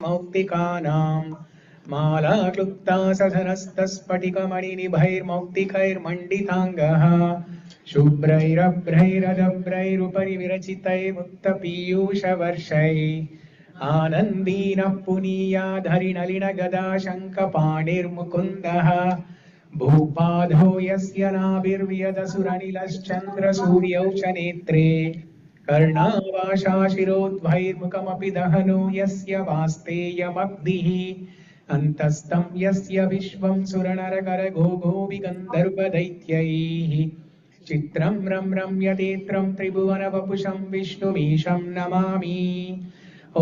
मौक्तिकानां माला क्लुप्ता सधनस्तस्फटिकमणिनिभैर्मौक्तिकैर्मण्डिताङ्गः शुभ्रैरभ्रैरदभ्रैरुपरि विरचितैर्मुक्तपीयूषवर्षैः आनन्दीनः पुनीयाधरिणलिनगदा शङ्खपाणिर्मुकुन्दः भूपाधो यस्य नाभिर्वियदसुरनिलश्चन्द्रसूर्यौ च नेत्रे कर्णावाशाशिरोद्भैर्मुखमपि दहनो यस्य वास्तेयमब्धिः अन्तस्तं यस्य विश्वं सुरनरकरघोघोभिगन्धर्वदैत्यैः चित्रं रम्यतेत्रं त्रिभुवनवपुषं विष्णुमीशं नमामि। ॐ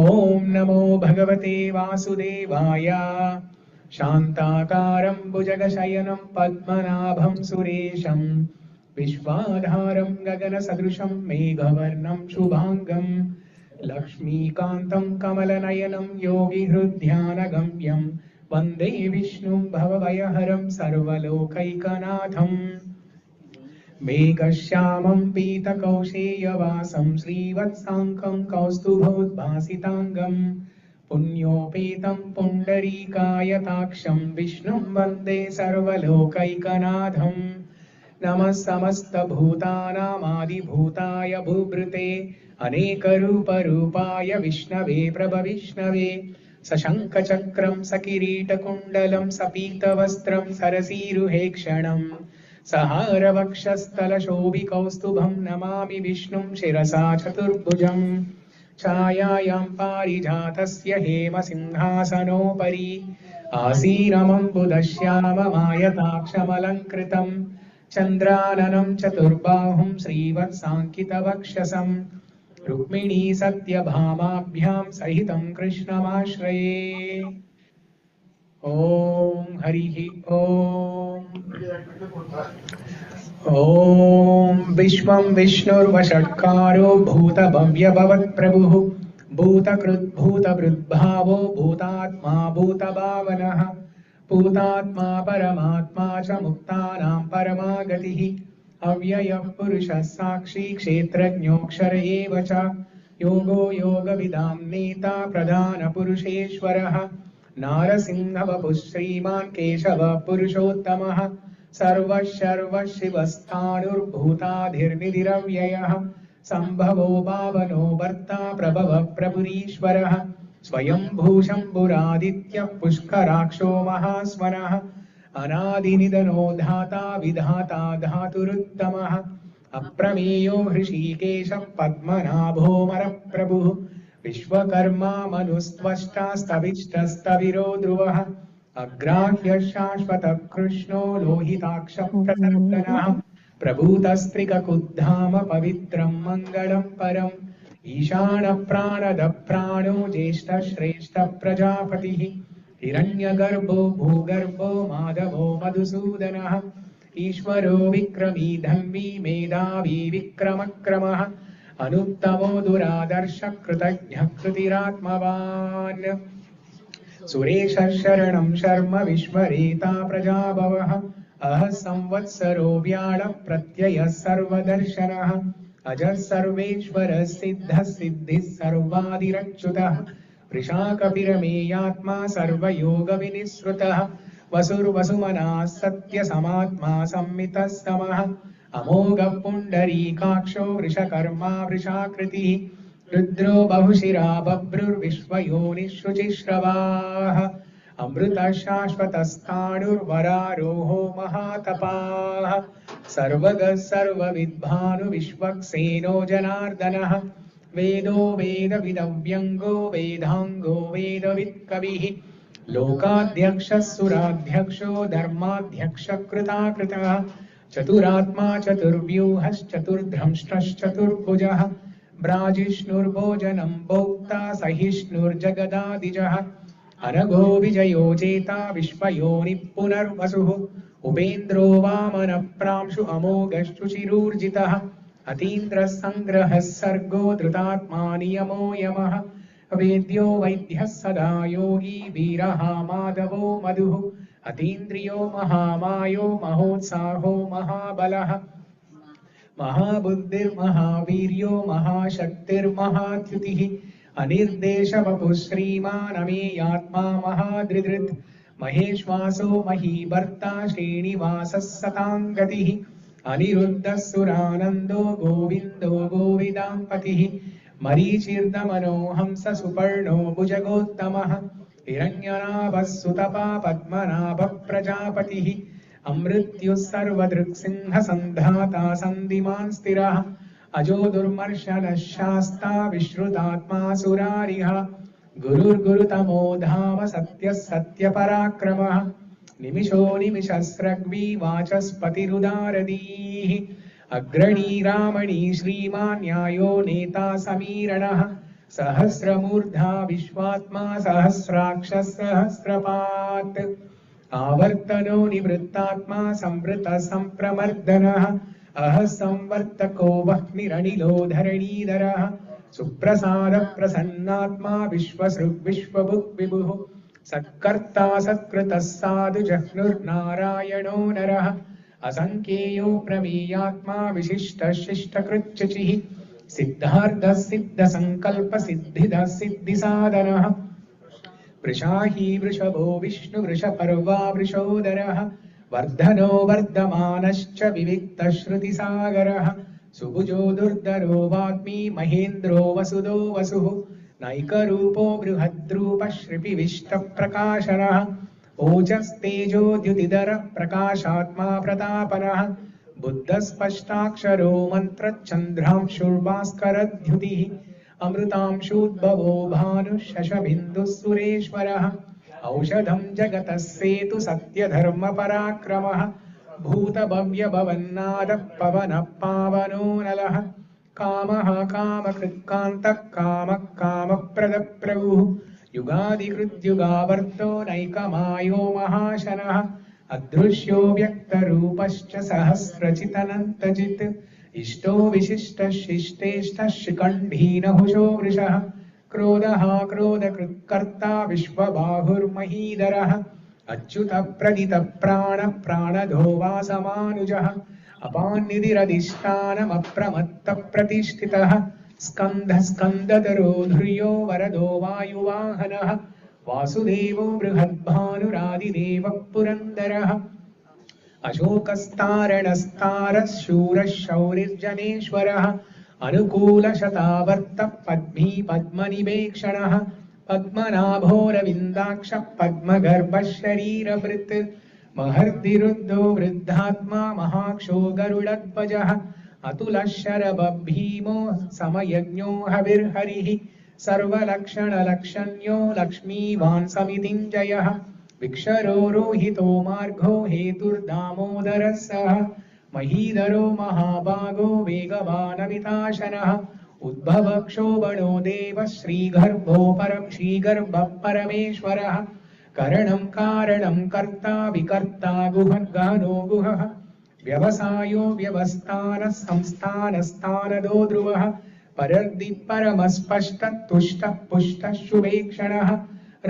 नमो भगवते वासुदेवाय। शान्ताकारं भुजगशयनं पद्मनाभं सुरेशं विश्वाधारं गगनसदृशं मेघवर्णं शुभाङ्गं लक्ष्मीकान्तं कमलनयनं योगिहृद्ध्यानगम्यं वन्दे विष्णुं भवभयहरं सर्वलोकैकनाथम्। मेघश्यामं पीतकौशेयवासं श्रीवत्साङ्कं कौस्तुभोद्भासिताङ्गं पुण्योपेतं पुण्डरीकायताक्षं विष्णुं वन्दे सर्वलोकैकनाथम्। नमः समस्तभूतानामादिभूताय भूभृते अनेकरूपरूपाय विष्णवे प्रभविष्णवे सशङ्खचक्रं सकिरीटकुण्डलं सपीतवस्त्रं सरसीरुहेक्षणम् सहारवक्षस्थलशोभिकौस्तुभं नमामि विष्णुं शिरसा चतुर्भुजम्। छायायां पारिजातस्य हेमसिंहासनोपरि आसीनमम्बुदश्याममायताक्षमलङ्कृतं चन्द्राननं चतुर्बाहुं श्रीवत्साङ्कितवक्षसं रुक्मिणी सत्यभामाभ्यां सहितं कृष्णमाश्रये। ॐ हरिः ॐ। ॐ विश्वं विष्णुर्वषट्कारो भूतभव्यभवत्प्रभुः भूतकृद्भूतभृद्भावो भूतात्मा भूतभावनः भूतात्मा परमात्मा च मुक्तानां परमागतिः अव्ययः पुरुषः साक्षी क्षेत्रज्ञोऽक्षर एव च योगो योगविदां नेता प्रधानपुरुषेश्वरः नारसिंहवपुः श्रीमान् केशवः पुरुषोत्तमः सर्वशिवस्थाणुर्भूताधिर्निधिरव्ययः सम्भवो पावनो भर्ता प्रभवः प्रभुरीश्वरः स्वयंभूशम्भुरादित्यः पुष्कराक्षो महास्वनः अनादिनिधनो धाता विधाता धातुरुत्तमः अप्रमेयो हृषीकेशः पद्मनाभोऽमरप्रभुः विश्वकर्मा मनुस्त्वष्टा स्तविष्टस्तविरो ध्रुवः अग्राह्यः शाश्वतः कृष्णो लोहिताक्षः प्रदर्शनः प्रभूतस्त्रिककुद्धाम पवित्रं मङ्गलं परम् ईशानप्राणदप्राणो ज्येष्ठः श्रेष्ठः प्रजापतिः हिरण्यगर्भो भूगर्भो माधवो मधुसूदनः ईश्वरो विक्रमी धन्वी मेधावी विक्रमक्रमः अनुत्तमो दुरादर्शः कृतज्ञः कृतिरात्मवान् सुरेशः शरणं शर्म विश्वरेता प्रजाभवः अहः संवत्सरो व्याळः प्रत्ययः सर्वदर्शनः अजः सर्वेश्वरः सिद्धः सिद्धिः सर्वादिरच्युतः वृषाकपिरमेयात्मा सर्वयोगविनिःसृतः वसुर्वसुमनः सत्यसमात्मा संमितः समः अमोघः पुण्डरीकाक्षो वृषकर्मा वृषाकृतिः रुद्रो बहुशिरा बभ्रुर्विश्वयोनिः शुचिश्रवाः अमृतः शाश्वतस्थाणुर्वरारोहो महातपाः सर्वगः सर्वविद्भानुविश्वक्सेनो जनार्दनः वेदो वेदविदव्यङ्गो वेदाङ्गो वेदवित्कविः लोकाध्यक्षः सुराध्यक्षो धर्माध्यक्षः कृताकृतः चतुरात्मा चतुर्व्यूहश्चतुर्ध्रंष्टश्चतुर्भुजः भ्राजिष्णुर्भोजनं भोक्ता सहिष्णुर्जगदादिजः अनघो विजयो जेता विश्वयोनिः पुनर्वसुः उपेन्द्रो वामनप्रांशु अमोघश्चुचिरूर्जितः अतीन्द्रः सङ्ग्रहः सर्गो धृतात्मा नियमो यमः वेद्यो वैद्यः सदा योगी वीरः माधवो मधुः अतीन्द्रियो महामायो महोत्साहो महाबलः महाबुद्धिर्महावीर्यो महाशक्तिर्महाद्युतिः अनिर्देशवपुः श्रीमान् अमेयात्मा महादृदृत् महेश्वासो महीभर्ता श्रीनिवासः सतां गतिः अनिरुद्धः सुरानन्दो गोविन्दो गोविदाम्पतिः मरीचिर्दमनो हंस सुपर्णो भुजगोत्तमः हिरण्यनाभः सुतपा पद्मनाभः प्रजापतिः अमृत्युः सर्वदृक्सिंह सन्धाता सन्धिमान् स्थिरः अजो दुर्मर्शनः शास्ता विश्रुतात्मा सुरारिः गुरुर्गुरुतमो धाम सत्यः सत्यपराक्रमः निमिषो निमिषस्रग्वी वाचस्पतिरुदारदीः अग्रणी रामणी श्रीमान् न्यायो नेता समीरणः सहस्रमूर्धा विश्वात्मा सहस्राक्षः सहस्रपात् आवर्तनो निवृत्तात्मा संवृतः संप्रमर्दनः अह संवर्तको वह्निरनिलो धरणीधरः सुप्रसादः प्रसन्नात्मा विश्वसृग् विश्वभुक् विभुः सत्कर्ता सत्कृतः साधु जह्नुर्नारायणो नरः असंख्येयो प्रमेयात्मा विशिष्टः शिष्टकृच्युचिः सिद्धार्थः सिद्धसंकल्प सिद्धिदः सिद्धिसाधनः वृषाही वृषभो विष्णु वृषपर्वा वृषोदरः वर्धनो वर्धमानश्च विविक्तः श्रुतिसागरः सुभुजो दुर्धरो वाग्मी महेन्द्रो वसुदो वसुः नैकरूपो बृहद्रूपः श्रीपिविष्टप्रकाशनः ओजस्तेजोद्युतिधरः प्रकाशात्मा प्रतापनः बुद्धस्पष्टाक्षरो मन्त्रचन्द्रांशुर्भास्करद्युतिः अमृतांशूद्भवो भानुः शशबिन्दुः सुरेश्वरः औषधं जगतः सेतु सत्यधर्मपराक्रमः भूतभव्यभवन्नादः पवनः पावनो नलः कामः कामकृत्कान्तः कामः कामप्रदप्रभुः युगादिकृद्युगावर्तो नैकमायो महाशनः अदृश्यो व्यक्तरूपश्च सहस्रचितनन्तजित् इष्टो विशिष्टः शिष्टेष्टः शिखण्डीनहुषो वृषः क्रोधः क्रोधकृत्कर्ता विश्वबाहुर्महीधरः अच्युतः प्रदितः प्राणः प्राणधो वासमानुजः अपान्निधिरधिष्ठानमप्रमत्तः प्रतिष्ठितः स्कन्धः स्कन्दधरो धुर्यो वरदो वायुवाहनः वासुदेवो बृहद्भानुरादिदेवः पुरन्दरः अशोकस्तारणस्तारः शूरः शौरिर्जनेश्वरः अनुकूलशतावर्तः पद्मी पद्मनिवेक्षणः पद्मनाभोरविन्दाक्षः पद्मगर्भः शरीरभृत् महर्दिरुद्धो वृद्धात्मा महाक्षो गरुडध्वजः अतुलः शरभीमो समयज्ञो हविर्हरिः सर्वलक्षणलक्षण्यो लक्ष्मीवान् समितिञ्जयः विक्षरो रोहितो मार्गो हेतुर्दामोदरः सः महीधरो महाभागो वेगवानमिताशनः उद्भवक्षोभणो देवः श्रीगर्भो परं श्रीगर्भः परमेश्वरः करणं कारणं कर्ता विकर्ता गुहद्गहनो गुहः व्यवसायो व्यवस्थानः संस्थानस्थानदो ध्रुवः परर्दि परमस्पष्टः तुष्टः पुष्टः शुभेक्षणः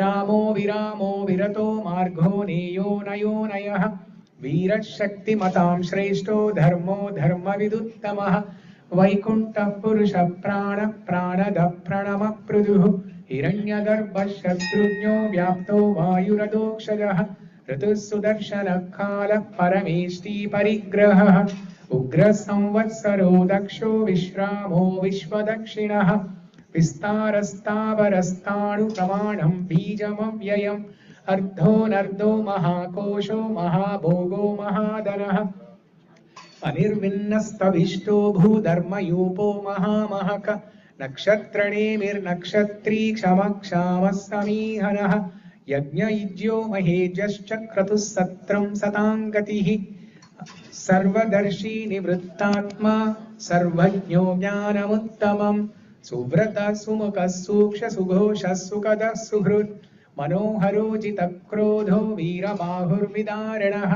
रामो विरामो विरतो मार्गो नेयो नयो नयः वीरः शक्तिमतां श्रेष्ठो धर्मो धर्मविदुत्तमः वैकुण्ठः पुरुषः प्राणः प्राणदः प्रणमः पृथुः हिरण्यगर्भः शत्रुघ्नो व्याप्तो वायुरदोक्षजः ऋतुः सुदर्शनः कालः परमेष्टि परिग्रहः उग्रः संवत्सरो दक्षो विश्रामो विश्वदक्षिणः विस्तारस्तावरस्ताणुप्रमाणं बीजमव्ययम् अर्धोऽनर्धो महाकोशो महाभोगो महाधनः अनिर्विन्नस्तविष्टो भूधर्मयूपो महामहक नक्षत्रणेमिर्नक्षत्री क्षमक्षामः समीहनः यज्ञयुज्यो महेजश्च क्रतुः सत्रं सतां गतिः सर्वदर्शी निवृत्तात्मा सर्वज्ञो ज्ञानमुत्तमम् सुव्रतः सुमुखः सूक्ष्म सुघोषः सुखदः सुहृत् मनोहरोजितक्रोधो वीरबाहुर्विदारणः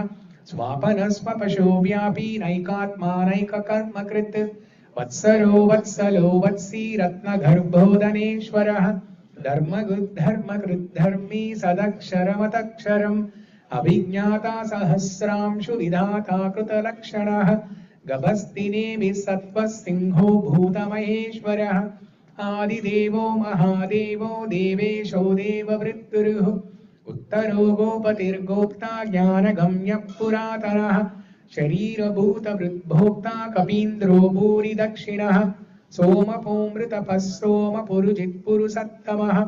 स्वापनः स्वपशो व्यापी नैकात्मा नैककर्मकृत् वत्सरो वत्सलो वत्सी रत्नगर्भोदनेश्वरः धर्मकृद्धर्मी सदक्षरमतक्षरम् अभिज्ञाता सहस्रांशु विधाता कृतलक्षणः गभस्तिनेमिः सत्त्वः सिंहो भूतमहेश्वरः आदिदेवो महादेवो देवेशो देववृत्तुरुः उत्तरो गोपतिर्गोप्ता ज्ञानगम्यः पुरातनः शरीरभूतवृद्भोक्ता कपीन्द्रो भूरि दक्षिणः सोमपोमृतपः सोमपुरुजित्पुरुषत्तमः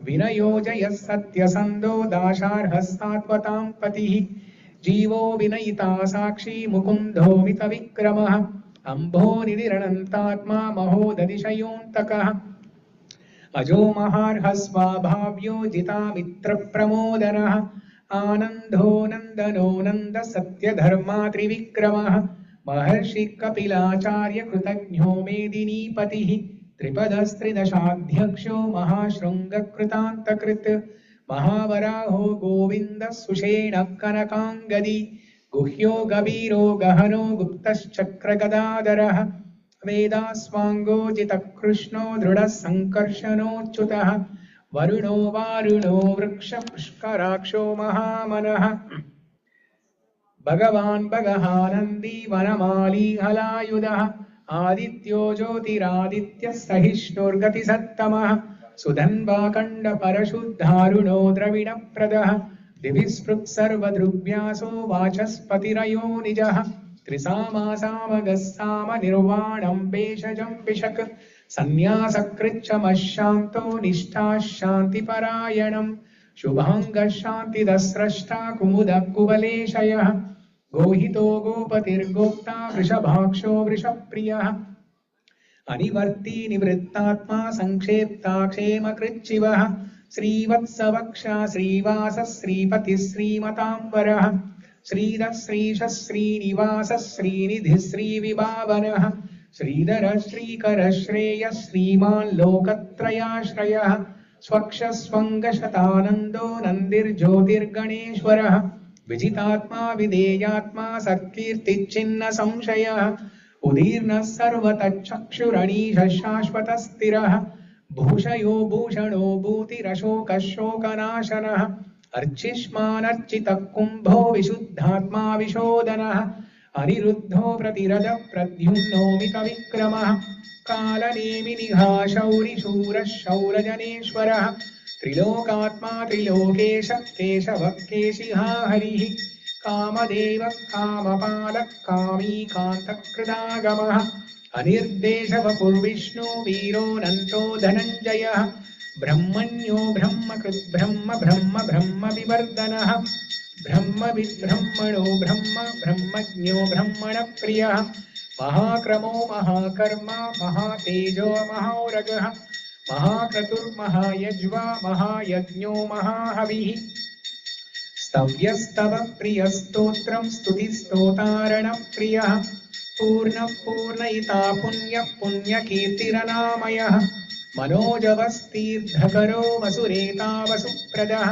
विनयोजयः सत्यसन्धो दाशार्हस्तात्वतां पतिः जीवो विनयिता साक्षी मुकुन्दो मितविक्रमः अम्भोनिधिरनन्तात्मा महोदधिशयोऽन्तकः अजो महार्हस्वाभाव्यो जितामित्रप्रमोदनः आनन्दो नन्दनो नन्द सत्यधर्मा त्रिविक्रमः महर्षि कपिलाचार्य कृतज्ञो मेदिनीपतिः त्रिपदस्त्रिदशाध्यक्षो महाशृङ्गकृतान्तकृत् महावराहो गोविन्द सुषेणः कनकाङ्गदी गुह्यो गभीरो गहनो गुप्तश्चक्रगदाधरः वेदास्वाङ्गोजितः कृष्णो दृढः सङ्कर्षणोच्युतः वरुणो वारुणो वृक्ष पुष्कराक्षो महामनः भगवान् भगहानन्दी वनमाली हलायुधः आदित्यो ज्योतिरादित्यः सहिष्णुर्गतिसत्तमः सुधन्वाखण्ड परशुद्धारुणो द्रविणप्रदः दिविस्पृक् सर्वदृग्व्यासो वाचस्पतिरयो निजः त्रिसामासामगस्साम निर्वाणं भेषजं पिशक् सन्न्यासकृच्छमशान्तो निष्ठा शान्तिपरायणं शुभाङ्गः शान्तिदस्रष्टा कुमुदः कुवलेशयः गोहितो गोपतिर्गोप्ता वृषभाक्षो वृषप्रियः अनिवर्ती निवृत्तात्मा संक्षेप्ता क्षेमकृच्छिवः श्रीवत्सवक्षा श्रीवासः श्रीपतिः श्रीमताम्बरः श्रीधः श्रीशः श्रीनिवासः श्रीनिधिः श्रीविभावनः श्रीधरः श्रीकरः श्रेयः श्रीमान् लोकत्रयाश्रयः स्वक्षस्वङ्गशतानन्दो नन्दिर्ज्योतिर्गणेश्वरः विजितात्मा विधेयात्मा सत्कीर्तिच्चिन्न संशयः उदीर्णः सर्वतच्चक्षुरणीशः शाश्वतस्थिरः भूषयो भूषणो भूतिरशोकः शोकनाशनः अर्चिष्मानर्चितः कुम्भो विशुद्धात्मा विशोदनः अनिरुद्धो प्रतिरदः प्रद्युम्नो मितविक्रमः कालनेमिनिघा शौरिशूरः शौरजनेश्वरः त्रिलोकात्मा त्रिलोकेशः केशवः केशिहा हरिः कामदेवः कामपालः कामी कान्तकृतागमः अनिर्देशवपुर्विष्णु वीरोऽनन्तो धनञ्जयः ब्रह्मण्यो ब्रह्मकृत् ब्रह्म ब्रह्म ब्रह्म विवर्धनः ब्रह्मविद्ब्रह्मणो ब्रह्म ब्रह्मज्ञो ब्रह्मणप्रियः महाक्रमो महाकर्मा महातेजो महारगः महाक्रतुर्महायज्वा महायज्ञो महाहविः स्तव्यस्तव प्रियस्तोत्रं स्तुतिस्तोतारणप्रियः पूर्णः पूर्णयिता पुण्यः पुण्यकीर्तिरनामयः मनोजवस्तीर्थकरो वसुरेता वसुप्रदः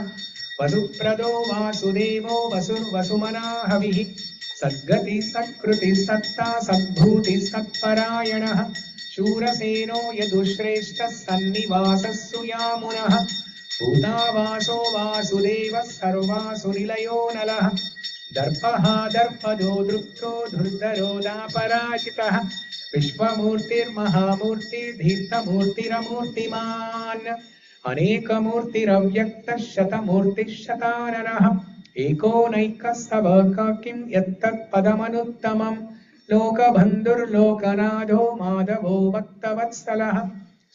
वसुप्रदो वासुदेवो वसुर्वसुमना हविः सद्गतिः सत्कृतिः सत्ता सद्भूतिः सत्परायणः शूरसेनो यदुश्रेष्ठः सन्निवासः सुयामुनः भूतावासो वासुदेवः सर्वासुनिलयो नलः दर्पः दर्पदो दृप्तो धुर्धरो दापराजितः विश्वमूर्तिर्महामूर्तिर्धीर्थमूर्तिरमूर्तिमान् अनेकमूर्तिरव्यक्तः शतमूर्तिः शताननः एकोनैकः किं यत्तत्पदमनुत्तमम् लोकबन्धुर्लोकनाथो माधवो भक्तवत्सलः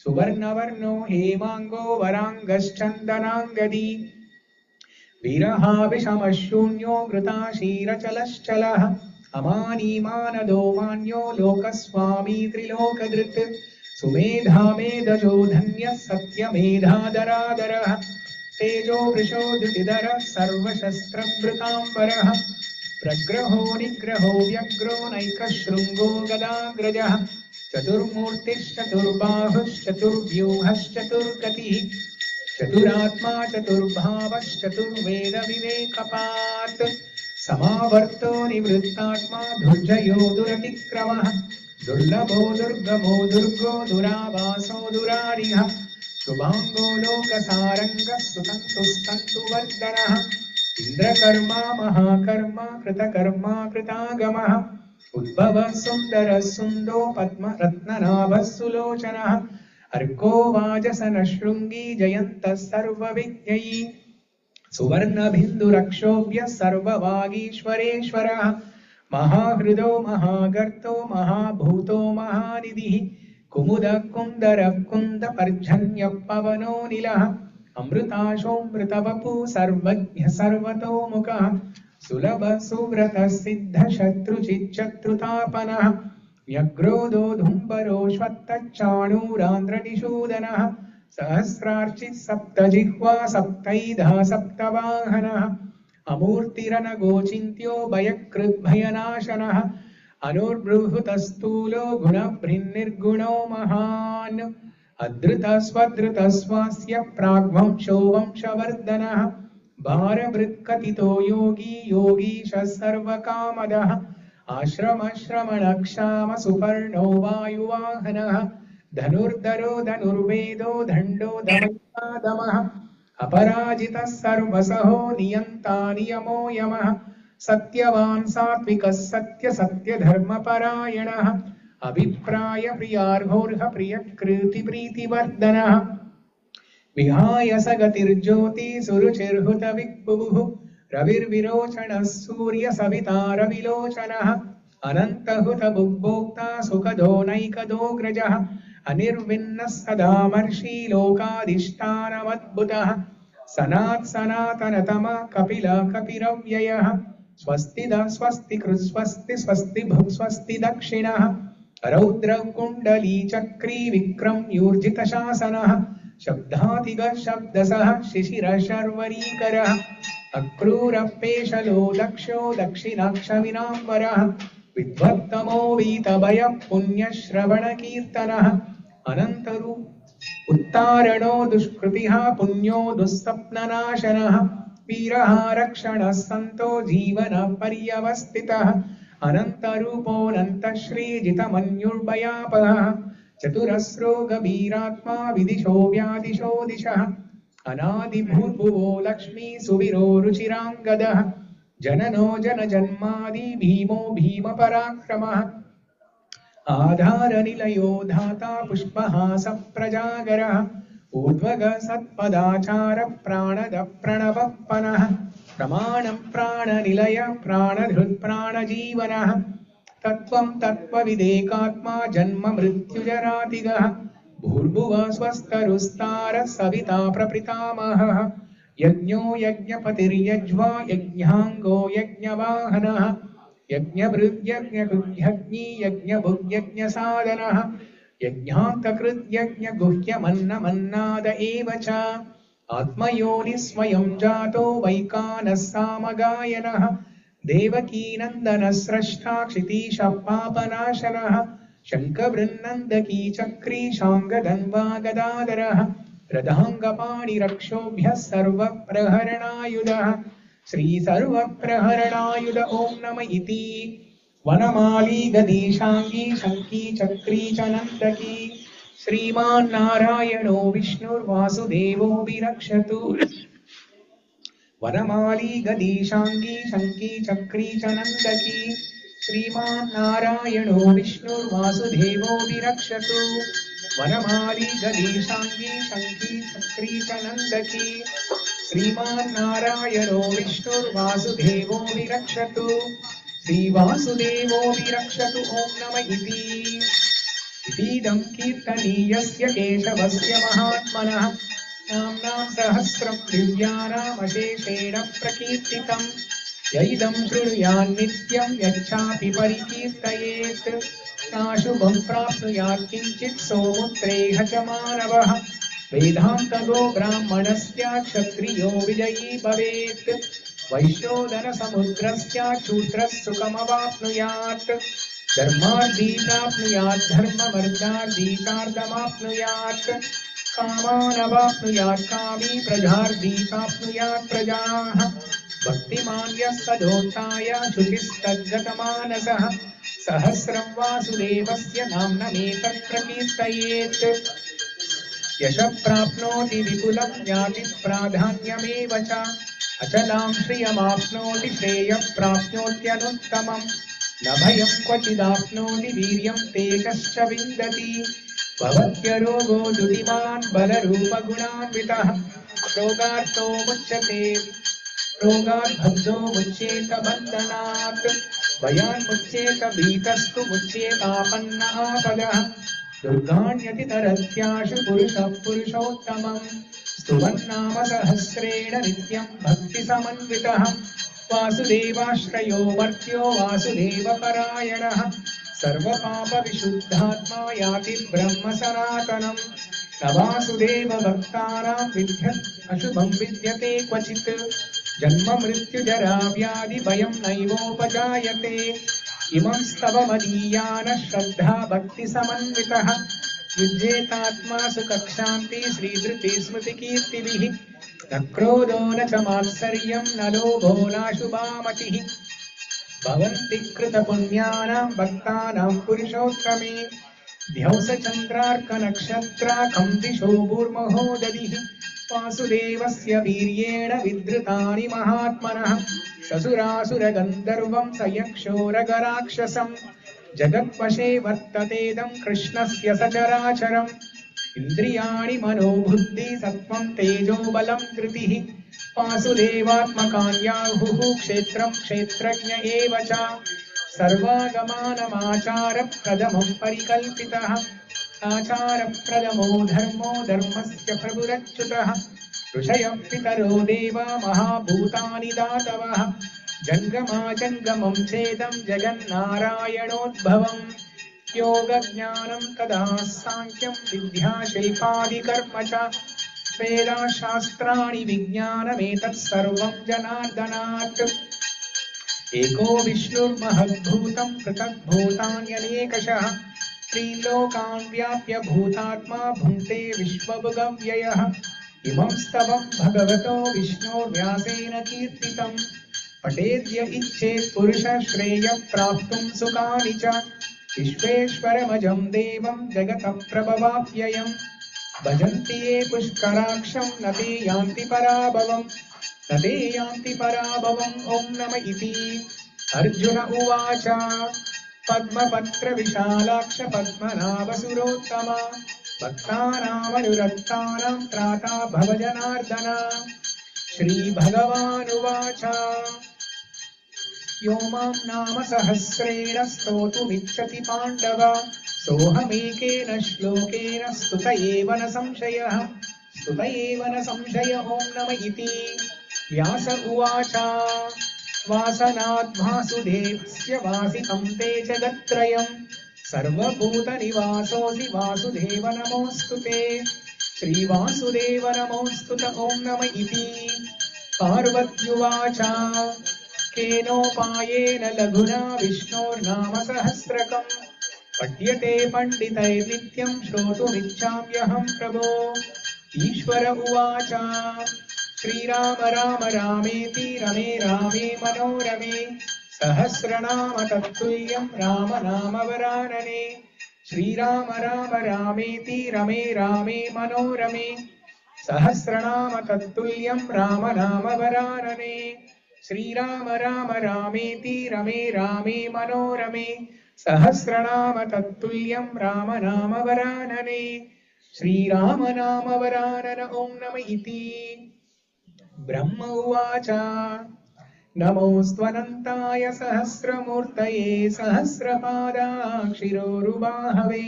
सुवर्णवर्णो हेमाङ्गो वराङ्गश्चन्दनाङ्गदी वीरहा विषमशून्यो घृताशीरचलश्चलः अमानीमानदो मान्यो लोकस्वामी त्रिलोकधृत् सुमेधा मेधजो धन्यः सत्यमेधाधराधरः तेजो वृषो धृतिधरः सर्वशस्त्रभृताम्बरः प्रग्रहो निग्रहो व्यग्रो नैकशृङ्गो गदाग्रजः चतुर्मूर्तिश्चतुर्बाहुश्चतुर्व्यूहश्चतुर्गतिः चतुरात्मा चतुर्वेदविवेकपात् समावर्तो निवृत्तात्मा धुर्जयो दुरतिक्रमः दुर्लभो दुर्गमो दुर्गो दुरावासो दुरारिः शुभाङ्गो लोकसारङ्गः सुतन्तुस्तन्तुवर्धनः इन्द्रकर्मा महाकर्मा कृतकर्मा कृतागमः उद्भवः सुन्दरः सुन्दो पद्मरत्ननाभः सुलोचनः अर्को वाजसनशृङ्गी जयन्तः सर्वविद्यैः सुवर्णबिन्दुरक्षोभ्यः सर्ववागीश्वरेश्वरः महाहृदो महागर्तो महाभूतो महानिधिः कुमुदः कुन्दरः कुन्दपर्जन्यः पवनो निलः अमृताशोऽमृतवपुः सर्वज्ञः सर्वतोमुखः सुलभः सुव्रतः सिद्धः शत्रुचिच्शत्रुतापनः व्यग्रोदो धुम्बरोऽश्वत्थश्चाणूरान्ध्रनिषूदनः सहस्रार्चिः सप्तजिह्वा सप्तैधः सप्तवाहनः अमूर्तिरनगोचिन्त्यो भयकृद्भयनाशनः अनुर्बृहतस्थूलो गुणभृन्निर्गुणो महान् अधृतस्वधृतस्वास्य प्राग्वंशो वंशवर्धनः भारभृत्कथितो योगी योगीशः सर्वकामदः आश्रमश्रमणक्षाम सुपर्णो वायुवाहनः धनुर्धरो धनुर्वेदो दण्डो दमः अपराजितः सर्वसहो नियन्ता नियमो यमः सत्यवान् सात्विकः सत्यधर्मपरायणः अभिप्राय प्रियार्होर्ह प्रियकृतिप्रीतिवर्धनः विहाय सगतिर्ज्योति सुरुचिर्हुत विक्बुभुः रविर्विरोचनः सूर्यसविता रविलोचनः अनन्तहुत बुग्भोक्ता सुखदो नैकदोऽग्रजः अनिर्विन्नः सदामर्षि लोकाधिष्ठानमद्भुतः सनातनतम कपिल कपिरव्ययः स्वस्तिदा स्वस्ति कृस्वस्ति स्वस्ति भुक् स्वस्ति दक्षिणः रौद्र कुण्डली चक्री विक्रम यूर्जित शासनः शब्दातिगः शब्दसः शिशिर शर्वरीकरः अक्रूरपेशलो दक्षो दक्षिणाक्षविनाम्बरः विद्वत्तमो वीतभयः पुण्यश्रवणकीर्तनः अनन्तरू उत्तारणो दुष्कृतिः पुण्यो दुःस्वप्ननाशनः वीरः रक्षणः सन्तो जीवन पर्यवस्थितः अनन्तरूपोऽनन्तश्रीजितमन्युर्भयापहः चतुरस्रो गभीरात्मा विदिशो व्यादिशो दिशः अनादिभूर्भुवो लक्ष्मी सुविरो रुचिराङ्गदः जननो जनजन्मादि भीमो भीमपराक्रमः आधारनिलयो धाता पुष्पहास प्रजागरः ऊर्ध्वग सत्पदाचार प्राणद प्रणवप्पनः प्रमाणं प्राणनिलय प्राणधृत् प्राणजीवनः तत्त्वं तत्त्वविदेकात्मा जन्म मृत्युजरातिगः भूर्भुवः स्वस्तरुस्तारः सविता प्रपितामहः यज्ञो यज्ञपतिर्यज्वा यज्ञाङ्गो यज्ञवाहनः यज्ञभृद्यज्ञकृद्यज्ञी यज्ञभुग्यज्ञसाधनः यज्ञान्तकृद्यज्ञगुह्यमन्नमन्नाद एव च आत्मयोनिः स्वयं जातो वैकानः सामगायनः देवकीनन्दनः स्रष्टा क्षितीशः पापनाशनः शङ्खबृन्नन्दकी चक्री शाङ्गधन्वा गदाधरः रथाङ्गपाणिरक्षोभ्यः सर्वप्रहरणायुधः श्रीसर्वप्रहरणायुध ॐ नम इति वनमाली गदीशाङ्गी शङ्की चक्री च नन्दकी श्रीमान्नारायणो विष्णुर्वासुदेवो विरक्षतु वनमाली गदीशाङ्गी शङ्की चक्री च नन्दकी श्रीमान्नारायणो विष्णुर्वासुदेवो विरक्षतु वनमाली गदीशाङ्गी शङ्की चक्री च नन्दकी श्रीमान्नारायणो विष्णुर्वासुदेवो विरक्षतु श्रीवासुदेवो विरक्षतु ॐ नम इति इदं कीर्तनीयस्य केशवस्य महात्मनः नाम्नां सहस्रं दिव्यानामशेषेण प्रकीर्तितं यैदं शृणुयान् नित्यं यच्चापि परिकीर्तयेत् नाशुभं प्राप्नुयात् किञ्चित् सोमुत्रेह च मानवः वेदान्तगो ब्राह्मणस्य क्षत्रियो विजयी भवेत् वैश्योदनसमुद्रस्य शूद्रः सुखमवाप्नुयात् धर्मार्थी प्राप्नुयात् धर्ममर्धार्थी सार्धमाप्नुयात् कामानवाप्नुयात् कामी प्रजार्थी प्राप्नुयात् प्रजाः भक्तिमान् यः सदोत्थाय शुचिस्तद्गतमानसः सहस्रं वासुदेवस्य नाम्नमेतत् प्रकीर्तयेत् यशः प्राप्नोति विपुलं ज्ञाति प्राधान्यमेव च अचलां श्रियमाप्नोति श्रेयः प्राप्नोत्यनुत्तमम् न भयं क्वचिदाप्नोति वीर्यं तेजश्च विन्दति भवत्यरोगो दुदिमान् बलरूपगुणान्वितः रोगार्तो मुच्यते रोगाद्बद्धो मुच्येत बन्धनात् भयान् मुच्येत भीतस्तु मुच्येतापन्नापदः दुर्गाण्यतितरत्याशु पुरुषः पुरुषोत्तमम् स्तुवन्नाम सहस्रेण नित्यं भक्तिसमन्वितः वासुदेवाश्रयो मर्त्यो वासुदेवपरायणः सर्वपापविशुद्धात्मा याति ब्रह्म सनातनम् न वासुदेवभक्तानां विद्यत् अशुभं विद्यते क्वचित् जन्म मृत्युजरा व्याधि भयं नैवोपजायते इमं स्तव मदीयानः श्रद्धा भक्तिसमन्वितः युज्येतात्मा सुखक्षान्ति श्रीधृति स्मृतिकीर्तिभिः न क्रोधो न च मात्सर्यं न लोभो नाशुभा मतिः भवन्ति कृतपुण्यानां भक्तानां पुरुषोत्तमे द्यौसचन्द्रार्कनक्षत्राकं दिशो भूर्महो दधिः वासुदेवस्य वीर्येण विधृतानि महात्मनः ससुरासुरगन्धर्वं सयक्षोरगराक्षसं जगत्वशे वर्ततेदं कृष्णस्य सचराचरम् इन्द्रियाणि मनोबुद्धि सत्त्वं तेजो बलं धृतिः वासुदेवात्मकान्याहुः क्षेत्रं क्षेत्रज्ञ एव च सर्वागमानमाचारप्रथमं परिकल्पितः आचारप्रथमो धर्मो धर्मस्य प्रभुरच्युतः ऋषयः पितरो देवा महाभूतानि दातवः जङ्गमाजङ्गमं छेदं जगन्नारायणोद्भवम् योगज्ञानं तदा साङ्ख्यं विद्याशिल्पादिकर्म च वेदाशास्त्राणि विज्ञानमेतत् सर्वं जनार्दनात् एको विष्णुर्महद्भूतं पृथग्भूतान्यनेकशः त्रिलोकान् व्याप्य भूतात्मा भुङ्क्ते विश्वभुगव्ययः इमं स्तवं भगवतो विष्णोर्व्यासेन कीर्तितं पठेद्य इच्छेत् पुरुषः श्रेयः प्राप्तुं सुखानि च विश्वेश्वरमजं देवं जगतः प्रभवाप्ययम् भजन्ति ये पुष्कराक्षं न ते यान्ति पराभवम् न ते यान्ति पराभवम् ॐ नम इति अर्जुन उवाच पद्मपत्रविशालाक्ष पद्मनाभसुरोत्तम भक्तानामनुरक्तानां त्राता भव जनार्दन श्रीभगवानुवाच यो मां नाम सहस्रेण स्तोतुमिच्छति पाण्डव सोऽहमेकेन श्लोकेन स्तुत एव न संशयः ॐ नम इति व्यास उवाच वासनाद्वासुदेवस्य वासितं ते जगत्त्रयम् सर्वभूतनिवासोऽसि वासुदेव नमोऽस्तु ते श्रीवासुदेव नमोऽस्तु ॐ नम इति पार्वत्युवाच केनोपायेन लघुना विष्णोर्नाम सहस्रकम् पठ्यते पण्डितैर्नित्यं श्रोतुमिच्छाम्यहं प्रभो ईश्वर उवाच श्रीराम राम रामेति रमे रामे मनोरमे सहस्रनाम तत्तुल्यं राम नाम वरानने श्रीराम राम रामेति रमे रामे मनोरमे सहस्रनाम तत्तुल्यं राम नाम वरानने श्रीराम राम रामेति रमे रामे मनोरमे सहस्रनाम तत्तुल्यं राम नाम वरानने श्रीराम नाम वरानन ॐ नम इति ब्रह्म उवाच नमोऽस्त्वनन्ताय सहस्रमूर्तये सहस्रपादाक्षिरोरुबाहवे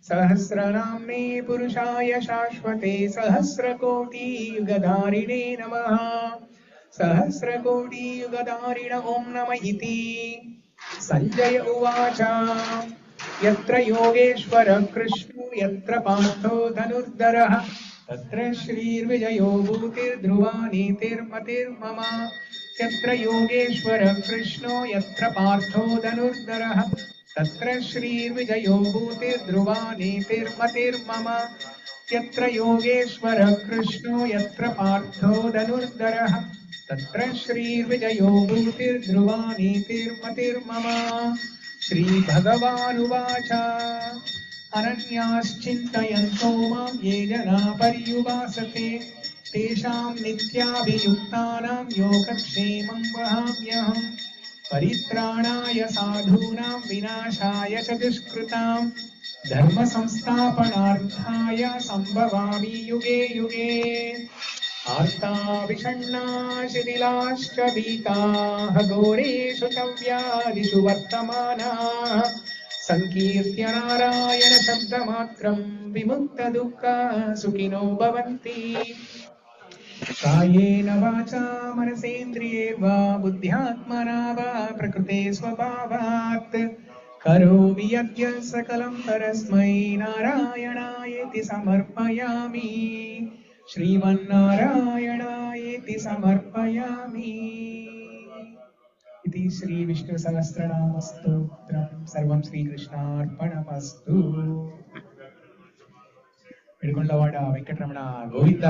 सहस्रनाम्ने पुरुषाय शाश्वते सहस्रकोटियुगधारिणे नमः सहस्रकोटियुगधारिण ॐ नम इति संजय उवाच यत्र योगेश्वरः कृष्णो यत्र पार्थो धनुर्धरः तत्र श्रीर्विजयो भूतिर्ध्रुवा नीतिर्मतिर्मम यत्र योगेश्वरः कृष्णो यत्र पार्थो धनुर्धरः तत्र श्रीर्विजयो भूतिर्ध्रुवा नीतिर्मतिर्मम यत्र योगेश्वरः कृष्णो यत्र पार्थो धनुर्धरः तत्र श्रीर्विजयो भूतिर्ध्रुवा नीतिर्मतिर्मम श्रीभगवानुवाच अनन्याश्चिन्तयन्तो मां ये जना पर्युपासते तेषां नित्याभियुक्तानां योगक्षेमं वहाम्यहम् परित्राणाय साधूनां विनाशाय च दुष्कृतां धर्म संस्थापनार्थाय संभवामि युगे युगे आर्ता विषण्णा शिथिलाश्च भीताः घोरेषु च व्याधिषु वर्तमानाः संकीर्त्य नारायण शब्दमात्रं विमुक्तदुःखा सुखिनो भवन्ति कायेन वाचा मनसेन्द्रियैर्वा बुद्ध्यात्मना वा प्रकृते स्वभावात् करोमि यद्यत् सकलं परस्मै नारायणायेति समर्पयामि श्रीमन्नारायणायेति समर्पयामि इति श्री विष्णु सहस्रनाम स्तोत्रं सर्वं श्रीकृष्णार्पणमस्तु విడుకొండవాడ వెంకటరమణ గోవింద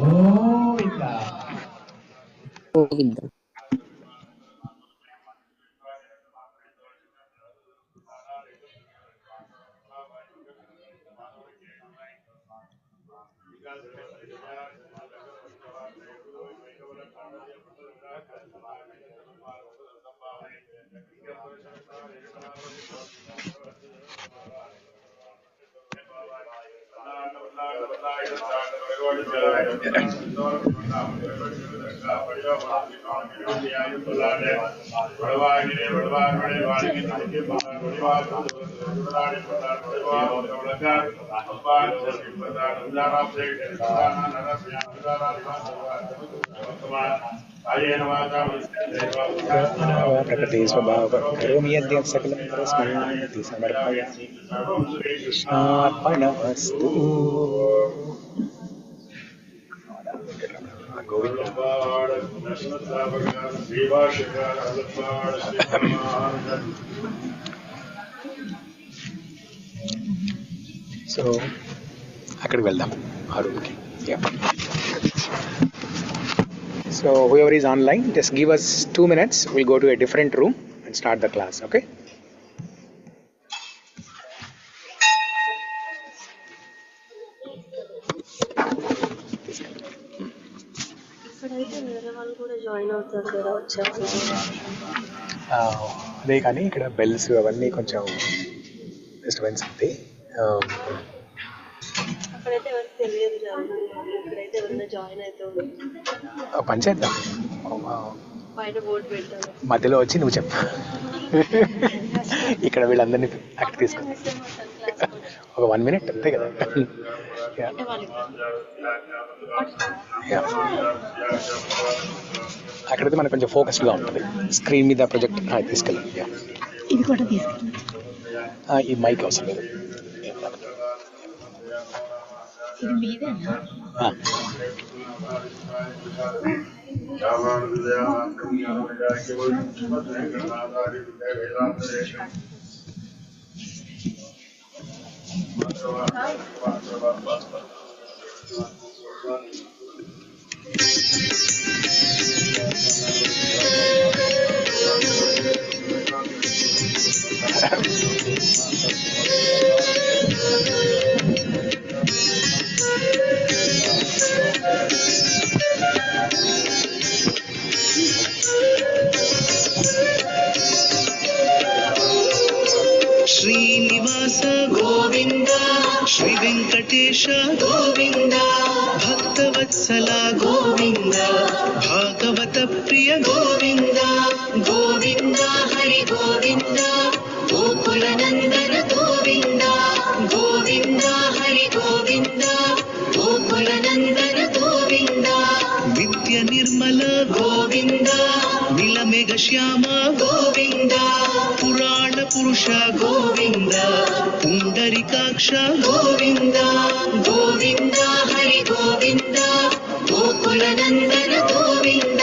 గోవింద గోవింద. प्रकृति स्वभाव करोमि यद्यत् सकलं परस्मै समर्पयामि कृष्णार्पणमस्तु गोविंद సో అక్కడికి వెళ్దాం ఆ రూమ్కి. So whoever is online, just give us 2 minutes. We'll go to a different room and start the class, okay? అదే కానీ ఇక్కడ బెల్స్ అవన్నీ కొంచెం డిస్టర్బెన్స్ ఉంది. పని చేద్దాం, మధ్యలో వచ్చి నువ్వు చెప్పు. ఇక్కడ వీళ్ళందరినీ అక్కడ తీసుకు ఒక 1 minute అంతే కదా. అక్కడైతే మనకు కొంచెం ఫోకస్డ్గా ఉంటుంది. స్క్రీన్ మీద ప్రొజెక్ట్ తీసుకెళ్ళి ఇది కూడా తీసుకెళ్ళి ఈ మైక్ అవసరం లేదు. ఇది మీదేనా? శ్రీనివాస గోవింద, శ్రీ వెంకటేశ గోవింద, భక్తవత్సల గోవింద, భాగవత ప్రియ గోవింద, గోవింద హరి గోవింద, గోకుల నందన గోవింద, గోవింద హరి గోవింద, గోకుల నందన గోవింద, నిత్య నిర్మల గోవింద, నీలమేఘ శ్యామ గోవింద, పురాణ పురుష గోవింద, పుండరీకాక్ష గోవింద, గోవింద హరి గోవింద, గోకుల నందన గోవింద,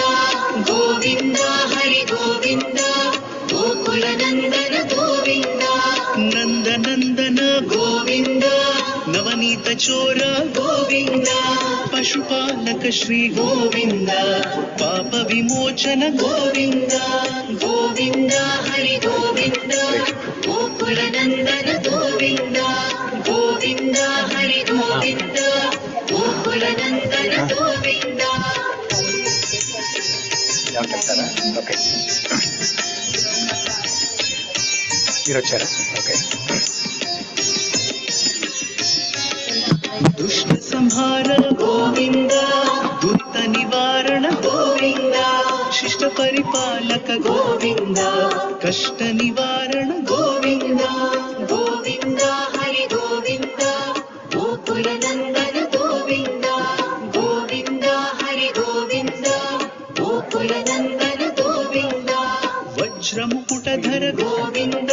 గోవింద హరి గోవింద, గోకుల నందన గోవింద, నందనందన గోవింద, నవనీత చోర గోవింద, పశుపాలక శ్రీ గోవింద, పాప విమోచన గోవింద, గోవింద హరి గోవింద, గోకుల నందన గోవింద, గోవింద హరి గోవింద, గోకుల నందన గోవింద. ఓకే. మీరు వచ్చారా? ఓకే. दुष्ट संहार गोविंद, दुरित निवारण गोविंद, शिष्ट परिपालक गोविंद, कष्ट निवारण गोविंद, गोविंद हरि गोविंद, गोकुल नंदन गोविंद, गोविंद हरि गोविंद, गोकुल नंदन गोविंद, वज्र मुकुटधर गोविंद,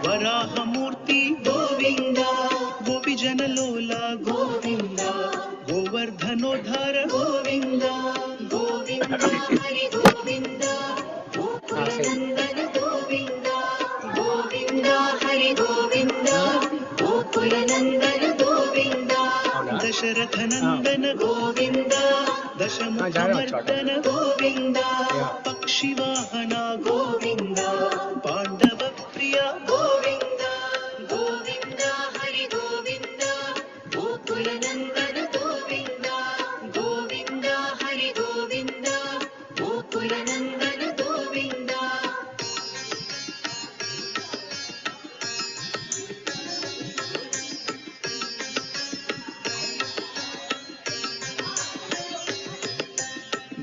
वराह मूर्ति गोविंद, गोपी जन लोला गोविंद, गोवर्धनोद्धार गोविंद, गोविंद हरि गोविंद, गोकुल नंदन गोविंद, गोविंद हरि गोविंद, गोकुल नंदन गोविंद, दशरथ नंदन गोविंद, दशमुखमर्दन गोविंद, पक्षी वाहना गोविंद, पांडव प्रिय गोविंद, गोविंद हरि गोविंद, गोकुल नंदन गोविंद, गोविंद हरि गोविंद, गोकुल नंदन गोविंद,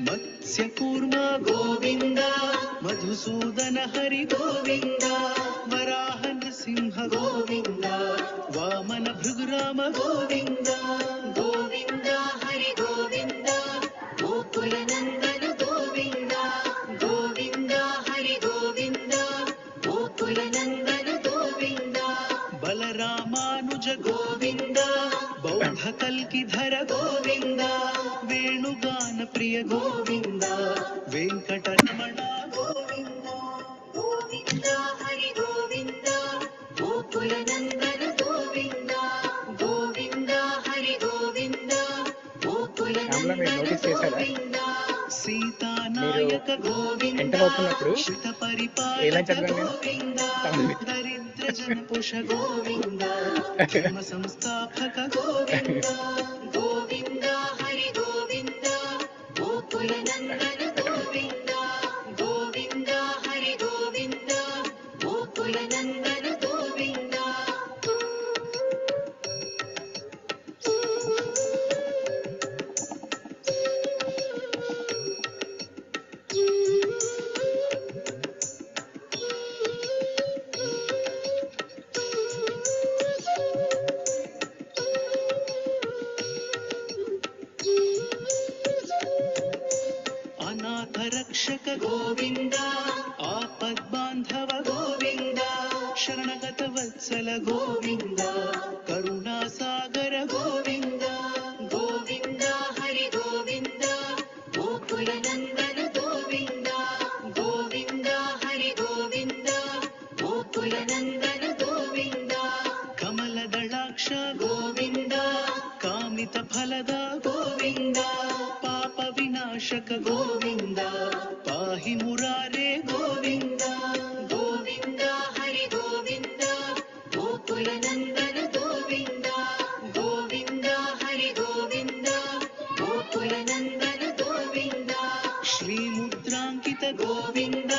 मत्स्य कूर्मा गोविंद, मधुसूदन हरि गोविंद, वराह नृसिंह गोविंद, वामन भृगुराम गोविंद, गोविंद हरि गोविंद, गोकुल नंदन गोविंद, गोविंद हरि गोविंद, गोकुल नंदन गोविंद, बलरामानुज गोविंद, बौद्ध कल्किधर गोविंद, वेणुगान प्रिय गोविंद, वेंकटरमण गोविंद, गोविंद हरि गोविंद, गोकुल नंदन गोविंद, गोविंद हरि गोविंद, गोकुल नंदन गोविंद, सीतानायक गोविंद, ఎంటర్ అవుతున్నప్పుడు श्रित ఎలా परिपालक చదవండి? गोविंद, दरिद्र जन पुष गोविंद, धर्म संस्थापक गोविंद, गोविंद हरि गोविंद, गोकुल नंदन गोविंद, गोविंद हरि गोविंद, गोकुल नंदन गोविंद, अनाथ रक्षक गोविंद, आपद बांधव गोविंद, शरणगत वत्सल गोविंद, करुणा सागर गोविंद, गोविंद हरि गोविंद, गोकुल नंदन गोविंद, गोविंद हरि गोविंद, गोकुल नंदन गोविंद, कमल दलाक्ष गोविंद, कामित फलद गोविंद, पाप विनाशक गोविंद, पाहि मुरारे गोविंद, गोविंद हरि गोविंद, गोकुल नंदन गोविंद, गोविंद हरि गोविंद, गोकुल नंदन गोविंद, श्री मुद्रांकित गोविंद,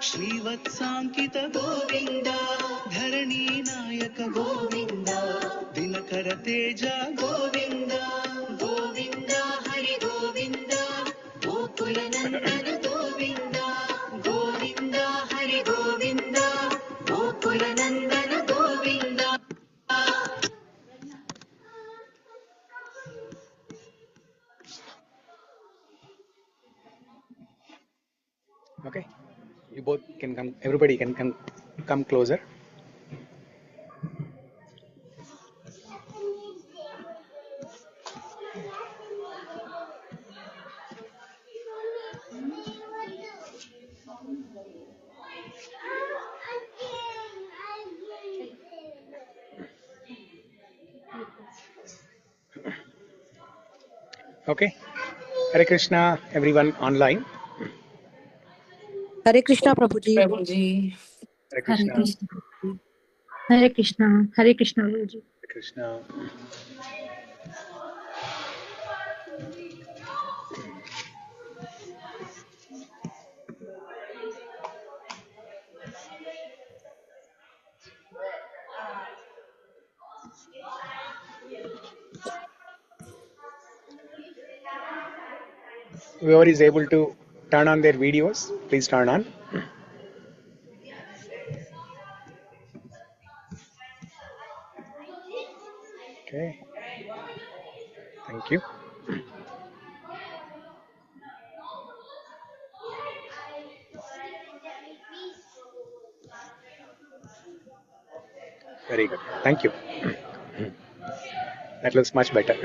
श्रीवत्सांकित गोविंद, धरणी नायक गोविंद, दिनकर तेज गोविंद, गोविंद हरि गोविंद, गोकुल नंदन गोविंद, गोविंद हरि गोविंद, गोकुल नंदन Govind, Okay, you both can come, everybody can come closer. Okay, Hare Krishna everyone online. Hare Krishna Prabhuji. Hare Hare Krishna. Krishna. Hare Krishna. Hare Krishna, Guruji. Hare Krishna. Whoever is able to turn on their videos, please turn on. Okay. Thank you. Very good. Thank you. That looks much better.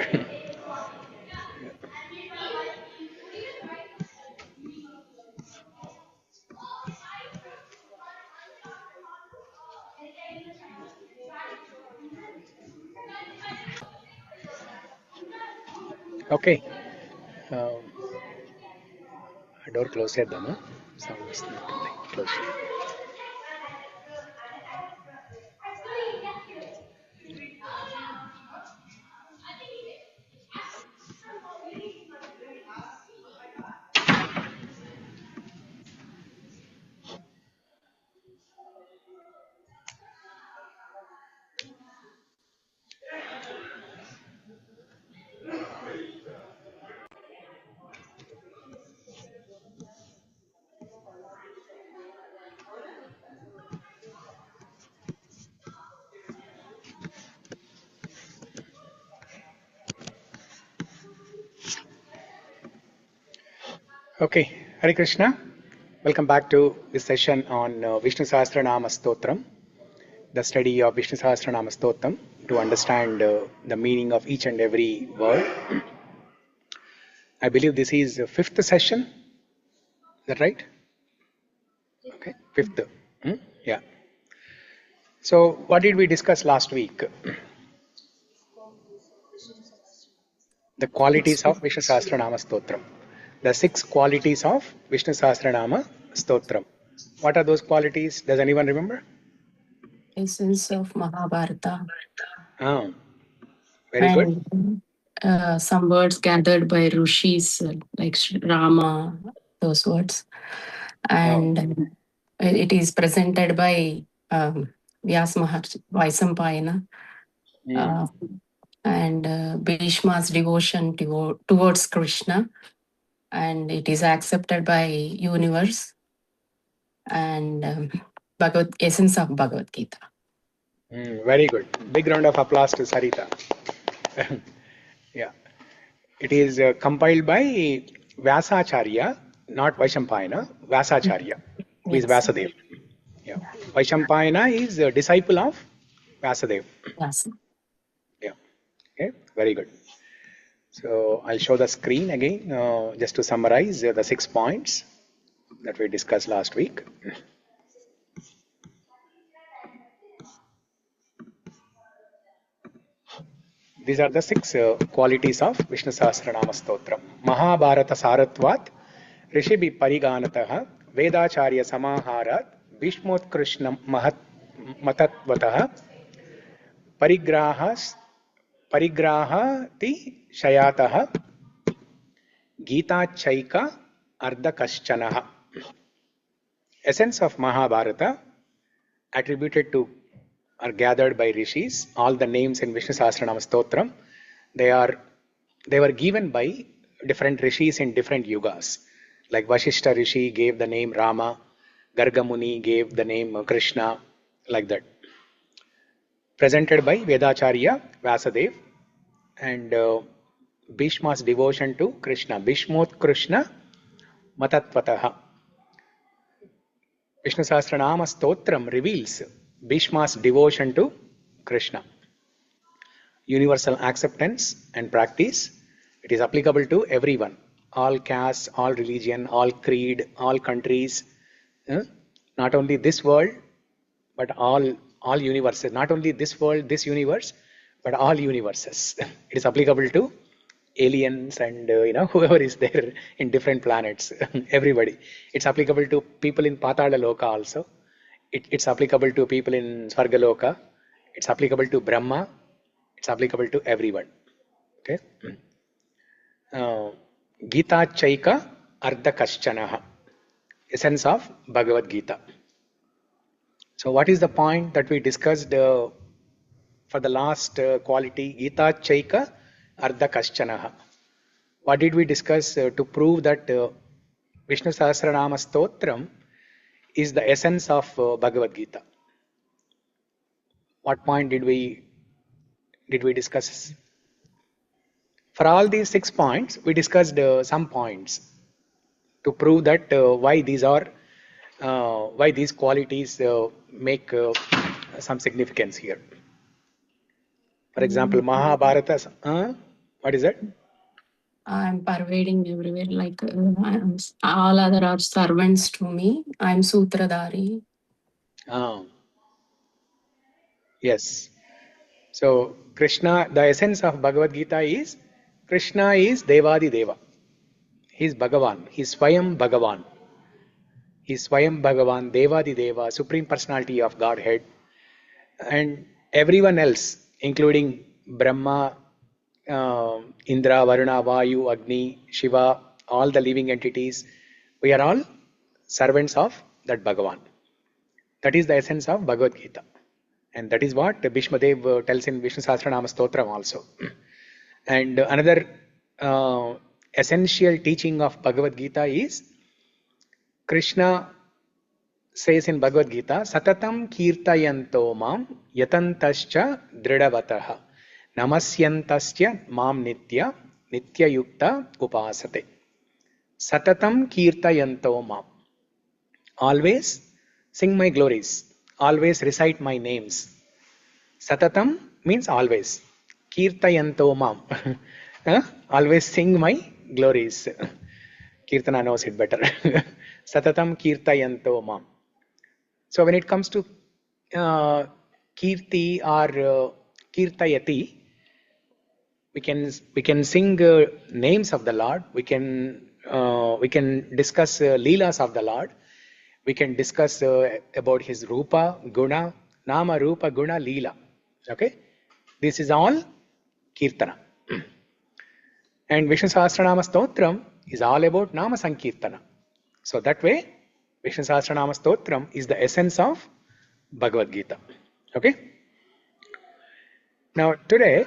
Okay. Door close చేద్దామా? Sound వస్తున్నట్టుంది. Close. Okay. Hare Krishna. Welcome back to this session on Vishnu Sahasra Nāma Stotram, the study of Vishnu Sahasra Nāma Stotram to understand the meaning of each and every word. I believe this is the fifth session. Is that right? Okay, fifth. Yeah. So, what did we discuss last week? The qualities of Vishnu Sahasra Nāma Stotram. The 6 qualities of Vishnu Sahasra Nāma Stotram. What are those qualities? Does anyone remember? Essence of Mahabharata. Ah, very good. Some words gathered by rishis like Rama, those words. And it is presented by Vyāsa Vaisaṁ and Bhishma's devotion towards Krishna, and it is accepted by universe, and essence of Bhagavad Gita. Very good. Big round of applause to Sarita. Yeah. It is compiled by Vyāsacharya, not Vaishampayana, Vyāsacharya, who is Vyasadeva. Yeah. Vaishampayana is a disciple of Vyasadeva. Yes. Yeah. Okay. Very good. So I'll show the screen again, just to summarize the 6 points that we discussed last week. These are the 6 qualities of Vishnu Sahasranama Stotram. Mahabharata Saratvat, Rishibhi Pariganataha, Vedacharya Samaharat, Bhishmot Krishnam Matatvatah, Parigrahati Shayataha, Gita Chaika Ardhakaschanaha. Essence of Mahabharata attributed to are gathered by rishis. All the names in Vishnu Sahasranama Stotram, they were given by different rishis in different yugas. Like Vasishtha Rishi gave the name Rama, Garga Muni gave the name Krishna, like that. Presented by Vedacharya Vyasadeva, and Bhishma's devotion to Krishna. Bhishmot Krishna Matatvatah. Vishnu Sahasranama Stotram reveals Bhishma's devotion to Krishna. Universal acceptance and practice. It is applicable to everyone. All castes, all religion, all creed, all countries. Not only this world, but all universes. Not only this world, this universe, but all universes. It is applicable to aliens and whoever is there in different planets. Everybody. It's applicable to people in Patala Loka also. It's applicable to people in Svargaloka. It's applicable to Brahma. It's applicable to everyone. Okay. Gita Chaika Ardhakaschanaha. Essence of Bhagavad Gita. So what is the point that we discussed for the last quality? Gita Chaika Ardhakaschanaha. what did we discuss to prove that Vishnu Sahasra Nāma Stotram is the essence of Bhagavad Gita? What point did we discuss? For all these 6 points, we discussed some points to prove that why these qualities make some significance here. For example, Mahabharata. What is that? I'm pervading everywhere, like all other are servants to me. I'm Sutradhari. Yes. So Krishna, the essence of Bhagavad Gita is Krishna is Devadi Deva. He is Bhagavan. He is Swayam Bhagavan. He is Swayam Bhagavan, Devadi Deva, Supreme Personality of Godhead. And everyone else, including Brahma, Indra, Varuna, Vayu, Agni, Shiva, all the living entities, we are all servants of that Bhagavan. That is the essence of Bhagavad Gita. And that is what Bhishma Dev tells in Vishnu Sahasra Nāma Stotram also. And another essential teaching of Bhagavad Gita is Krishna says in Bhagavad Gita, Satatam kirtayanto mam yatantascha dridavataha namasyantasya mam nitya yukta upasate. Satatam kirtayanto mam. Always sing my glories. Always recite my names. Satatam means always. Kirtayanto mam. Always sing my glories. Kirtana knows it better. Satatam kirtayanto mam. So when it comes to kirti or kirtayati, we can sing names of the Lord. We can discuss leelas of the Lord. We can discuss about his Rupa, Guna, Nama, Rupa, Guna, Leela. Okay? This is all Kirtana. And Vishnu Sahasra Nāma Stotram is all about Nama Sankirtana. So that way, Vishnu Sahasra Nāma Stotram is the essence of Bhagavad Gita. Okay? Now today,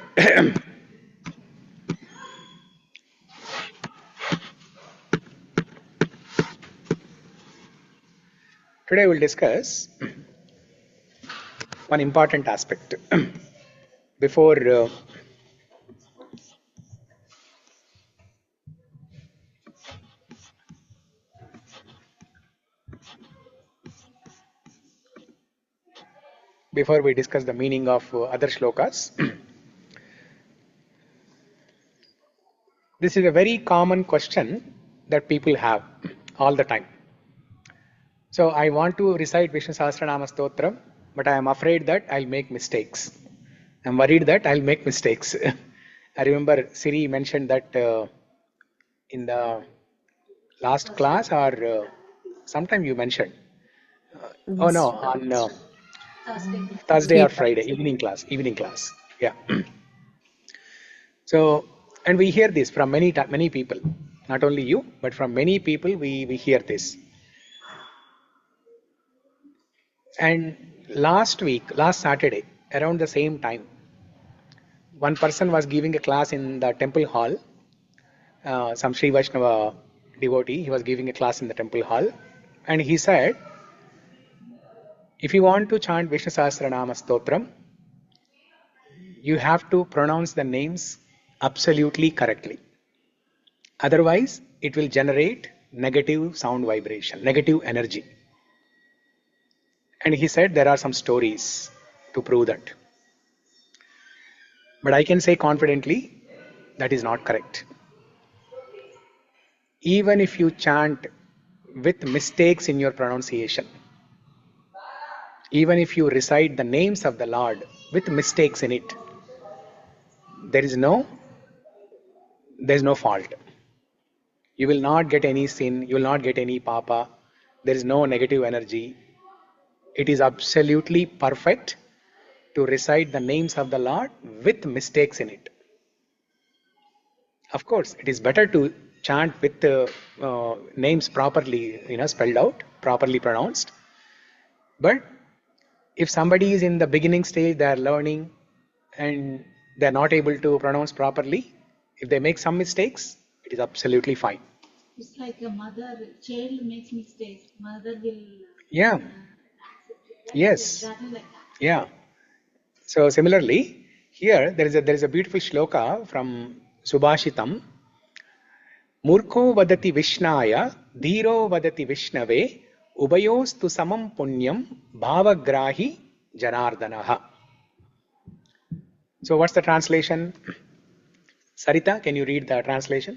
we'll discuss one important aspect. Before we discuss the meaning of other shlokas, this is a very common question that people have all the time. So I want to recite Vishnu Sahasra Nāma Stotram, but I am afraid that I'll make mistakes. I'm worried that I'll make mistakes. I remember Siri mentioned that in the last class, or sometime you mentioned. On Thursday or Friday, evening class. Yeah. So, and we hear this from many people, not only you, but from many people we hear this. And last Saturday, around the same time, one person was giving a class in the temple hall. Some Sri Vaishnava devotee, he was giving a class in the temple hall. And he said, if you want to chant Vishnu Sahasra Nāma Stotram, you have to pronounce the names absolutely correctly. Otherwise, it will generate negative sound vibration, negative energy. And he said there are some stories to prove that. But I can say confidently, that is not correct. Even if you chant with mistakes in your pronunciation, even if you recite the names of the Lord with mistakes in it, there is no fault. You will not get any sin, you will not get any papa, there is no negative energy. It is absolutely perfect to recite the names of the Lord with mistakes in it. Of course, it is better to chant with names properly, spelled out, properly pronounced. But if somebody is in the beginning stage, they are learning and they are not able to pronounce properly, if they make some mistakes, It is absolutely fine. It's like a mother, child makes mistakes. Mother will Yeah. accept it. Yes. Exactly like that. Yeah. So similarly, here there is a beautiful shloka from Subhashitam. Murko vadati Vishnaya, dhiro vadati Vishnave, ubayostu samam punyam, bhavagrahi janardanaha. So what's the translation? Sarita, can you read the translation?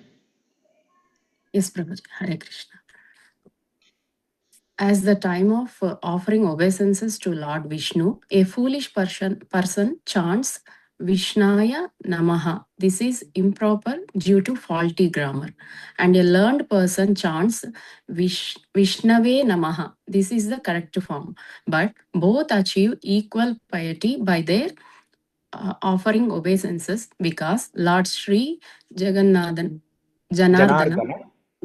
Yes, Prabhuji. Hare Krishna. As the time of offering obeisances to Lord Vishnu, a foolish person chants Vishnaya Namaha. This is improper due to faulty grammar. And a learned person chants Vishnave Namaha. This is the correct form. But both achieve equal piety by their offering obeisances because Lord Sri Jagannathan Janardana Janardana.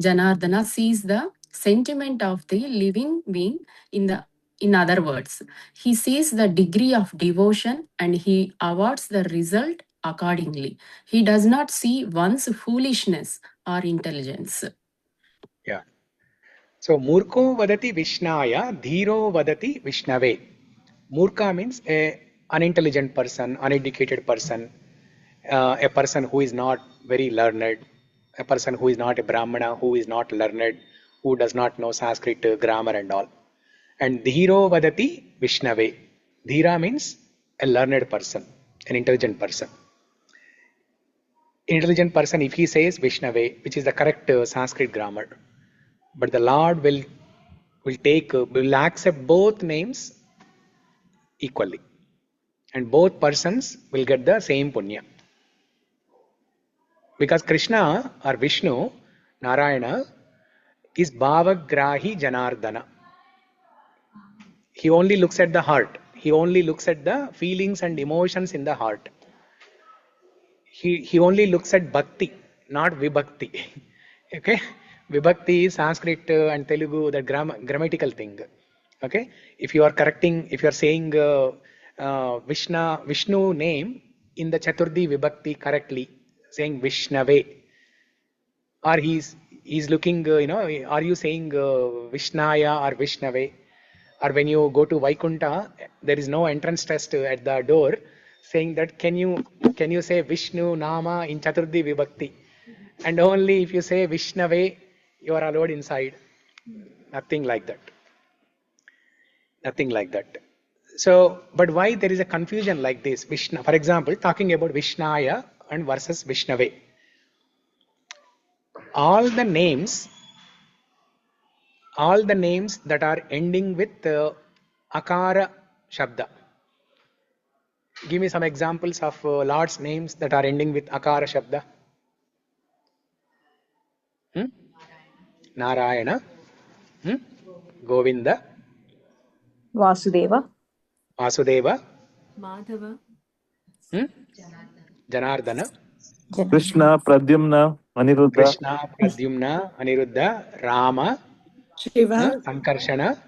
Janardana sees the sentiment of the living being in other words. He sees the degree of devotion and he awards the result accordingly. He does not see one's foolishness or intelligence. Yeah. So Murko vadati Vishnaya, dhiro vadati Vishnave. Murka means a unintelligent person, uneducated person, a person who is not very learned, a person who is not a Brahmana, who is not learned, who does not know Sanskrit grammar and all. And dhiro vadati Vishnave. Dhira means a learned person, an intelligent person. Intelligent person, if he says Vishnave, which is the correct Sanskrit grammar, but the Lord will will accept both names equally, and both persons will get the same punya. Because Krishna or Vishnu, Narayana, is Bhavagrahi Janardana. He only looks at the heart. He only looks at the feelings and emotions in the heart. He only looks at bhakti, not vibhakti. Okay? Vibhakti is Sanskrit and Telugu, the grammatical thing. Okay? If you are correcting, if you are saying Vishnu name in the Chaturthi Vibhakti correctly, saying Vishnave, or he's looking, are you saying Vishnaya or Vishnave? Or when you go to Vaikunta, there is no entrance test at the door saying that can you say Vishnu Nama in Chaturthi Vibhakti? And only if you say Vishnave, you are allowed inside. Nothing like that. Nothing like that. So, but why there is a confusion like this? Vishnu, for example, talking about Vishnaya and versus Vishnave. All the names that are ending with akara shabda. Give me some examples of Lord's names that are ending with akara shabda. Narayana, Govinda, Vasudeva, Vasudeva, Madhava, Janardana, Krishna, Pradyumna, Aniruddha, Krishna, Pradyumna, Aniruddha, Rama, Shiva, Sankarshana.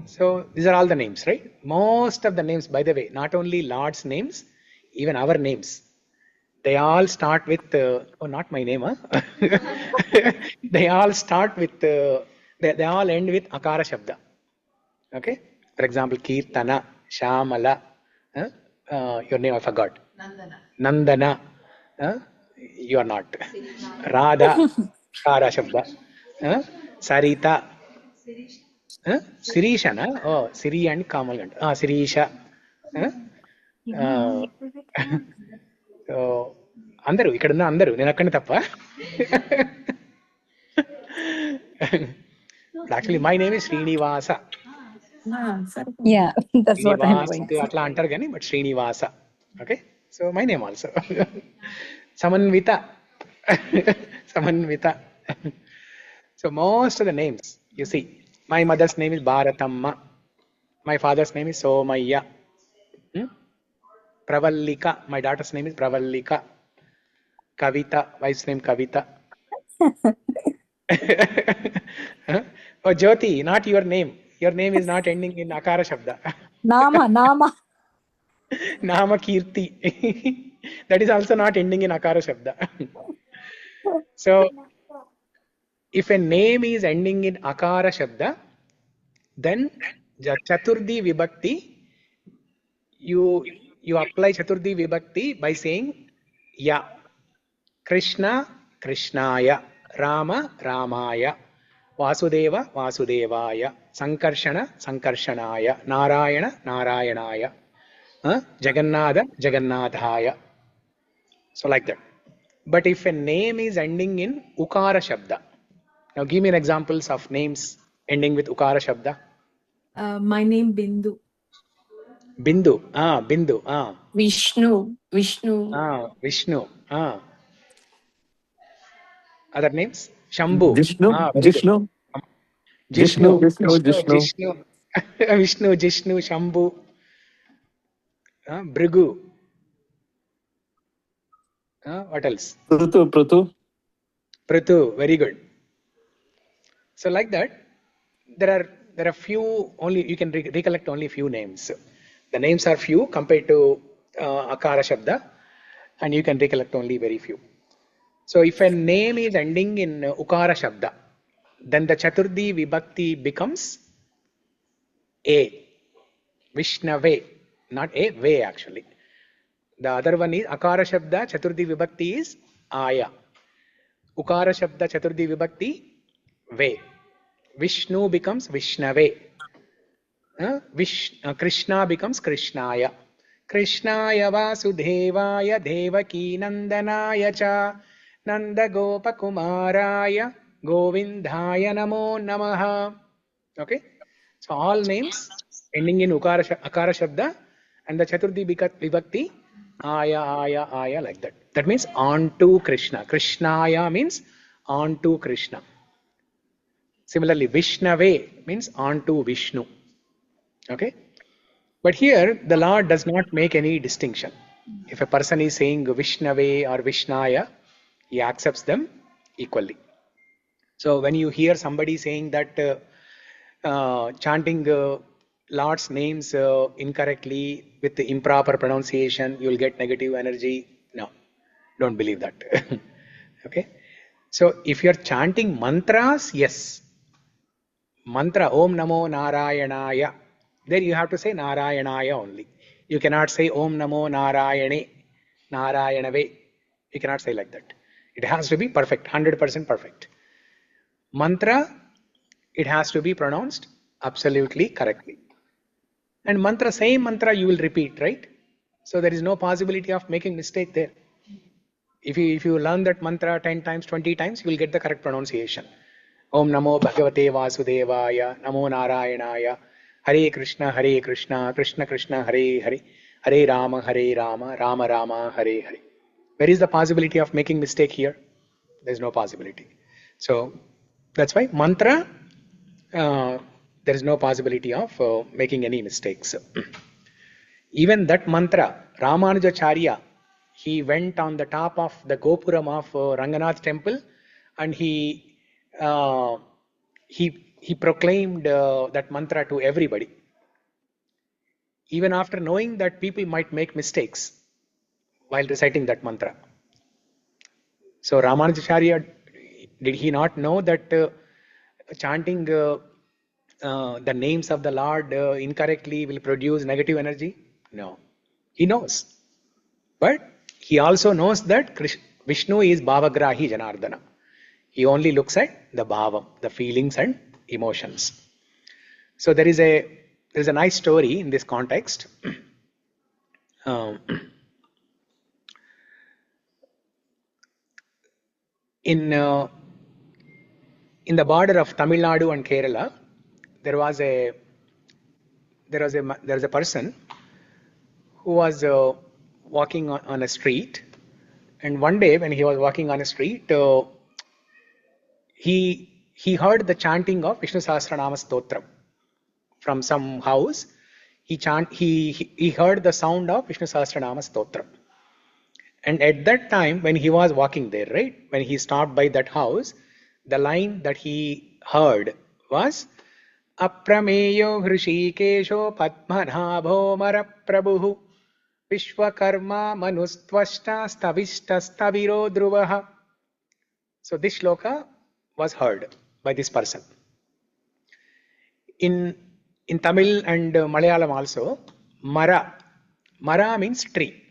So these are all the names, right? Most of the names, by the way, not only Lord's names, even our names, they all start with, oh, not my name, huh? They all start with, they all end with Akara Shabda. Okay? For example, Kirtana, Shamala, your name I forgot. Nandana, you are not. Radha, Kara Shabda. Sarita, Sirisha, na? Oh, Siri and Kamal. Sirisha. So, అందరూ ఇక్కడున్న అందరూ నేను అక్కడిని తప్ప. Actually, my name is Srinivasa. yeah, that's what I'm going to say. అట్లా అంటారు కానీ but Srinivasa. Okay, so my name also Samanvita. Samanvita. So most of the names you see, my mother's name is Bharatamma, my father's name is Somaya, Pravallika, my daughter's name is Pravallika, Kavita, wife's name Kavita. Oh Jyoti, not your name. Your name is not ending in Akara Shabda. Nama. Nama Kirti. That is also not ending in Akara Shabda. So if a name is ending in akara shabda, then the chaturthi vibhakti, you apply chaturthi vibhakti by saying ya. Krishna, Krishnaya, Rama, Ramaya, Vasudeva, Vasudevaya, Sankarshana, Sankarshanaya, Narayana, Narayanaya, Jagannatha, Jagannathaya. So like that. But if a name is ending in Ukara Shabda, now give me an examples of names ending with Ukara Shabda. My name Bindu. Bindu, Bindu, Vishnu, Vishnu, Vishnu, Other names? Shambhu, Vishnu, very good. Jishnu, Jishnu, Vishnu, Vishnu, Jishnu. Jishnu, Vishnu, Jishnu, Shambhu, Bhrigu. What else? Prutu, Prutu. Prithu, very good. So like that, there are few only you can recollect only few names. The names are few compared to Akara Shabda, and you can recollect only very few. So if a name is ending in Ukara Shabda, then the Chaturthi Vibhakti becomes A. Vishnave, not A, Ve actually. The other one is Akara Shabda, Chaturthi Vibhakti is Aya. Ukara Shabda, Chaturthi Vibhakti, Ve. Vishnu becomes Vishnave. Krishna becomes Krishnaya. Krishnaya Vasudevaya Devaki Nandanaya Cha Nanda Gopakumaraya Govindhaya Namo Namaha. Okay. So all names ending in Akara Shabda and the Chaturthi Vibhakti Aya like that. That means on to Krishna. Krishnaya means on to Krishna. Similarly, Vishnave means on to Vishnu. Okay. But here the Lord does not make any distinction. If a person is saying Vishnave or Vishnaya, he accepts them equally. So when you hear somebody saying that chanting Lord's names incorrectly with the improper pronunciation, you will get negative energy. No, don't believe that. Okay. So if you're chanting mantras, yes. Mantra Om Namo Narayanaya. There you have to say Narayanaya only. You cannot say Om Namo Narayane, Narayanave. You cannot say like that. It has to be perfect, 100% perfect. Mantra, it has to be pronounced absolutely correctly. And mantra, same mantra you will repeat, right? So there is no possibility of making mistake there. If you learn that mantra 10 times, 20 times, you will get the correct pronunciation. Om Namo Bhagavate Vasudevaya, Namo Narayanaya, Hare Krishna, Krishna Krishna, Hare Hare, Hare Rama, Rama Rama, Hare Hare. Where is the possibility of making mistake here? There is no possibility. So that's why mantra, there is no possibility of making any mistakes. Even that mantra, Ramanujacharya, he went on the top of the Gopuram of Ranganath temple and he proclaimed that mantra to everybody. Even after knowing that people might make mistakes while reciting that mantra. So Ramanujacharya, did he not know that chanting the names of the Lord incorrectly will produce negative energy? No. He knows. But he also knows that Vishnu is Bhavagrahi Janardana. He only looks at the bhavam, the feelings and emotions. So there is a nice story in this context. In the border of Tamil Nadu and Kerala, there was a person who was walking on a street, and one day when he was walking on a street, he heard the chanting of Vishnu Sahasra Nāma Stotram from some house. He heard the sound of Vishnu Sahasra Nāma Stotram. And at that time, when he was walking there, right, when he stopped by that house, the line that he heard was Aprameyo Hrishikesho Padmanabho Maraprabhu Vishwakarma Manustvashta Stavishta Staviro Dhruvaha. So this shloka was heard by this person. In Tamil and Malayalam also, Mara means tree.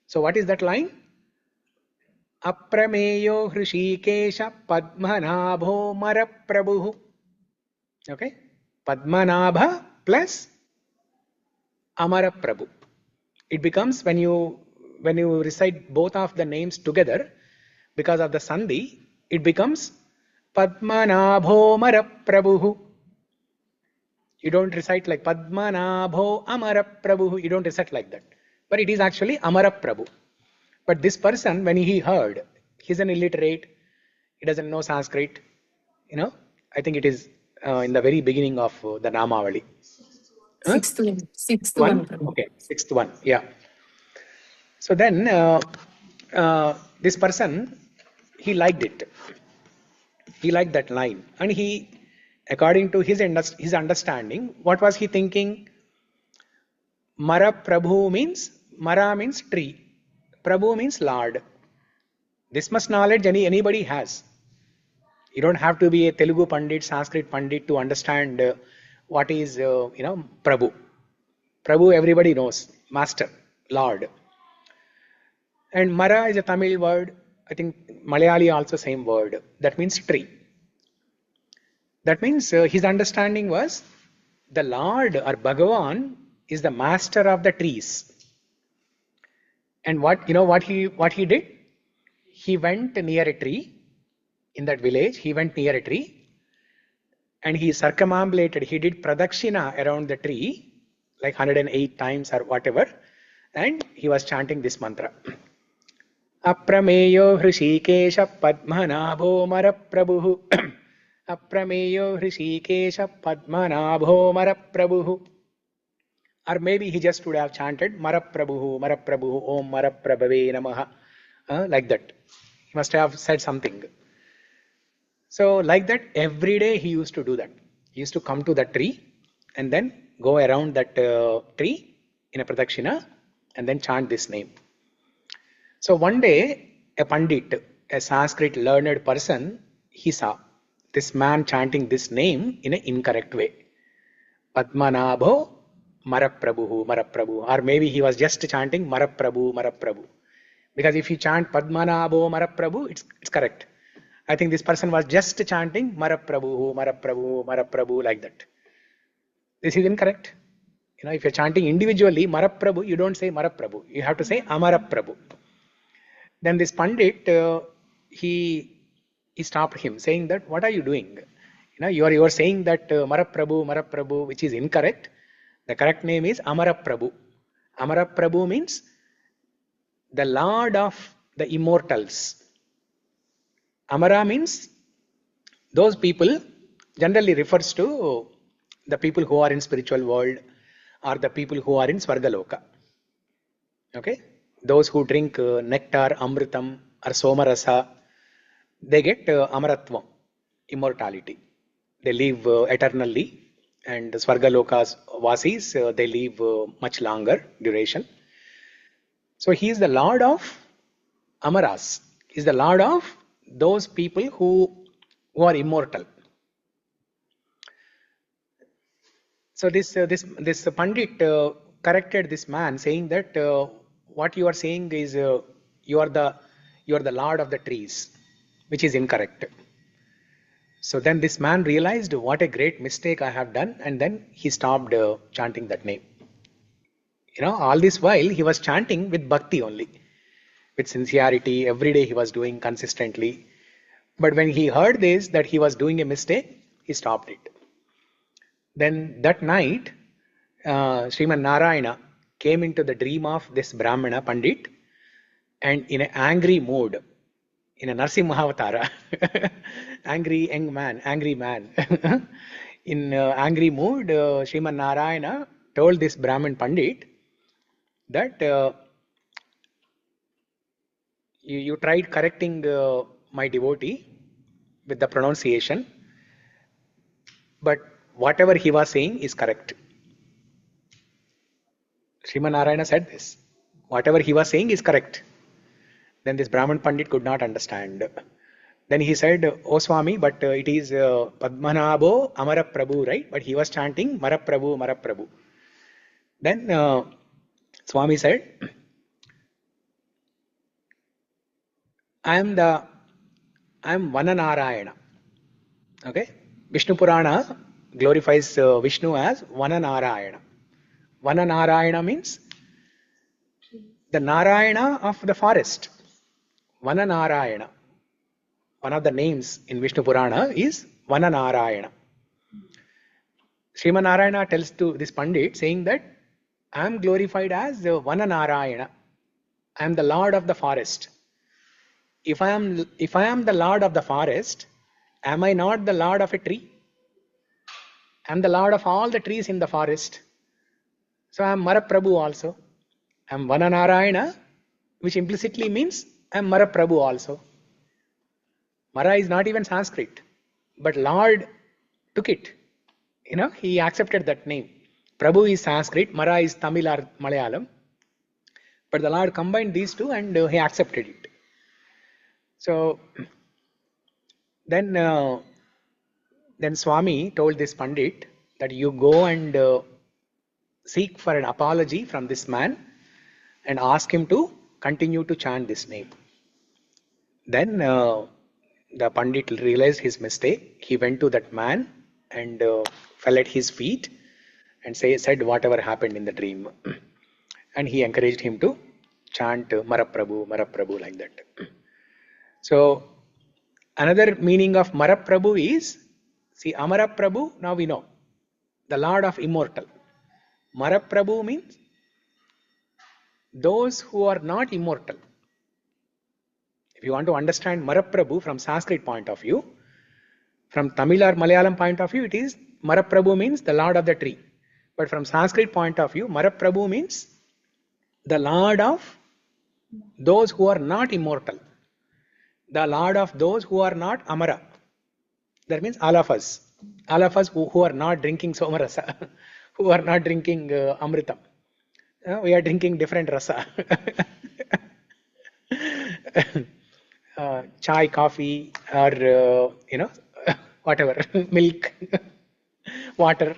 So what is that line? Aprameyo Hrishikesha Padmanabho Mara Prabhu. Okay, Padmanabha plus Amara Prabhu. It becomes when you recite both of the names together, because of the sandhi, it becomes Padmanabho Mara Prabhu. You don't recite like Padmanabho Amara Prabhu. You don't recite like that. But it is actually Amara Prabhu. But this person, when he heard, he's an illiterate, he doesn't know Sanskrit, I think it is in the very beginning of the Namavali. Sixth one. Prabhu. Okay, sixth one, yeah. So then this person, he liked it. He liked that line. And he, according to his understanding, what was he thinking? Mara Prabhu means, Mara means tree. Prabhu means Lord. This much knowledge anybody has. You don't have to be a Telugu Pandit, Sanskrit Pandit to understand what is, Prabhu. Prabhu everybody knows. Master, Lord. And Mara is a Tamil word. I think Malayali also same word. That means tree. That means his understanding was the Lord or Bhagavan is the master of the trees. And what he did? He went near a tree in that village. He went near a tree and he circumambulated. He did pradakshina around the tree like 108 times or whatever, and he was chanting this mantra. Aprameyo Hrishikesha Padmanabho Mara Prabhu. Aprameyo Hrishikesha Padmanabho Mara Prabhu. Or maybe he just would have chanted Mara Prabhu, Om Mara Prabhave Namaha. Like that. He must have said something. So like that, every day he used to do that. He used to come to that tree and then go around that tree in a pradakshina and then chant this name. So one day, a Pandit, a Sanskrit learned person, he saw this man chanting this name in an incorrect way. Padmanabho Mara Prabhu. Or maybe he was just chanting Mara Prabhu. Because if you chant Padmanabho Mara Prabhu, it's correct. I think this person was just chanting Mara Prabhu like that. This is incorrect. If you're chanting individually Mara Prabhu, you don't say Mara Prabhu. You have to say Amara Prabhu. Then this Pandit, he stopped him, saying that, what are you doing? You are saying that Mara Prabhu, which is incorrect. The correct name is Amara Prabhu. Amara Prabhu means the Lord of the immortals. Amara means those people, generally refers to the people who are in spiritual world or the people who are in Svargaloka. Okay? Those who drink nectar, amritam or somarasa, they get amaratvam, immortality. They live eternally, and Svargaloka's vasis, they live much longer duration. So he is the Lord of Amaras. He is the Lord of those people who are immortal. So this Pandit corrected this man, saying that what you are saying is you are the Lord of the trees, which is incorrect. So then this man realized what a great mistake I have done, and then he stopped chanting that name. All this while he was chanting with bhakti only, with sincerity. Every day he was doing consistently. But when he heard this, that he was doing a mistake, he stopped it. Then that night, Sriman Narayana came into the dream of this Brahmana Pandit, and in an angry mood, in a Narsimhavatara, angry young man, angry man, in angry mood, Sriman Narayana told this Brahmin Pandit that you tried correcting my devotee with the pronunciation, but whatever he was saying is correct. Sriman Narayana said this. Whatever he was saying is correct. Then this Brahman Pandit could not understand. Then he said, "Oh Swami, but it is Padmanabho Amara Prabhu, right?" But he was chanting Mara Prabhu, Mara Prabhu. Then Swami said, I am Vananarayana. Okay? Vishnu Purana glorifies Vishnu as Vananarayana. Vananarayana means the Narayana of the forest. Vananarayana. One of the names in Vishnu Purana is Vananarayana. Sriman Narayana tells to this Pandit saying that I am glorified as Vananarayana. I am the Lord of the forest. If I am the Lord of the forest, am I not the Lord of a tree? I am the Lord of all the trees in the forest. So I am Mara Prabhu also. I am Vananarayana, which implicitly means I am Mara Prabhu also. Mara is not even Sanskrit, but Lord took it. He accepted that name. Prabhu is Sanskrit, Mara is Tamil or Malayalam. But the Lord combined these two and he accepted it. So then Swami told this Pandit that you go and seek for an apology from this man and ask him to continue to chant this name. Then the Pandit realized his mistake. He went to that man and fell at his feet and said whatever happened in the dream. And he encouraged him to chant Mara Prabhu like that. So another meaning of Mara Prabhu is, see, Amara Prabhu, now we know, the Lord of immortal. Mara Prabhu means those who are not immortal. If you want to understand Mara Prabhu from Sanskrit point of view, from Tamil or Malayalam point of view, it is Mara Prabhu means the Lord of the tree. But from Sanskrit point of view, Mara Prabhu means the Lord of those who are not immortal. The Lord of those who are not Amara. That means all of us. All of us who are not drinking Somarasa, who are not drinking Amritam. We are drinking different rasa. Chai, coffee, or whatever, milk, water,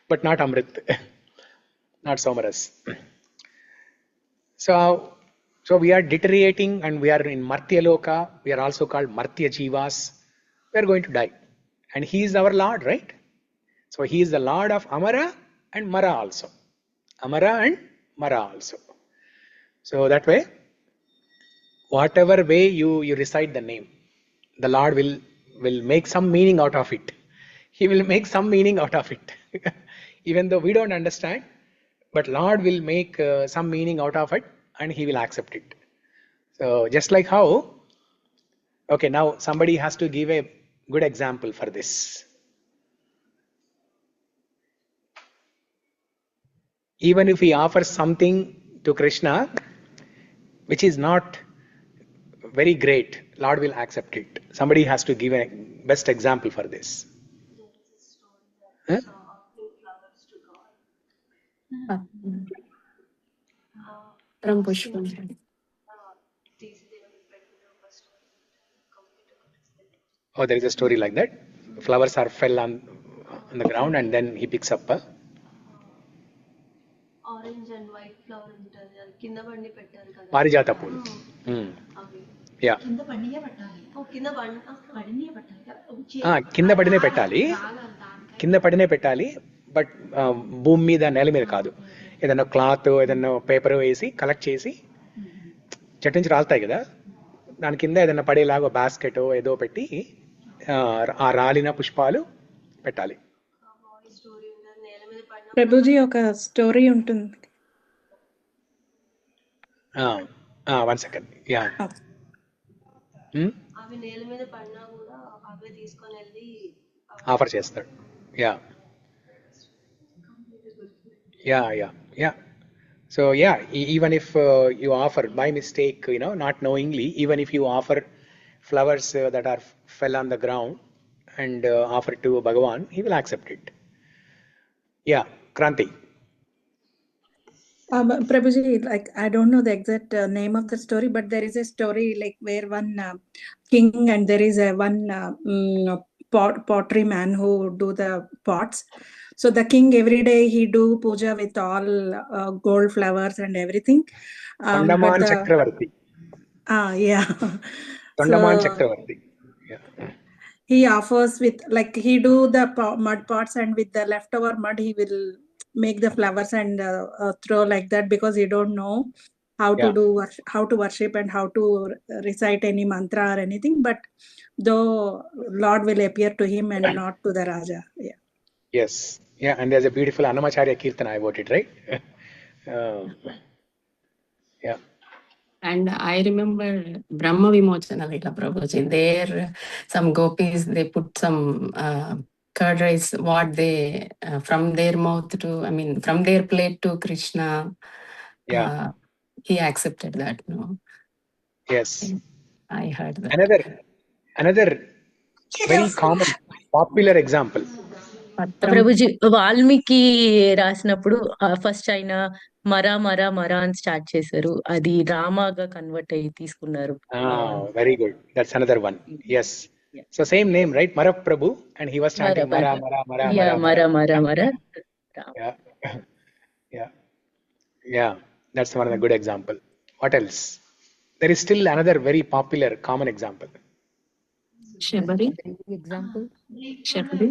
but not Amrit, not Somaras. So we are deteriorating and we are in Martya Loka. We are also called Martya Jivas. We are going to die. And he is our Lord, right? So he is the Lord of Amara and Mara also. Amara and Mara also. So that way, whatever way you recite the name, the Lord will make some meaning out of it. He will make some meaning out of it. Even though we don't understand, but Lord will make some meaning out of it and he will accept it. So just like how, okay, now somebody has to give a good example for this. Even if he offers something to Krishna, which is not very great, Lord will accept it. Somebody has to give a best example for this. Huh? From Pushpan. Oh, there is a story like that. Flowers fell on the ground and then he picks up a orange and white flower ఉంటుంది, అది కింద పండి పెట్టారు కదా, పారిజాత పూలు. Yeah, కింద పడినే పెట్టాలి. కింద పడినే పెట్టాలి. కింద పడినే పెట్టాలి. కింద పడినే పెట్టాలి. బట్ భూమి మీద, నేల మీద కాదు. ఏదైనా క్లాత్, ఏదైనా పేపర్ వేసి కలెక్ట్ చేసి, చెట్టు నుంచి రాలుతాయి కదా, దాని కింద ఏదైనా పడేలాగా బాస్కెట్ ఏదో పెట్టి ఆ రాలిన పుష్పాలు పెట్టాలి. ప్రభుజీ ఒక స్టోరీ ఉంటుంది. One second. యా, అవి నేల మీద పడినా కూడా అవే తీసుకొని వెళ్ళి ఆఫర్ చేస్తాడు. Yeah yeah yeah yeah so yeah, even if you offer by mistake, not knowingly, even if you offer flowers that are fell on the ground and offer to Bhagavan, he will accept it. Yeah, Kranti. Prabhuji, like I don't know the exact name of the story, but there is a story like where one king and there is a one pottery man who do the pots. So the king every day he do puja with all gold flowers and everything. But Tondaman the Chakravarti. yeah. Tondaman So Chakravarti. Yeah. he offers with like he do the mud pots and with the leftover mud he will make the flowers and throw like that because he don't know how to Yeah. do how to worship and how to recite any mantra or anything, but though Lord will appear to him and not to the Raja. Yeah. Yes. Yeah. And there's a beautiful Annamacharya Kirtana about it, right? uh, yeah. And I remember Brahma Vimochana Lila Prabhuji. There, some gopis, they put some curd rice, what they, from their mouth to, I mean, from their plate to Krishna, Yeah. he accepted that, no? Yes. I heard that. Another very common, popular example. Patram. Prabhuji Valmiki రాసినప్పుడు first ఆయన మరా మరా మరా అని start చేశారు, అది రామాగా convert అయ్యి తీసుకున్నారు. Very good. That's another one. Yes. So same name, right? Maraprabhu, and he was chanting Mara, Mara, Mara, Yeah, Mara, Mara Mara. Yeah. Yeah. Yeah. That's one of the good example. What else? There is still another very popular, common example. Shabari. Example. Shabari.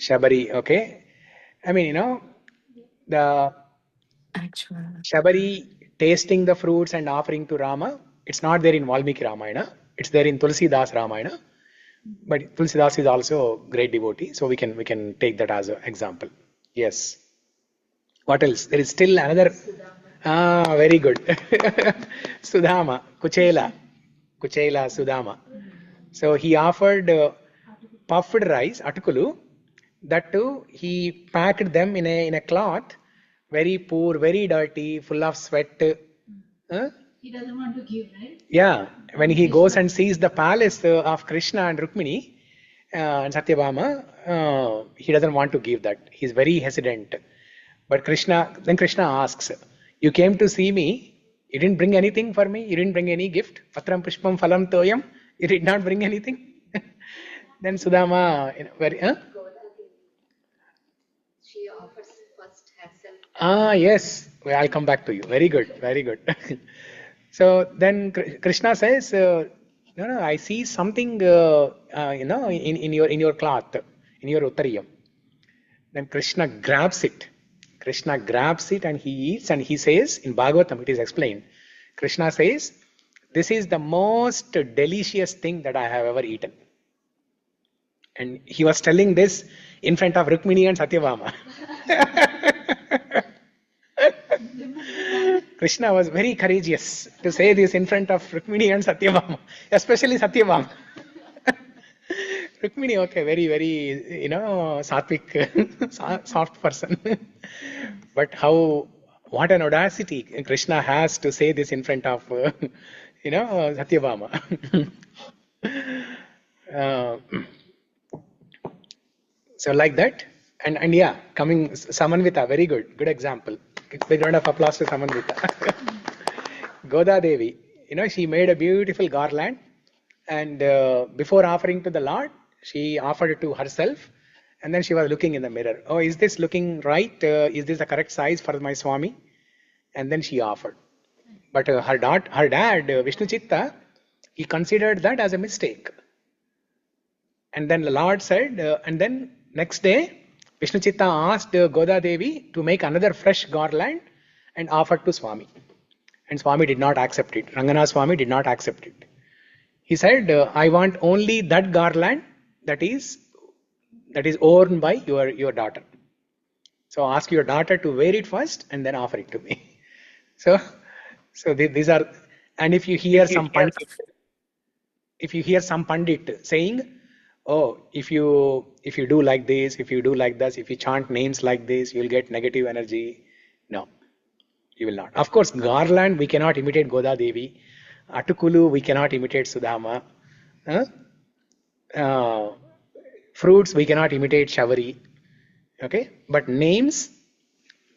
Shabari, okay. I mean, the Actual. Shabari tasting the fruits and offering to Rama, it's not there in Valmiki Ramayana. It's there in Tulsidas Ramayana. But Tulsidas is also a great devotee, so we can take that as an example. Yes. What else? There is still another. Very good. Sudama, Kuchela, Sudama. So he offered puffed rice, atukulu. That too, he packed them in a cloth, very poor, very dirty, full of sweat. He doesn't want to give, right? Yeah, when he goes and sees the palace of Krishna and Rukmini and Satyabhama, he doesn't want to give that. He's very hesitant. But then Krishna asks, "You came to see me. You didn't bring anything for me. You didn't bring any gift. Patram Pushpam Phalam Toyam. You did not bring anything." Then Sudama, very. She offers first herself. Yes. Well, I'll come back to you. Very good. Very good. So then Krishna says, no, I see something, in your cloth, in your uttariyam. Then Krishna grabs it. And he eats and he says, in Bhagavatam it is explained, Krishna says, "This is the most delicious thing that I have ever eaten." And he was telling this in front of Rukmini and Satyabhama. Krishna was very courageous to say this in front of Rukmini and Satyabhama, especially Satyabhama. Rukmini, okay, very, very, sattvic, soft person. But what an audacity Krishna has to say this in front of, Satyabhama. So like that, and yeah, coming Samanvita, very good example. Big round of applause to Samanvita. Goda Devi, she made a beautiful garland, and before offering to the Lord, she offered it to herself, and then she was looking in the mirror. Oh, is this looking right? Is this the correct size for my Swami? And then she offered. But her dad, Vishnu Chitta, he considered that as a mistake. And then the Lord said, and then next day, Vishnu Chitta asked Goda Devi to make another fresh garland and offer to Swami. And Swami did not accept it. Rangana Swami did not accept it. He said, I want only that garland that is worn by your daughter. So ask your daughter to wear it first and then offer it to me. So these are, and if you hear some pandit saying, oh, if you do like this, if you do like this, if you chant names like this, you'll get negative energy. No, you will not. Of course, garland, we cannot imitate Goda Devi. Atukulu, we cannot imitate Sudama. Fruits, we cannot imitate Shavari. Okay, but names,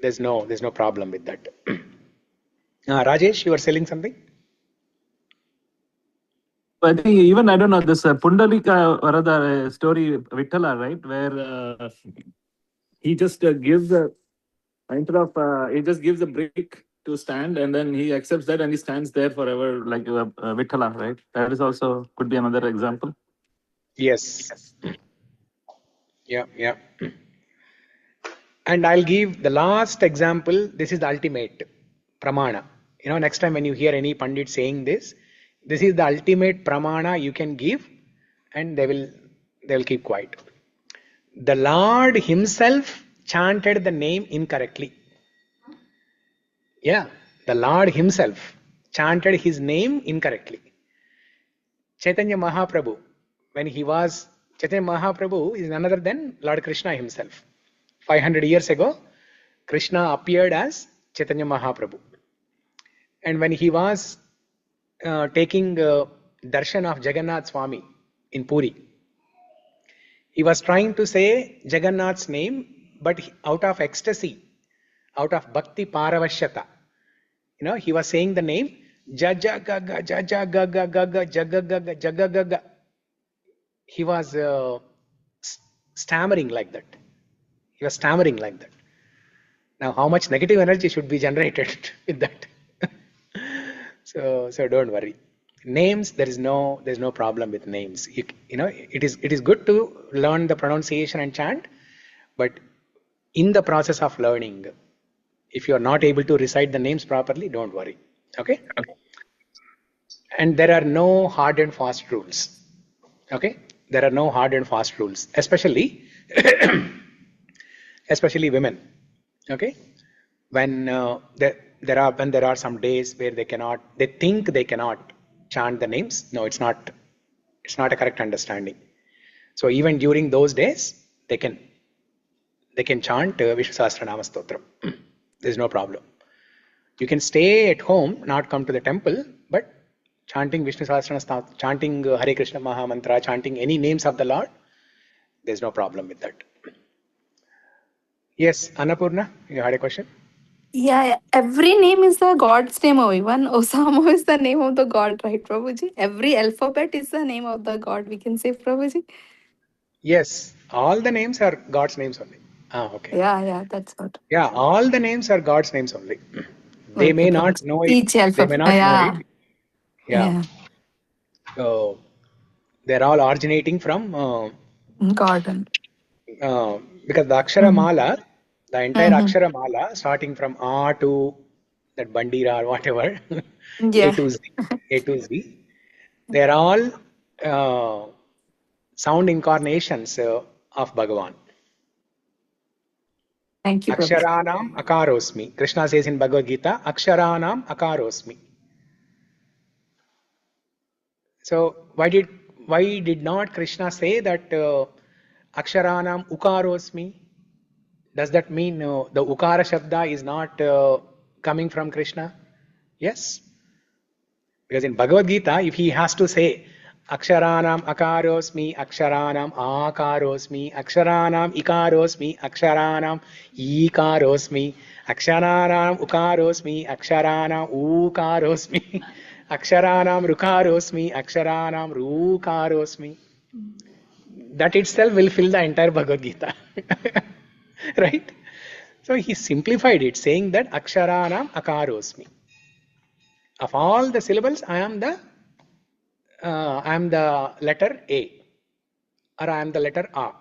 There's no problem with that. Rajesh, you are selling something? I think even, I don't know, this Pundalika Varada story, Vittala, right? Where he just gives a, instead of, he just gives a brick to stand, and then he accepts that and he stands there forever, like Vittala, right? That is also, could be another example. Yes. Yeah. And I'll give the last example. This is the ultimate pramana. Next time when you hear any Pandit saying this is the ultimate pramana you can give, and they'll keep quiet. The Lord himself chanted the name incorrectly. Yeah, the Lord himself chanted his name incorrectly. Chaitanya Mahaprabhu, Chaitanya Mahaprabhu is none other than Lord Krishna himself. 500 years ago, Krishna appeared as Chaitanya Mahaprabhu. And when he was taking darshan of Jagannath Swami in Puri, he was trying to say Jagannath's name, but out of ecstasy, out of bhakti paravashyata, he was saying the name Jajagaga, Jajagaga, Jagagaga, Jagagaga. He was stammering like that. Now, how much negative energy should be generated with that? So don't worry. Names, there's no problem with names. It is good to learn the pronunciation and chant, but in the process of learning, if you are not able to recite the names properly, don't worry. Okay? And there are no hard and fast rules. Okay? There are no hard and fast rules, especially women. Okay? When there are some days where they think they cannot chant the names. No, it's not a correct understanding. So even during those days, they can chant Vishnu Sahasra Nāma Stotram. There's no problem. You can stay at home, not come to the temple, but chanting Vishnu Sahasranama, chanting Hare Krishna Maha Mantra, chanting any names of the Lord, there's no problem with that. Yes, Annapurna, you had a question? Yeah, every name is the God's name. Even Osama is the name of the God, right, Prabhuji? Every alphabet is the name of the God, we can say, Prabhuji. Yes, all the names are God's names only. Okay. Yeah, that's what. Yeah, all the names are God's names only. They Okay, may not Prabhuji. know it. Each They alphabet. may not know it. Yeah. So they're all originating from God. because the Akshara Mala, the entire Akshara Mala, starting from A to that Bandira or whatever, A to Z, they're all sound incarnations of Bhagavan. Thank you, Prabhuji. Aksharanam akarosmi. Krishna says in Bhagavad Gita, Aksharanam akarosmi. So why did not Krishna say that Aksharanam ukarosmi? Does that mean the Ukara Shabda is not coming from Krishna? Yes. Because in Bhagavad Gita, if he has to say Aksharanam akarosmi, Aksharanam akarosmi, Aksharanam ikarosmi, Aksharanam ikarosmi, Aksharanam ukarosmi, Aksharanam ukarosmi, Aksharanam rukarosmi, Aksharanam rukarosmi, that itself will fill the entire Bhagavad Gita. Right? So he simplified it, saying that Aksharanam akarosmi. Of all the syllables, I am the letter A, or I am the letter A.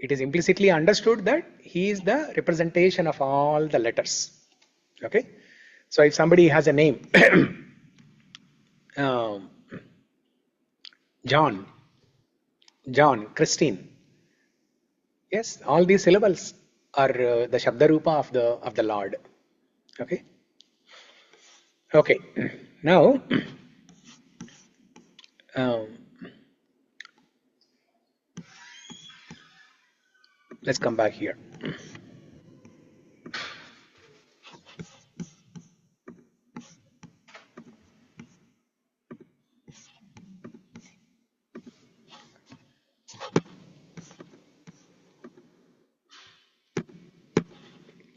It is implicitly understood that he is the representation of all the letters. Okay? So if somebody has a name, John, Christine, yes, all these syllables are the Shabda Rupa of the Lord. Okay? Okay. Now, let's come back here.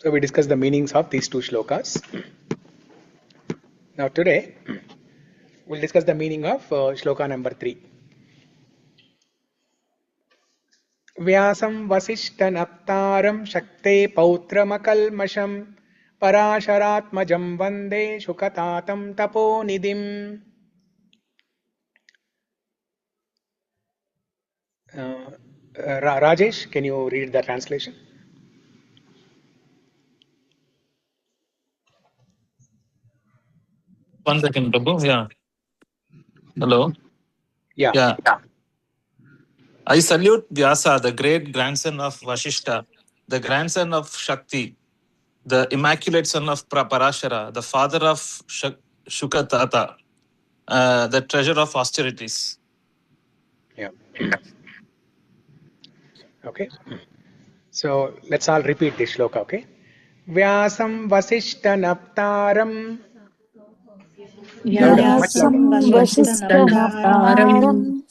So we discussed the meanings of these two shlokas. Now today we'll discuss the meaning of shloka number 3. Vyāsaṁ Vasiṣṭha-Naptāraṁ Shakte Pautramakalmasham Parāśaratmajam Vande Shukatatam Taponidhim. Rajesh, can you read the translation? One second, Prabhu. Yeah. Hello. Yeah. I salute Vyasa, the great grandson of Vasishtha, the grandson of Shakti, the immaculate son of Parashara, the father of Shukatata, the treasure of austerities. Yeah. Okay. So let's all repeat this shloka, okay? Vyāsaṁ Vasiṣṭha-Naptāraṁ. Louder, much Vyāsaṁ louder. Vasiṣṭha-Naptāraṁ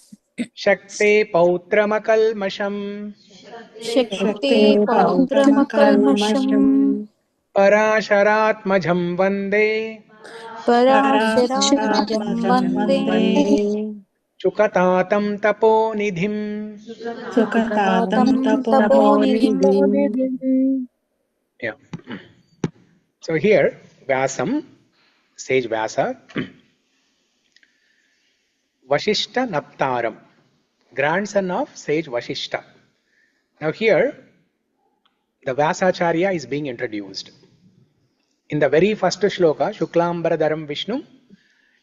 Shakte Pautramakalmasham Shakte Pautramakalmasham Parāśaratmajam Vande Parāśaratmajam Vande Shukatatam Taponidhim. Sukatatam Taponidhim. Yeah. So here, Vyāsaṁ, Sage Vyāsa, Vasiṣṭha-Naptāraṁ, grandson of Sage Vasishtha. Now here, the Vyāsācharya is being introduced. In the very first shloka, Shuklambaradaram Vishnu,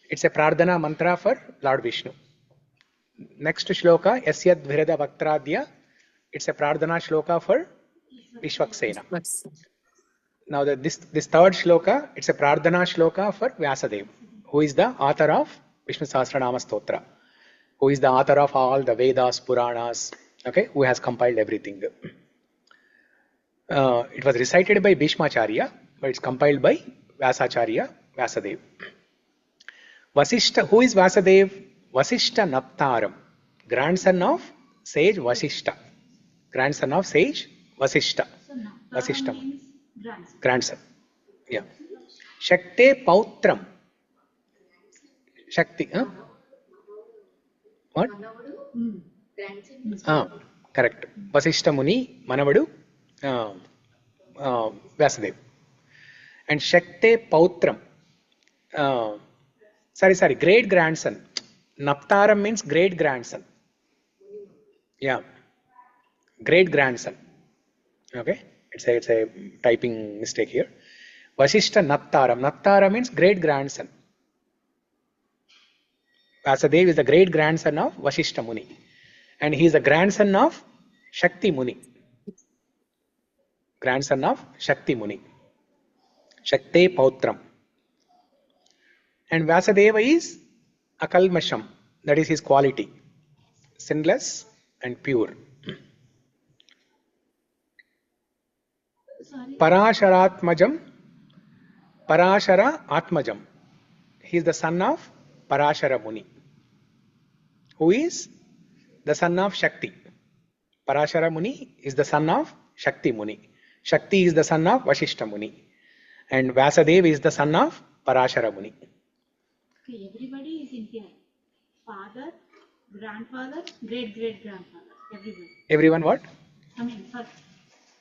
it's a Prardhana mantra for Lord Vishnu. Next shloka, Yasyad Virada Vaktradya, it's a Prardhana shloka for Vishwaksena. Now this third shloka, it's a Prardhana shloka for Vyasadeva, who is the author of Vishnu Sahasra Nāma Stotram, who is the author of all the Vedas, Puranas, okay, who has compiled everything. It was recited by Bhishmacharya, but it's compiled by Vyāsācharya, Vyasadeva. Vasishtha, who is Vyasadeva? Vasiṣṭha-Naptāraṁ, grandson of Sage Vasishtha. Grandson of Sage Vasishtha. Vasishtha. Grandson. Yeah. Shakte Pautram. Shakti. What? Correct. Vasishtha Muni, Manavadu, Vyasadeva. And Shakte Pautram. Sorry, great grandson. Naptāraṁ means great grandson. Yeah. Great grandson. Okay. It's a typing mistake here. Vasiṣṭha-Naptāraṁ. Naptāra means great grandson. Vyasadeva is the great grandson of Vasishtha Muni. And he is the grandson of Shakti Muni. Grandson of Shakti Muni. Shakte Pautram. And Vyasadeva is Akalmasham. That is his quality. Sinless and pure. Parāśaratmajam. Parāśara Atmajam. He is the son of Parāśara Muni, who is the son of Shakti. Parāśara Muni is the son of Shakti Muni. Shakti is the son of Vasishtha Muni. And Vyasadeva is the son of Parāśara Muni. Okay, everybody is in here. Father, grandfather, great-great-grandfather. Everyone. Everyone what? I mean, first,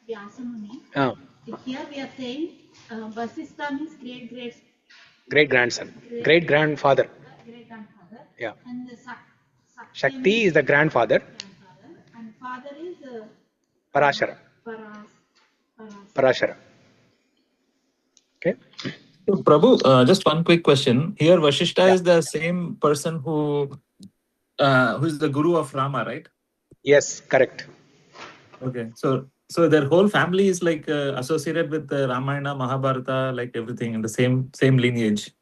Vyasa Muni. Here we are saying Vasishtha means great-grandson. Great-grandfather. Great-grandfather. Yeah. And the Shakti is the grandfather. And father is Parāśara. Parāśara. Okay. So, Prabhu, just one quick question. Here, Vasishtha is the same person who is the guru of Rama, right? Yes, correct. Okay. So their whole family is like associated with the Ramayana, Mahabharata, like everything in the same lineage.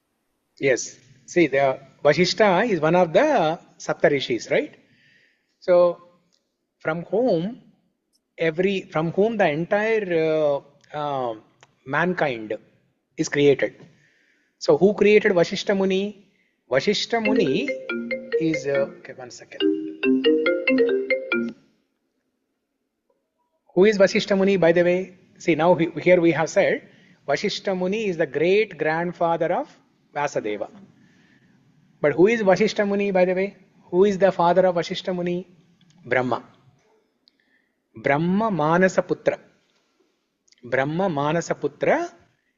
Yes. See, the Vasishtha is one of the Saptarishis, right? So, from whom the entire mankind is created. So, who created Vasishtha Muni? Vasishtha Muni is okay. One second. Who is Vasishtha Muni, by the way? See, now here we have said Vasiṣṭha Muni is the great grandfather of Vyasadeva. But who is Vasiṣṭha Muni, by the way? Who is the father of Vasiṣṭha Muni? Brahma. Brahma Manasa Putra. Brahma Manasa Putra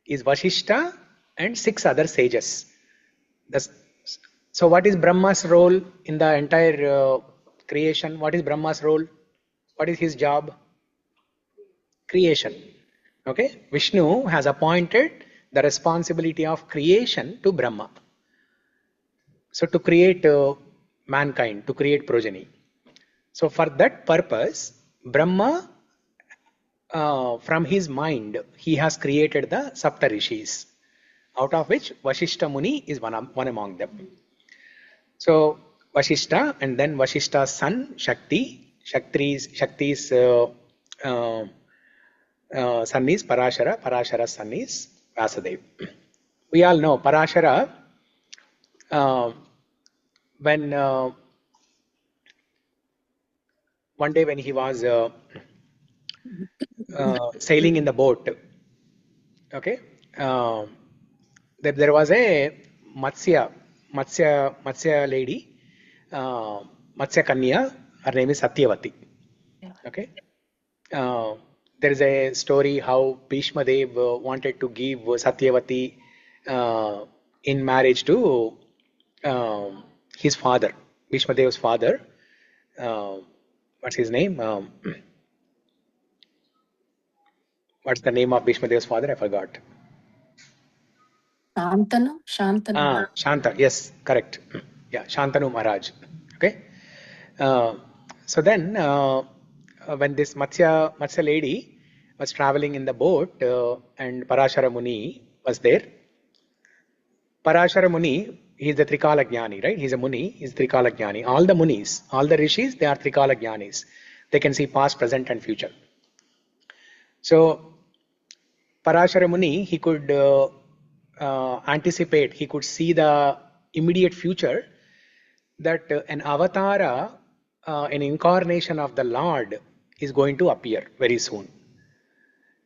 is Vasiṣṭha and 6 other sages. So what is Brahma's role in the entire creation? What is Brahma's role? What is his job? Creation. Okay? Vishnu has appointed the responsibility of creation to Brahma. So to create mankind, to create progeny. So for that purpose, Brahma, from his mind, he has created the Sapta Rishis, out of which Vasiṣṭha Muni is one among them. So Vasiṣṭha, and then Vasiṣṭha's son Shakti. Shakti's son is Parashara. Parashara's son is Vyasadeva. We all know Parashara, when one day when he was sailing in the boat, okay, there was a Matsya lady, Matsya Kanya. Her name is Satyavati. Okay. There is a story how Bhishma Dev wanted to give Satyavati in marriage to his father, Bhishma Dev's father. What's his name? What's the name of Bhishma Dev's father? I forgot. Shantanu. Shanta. Yes, correct. Yeah, Shantanu Maharaj. Okay. So then, when this Matsya lady was traveling in the boat and Parashara Muni was there. Parashara Muni, he is the Trikala Jnani, right? He's a Muni, he's Trikala Jnani. All the Munis, all the Rishis, they are Trikala Jnanis. They can see past, present and future. So, Parashara Muni, he could anticipate, he could see the immediate future that an avatara, an incarnation of the Lord is going to appear very soon.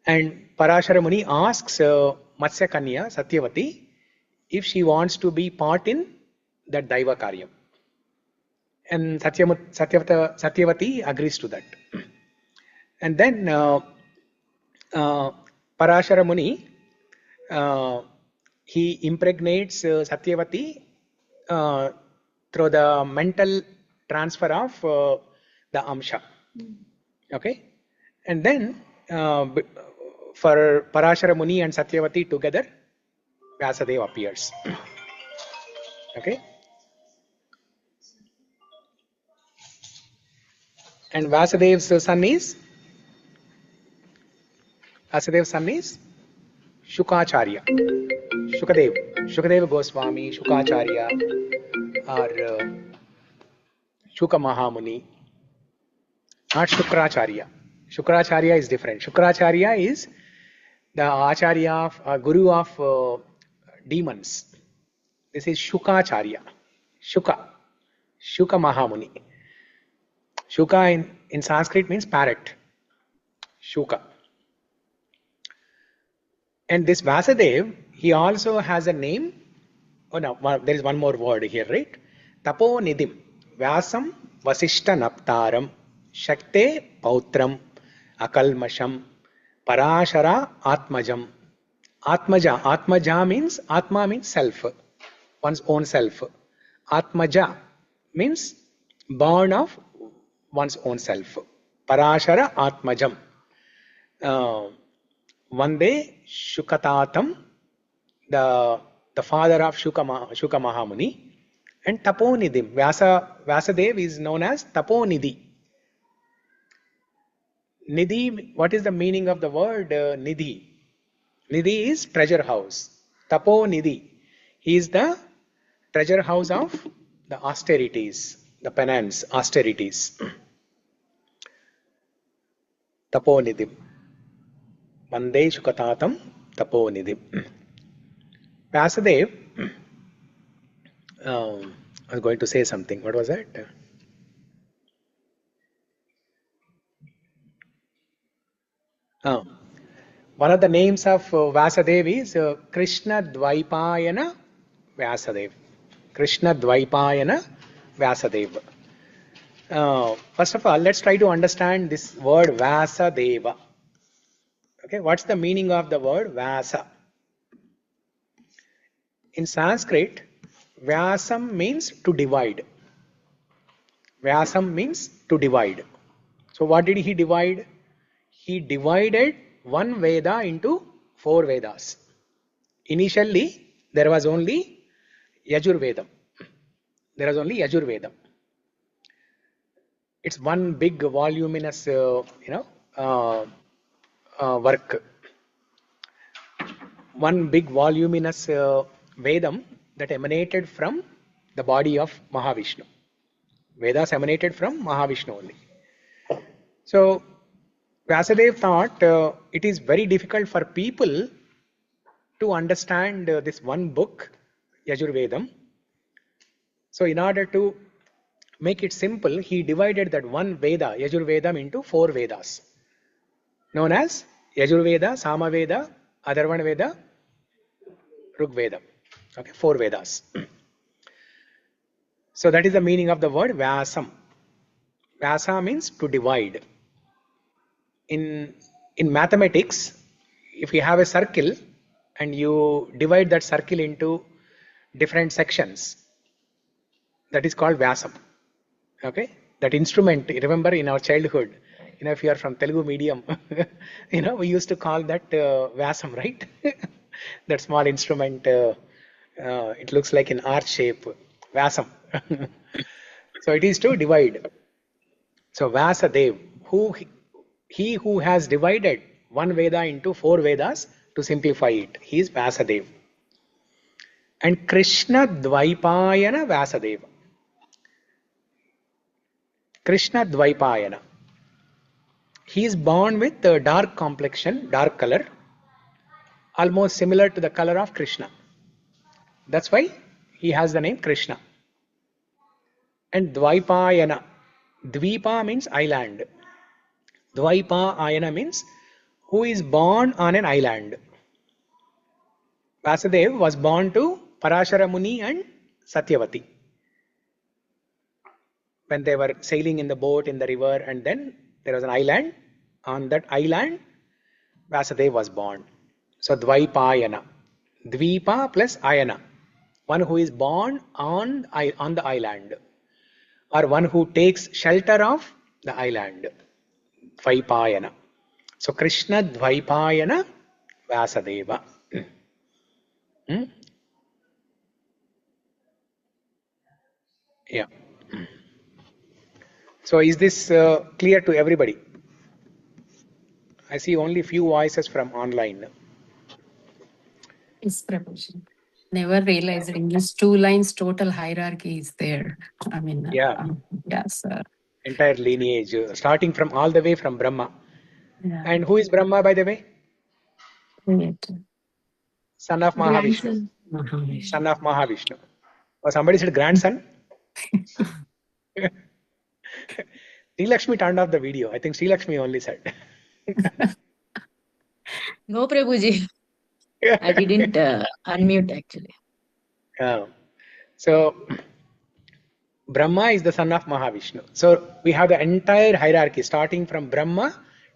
And Parashara Muni asks Matsya Kanya, Satyavati, if she wants to be part in that Daiva Karyam. And Satyavati agrees to that. And then Parashara Muni, he impregnates Satyavati through the mental transfer of the Amsha. Okay? And then for Parashara Muni and Satyavati together, Vyasadeva appears. Okay? And Vyasadev's son is Shukacharya. Shukadeva Goswami, Shukacharya, or Shuka Mahamuni, not Shukracharya. Shukracharya is different. Shukracharya is the Acharya of Guru of demons. This is Shukacharya. Shuka Mahamuni. Shuka in Sanskrit means parrot. Shuka. And this Vyasadev, he also has a name. Oh no, there is one more word here, right? Tapo Nidim. Vyāsaṁ Vasiṣṭha-Naptāraṁ. Shakte Pautram. Akalmasham. Parashara Atmajam. Atmaja means, Atma means self. One's own self. Atmaja means born of one's own self. Parashara Atmajam. One day, Shukatatam, the father of Shuka Mahamuni, and Taponidim. Vyasadev is known as Taponidhi. Nidhi, what is the meaning of the word Nidhi? Nidhi is treasure house. Taponidhi. He is the treasure house of the austerities, the penance, austerities. Taponidhi. Vande Shukatatam Taponidhi. Vyasadev, I was going to say something. What was that? One of the names of Vyasadeva is Krishna Dvaipayana Vyasadeva. Krishna Dvaipayana Vyasadeva. First of all, let's try to understand this word Vyasadeva. Okay, what's the meaning of the word Vyasa? In Sanskrit, Vyāsaṁ means to divide. Vyāsaṁ means to divide. So what did he divide? He divided one Veda into 4 Vedas. Initially, there was only Yajurvedam. There was only Yajurvedam. It's one big voluminous, work. One big voluminous Vedam that emanated from the body of Mahavishnu. Vedas emanated from Mahavishnu only. So, Vyasadeva thought it is very difficult for people to understand this one book, Yajurvedam. So, in order to make it simple, he divided that one Veda, Yajurvedam, into 4 Vedas, known as Yajurveda, Samaveda, Atharvana Veda, Rigveda. Okay, 4 Vedas. So that is the meaning of the word Vyāsaṁ. Vyasa means to divide. In mathematics, if you have a circle and you divide that circle into different sections, that is called Vyāsaṁ. Okay, that instrument, remember in our childhood, if you are from Telugu medium, we used to call that Vyāsaṁ, right? That small instrument, it looks like an arch shape, Vyāsaṁ. So it is to divide. So Vyasadeva, he who has divided one Veda into 4 Vedas to simplify it, he is Vyasadeva. And Krishna Dvaipayana Vyasadeva. Krishna Dvaipayana. He is born with a dark complexion, dark color, almost similar to the color of Krishna. That's why he has the name Krishna. And Dvaipayana. Dvipa means island. Dvaipayana means who is born on an island. Vyasadeva was born to Parashara Muni and Satyavati. When they were sailing in the boat in the river, and then there was an island. On that island, Vyasadeva was born. So Dvaipayana. Dvipa plus Ayana. One who is born on the island, or one who takes shelter of the island. Dvaipayana. So Krishna Dvaipayana Vyasadeva. Yeah. So is this clear to everybody? I see only few voices from online. Yes, Prabhuji. Never realized in these 2 lines total hierarchy is there. I mean, yes. Entire lineage, starting from all the way from Brahma. Yeah. And who is Brahma, by the way? Creator. Son of Mahavishnu. Mahavishnu. Son of Mahavishnu. Or somebody said grandson. Sri Lakshmi turned off the video. I think Sri Lakshmi only said. No, Prabhuji. I didn't unmute actually. So Brahma is the son of Mahavishnu. So we have the entire hierarchy starting from Brahma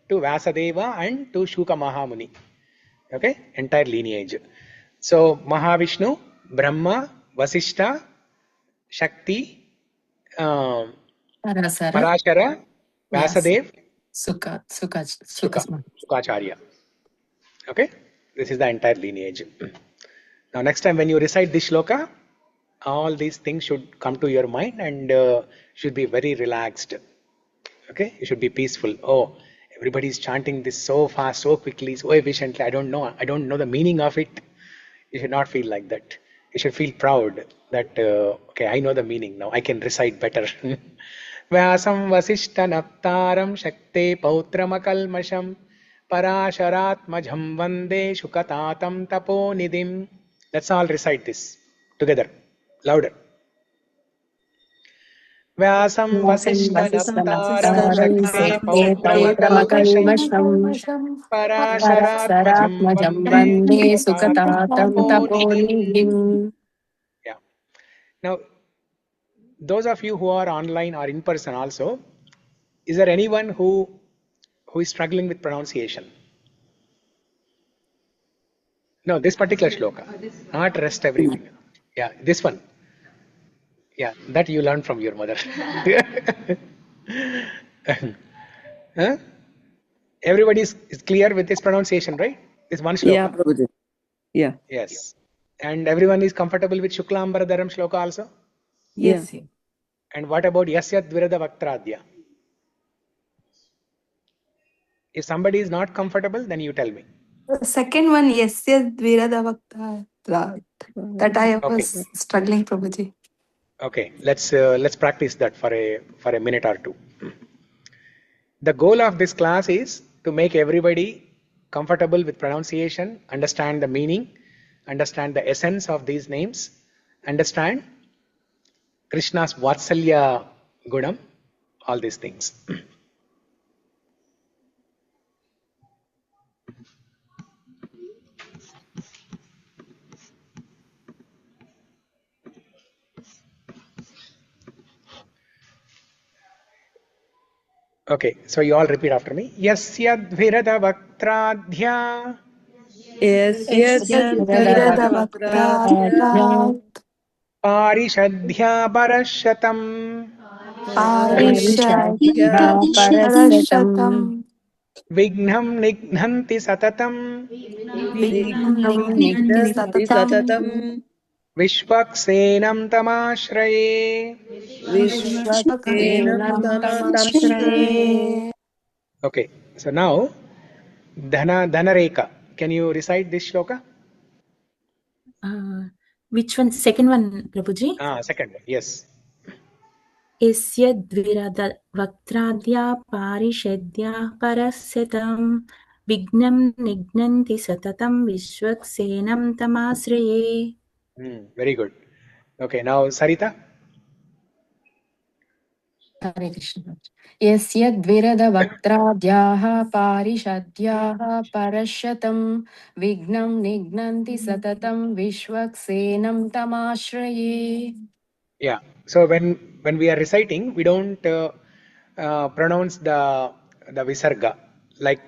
to Vyasadeva and to Shuka Mahamuni. Okay, entire lineage. So Mahavishnu, Brahma, Vasiṣṭha, Shakti, Parashara, Vyasadeva, Sukacharya. Okay, this is the entire lineage. Now next time when you recite this shloka, all these things should come to your mind and should be very relaxed. Okay, you should be peaceful. Oh, everybody is chanting this so fast, so quickly, so efficiently. I don't know the meaning of it. You should not feel like that. You should feel proud that okay, I know the meaning now. I can recite better. Vyāsaṁ Vasiṣṭha-Naptāraṁ Shakte Pautram Parasharatmajam Vande Shukatatam Taponidim. Let's all recite this together, louder. Vyāsaṁ Vasiṣṭha-Naptāraṁ Shakte Pautramakαλmasham पौत्रमकल्मषम् Parāsharatmajam परात्परात्मजं Vande वन्दे Sukatatam सुखतातं Taponidim. तपोनिधिम्. Yeah. Now, those of you who are online or in person also, is there anyone who is struggling with pronunciation? No, this particular shloka, not rest everything. Yeah, this one. Yeah, that you learned from your mother. Huh? Everybody is clear with this pronunciation, right? This one shloka. Yeah, Prabhuji. Yeah. Yes. And everyone is comfortable with Shuklambaradaram shloka also? Yes. Yeah. And what about Yasya Dvirada Vaktradya? If somebody is not comfortable, then you tell me. The second one, Yasya Dvirada Vakta, that I Okay. was struggling, Prabhuji. Okay, let's practice that for a minute or two. The goal of this class is to make everybody comfortable with pronunciation, understand the meaning, understand the essence of these names, understand Krishna's Vatsalya Gunam, all these things. Okay, so you all repeat after me. Yasya Dvirada Vaktradhya Yasya Dvirada Dvirada Vakta, Parishadhya Parashatam Parishadhya Parashatam, Vignam Nignanti Satatam Vignam Nigni Nignanti Satatam, Satatam Vishwaksenam Tamashraye. Vishwasenam Namaste. Okay, so now Dhanareka. Can you recite this shloka? Which one? Second one, Prabhuji? Second one, yes. Isya dvirada vaktradya parishadya parasyatam vignam nignanti satatam vishwaksenam tamasraye. Very good. Okay, now Sarita. हरे कृष्ण यस्य द्विरदवक्त्राद्याः पारिषद्याः परश्यतं विघ्नं निघ्नन्ति सततं विश्वक्सेनं तमाश्रये. Yeah. So when we are reciting, we don't pronounce the visarga like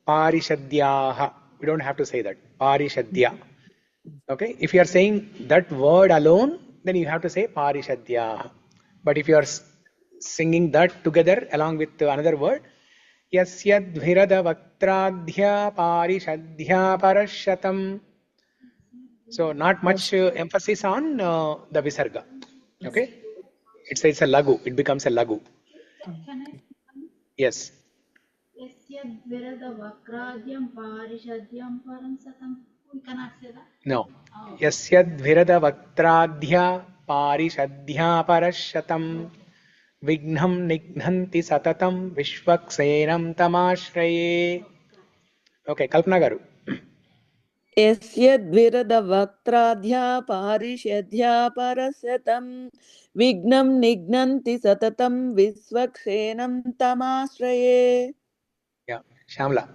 parishadyaha. We don't have to say that parishadya. Okay. If you are saying that word alone, then you have to say parishadyaha. But if you are singing that together along with another word, yasya dvirada vaktradhya parishadhya parashatam. So not much emphasis on the visarga. Okay, it's a lagu. It becomes a lagu. Can I? Yes. Yasya dvirada vakradyam parishadyam paransatam. We cannot say that. No. Yasya dvirada vaktradhya parishadhya parashatam vignam nignanti satatam vishwaksenam tamashraye. Okay, Kalpana garu. Yasya Dvirada Vaktradhya Parishadhya Parasyatam Vignam Nignanti Satatam Viswaksenam Tamasraye. Yeah, Shamla.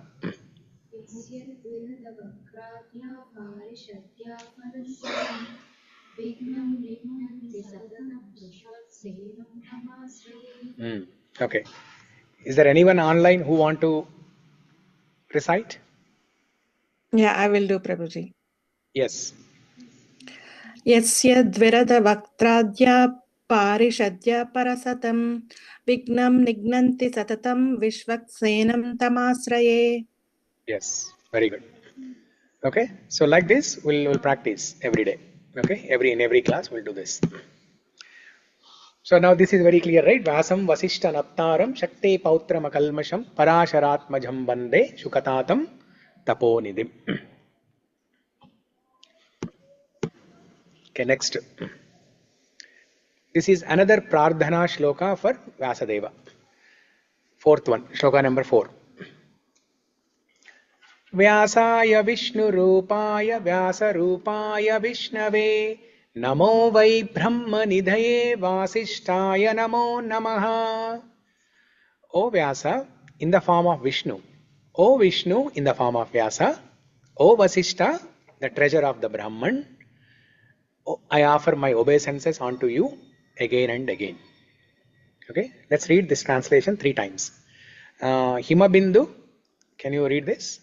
Okay. Is there anyone online who want to recite? Yeah, I will do, Prabhuji. Yes. Yasya dvirada vaktradya parishadya parasatam vignam nignanti satatam vishwaksenam tamasraye. Yes. Very good. Okay. So like this, we'll practice every day. Okay. In every class, we'll do this. So now this is very clear, right? Vyāsaṁ Vasiṣṭha-Naptāraṁ Shakte Pautramakalmasham Parāsharatmajam Vande Shukatatam Taponidim. Okay, next. This is another Prardhana shloka for Vyasadeva. Fourth one, shloka number 4. Vyāsāya Viṣṇu-Rūpāya Vyasa-Rūpāya Viṣṇave Namo vai Brahma Nidhaye Vasiṣṭhāya Namo Namaha. O Vyasa in the form of Vishnu. O Vishnu in the form of Vyasa. O Vasiṣṭha, the treasure of the Brahman. I offer my obeisances unto you again and again. Okay, let's read this translation 3 times. Himabindu, can you read this?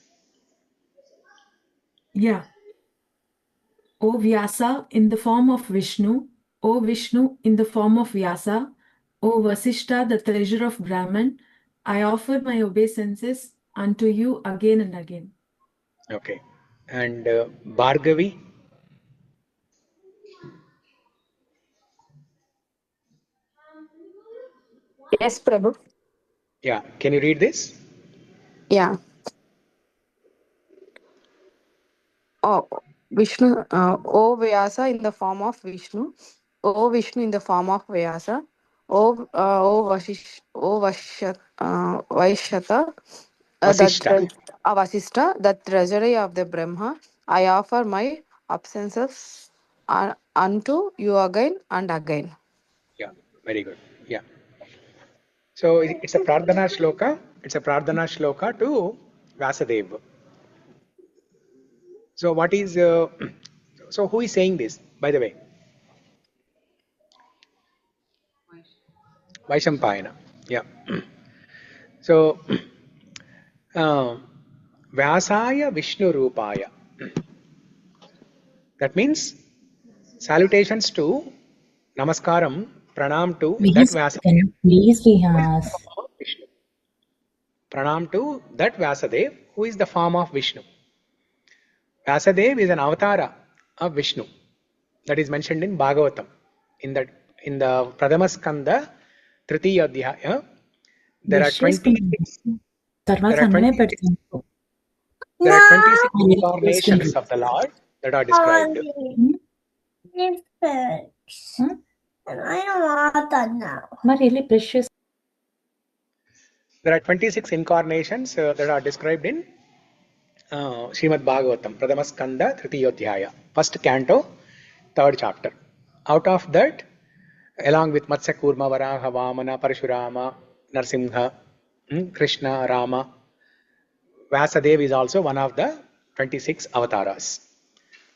Yeah. O Vyasa in the form of Vishnu, O Vishnu in the form of Vyasa, O Vasishtha, the treasure of Brahman, I offer my obeisances unto you again and again. Okay, and Bhargavi? Yes, Prabhu. Yeah, can you read this? Yeah. Oh, Vishnu, O Vyasa in the form of Vishnu, O Vishnu in the form of Vyasa, Vaishyata, Vasishtha. Vasishtha, the treasury of the Brahma, I offer my obeisances unto you again and again. Yeah, very good. Yeah. So it's a Prardhana Shloka. It's a Prardhana Shloka to Vyasadeva. So what is, so who is saying this, by the way? Vaishampayana. Yeah. So, Vyāsāya Viṣṇu-Rūpāya. That means salutations to Namaskaram, Pranam to that Vyasa. Can you please rehearse? Vishnu. Pranam to that Vyasadev, who is the form of Vishnu. Vyasadev is an avatara of Vishnu. That is mentioned in Bhagavatam. In the Pradhama Skanda, Tritiya Adhyaya, there are 26 incarnations of the Lord that are described. Really precious. There are 26 incarnations that are described in Srimad Bhagavatam, Pradhama Skanda, Tritiya Adhyaya, first canto, 3rd chapter. Out of that, along with Matsya, Kurma, Varaha, Vamana, Parashurama, Narsimha, Krishna, Rama, Vyasadeva is also one of the 26 avatars.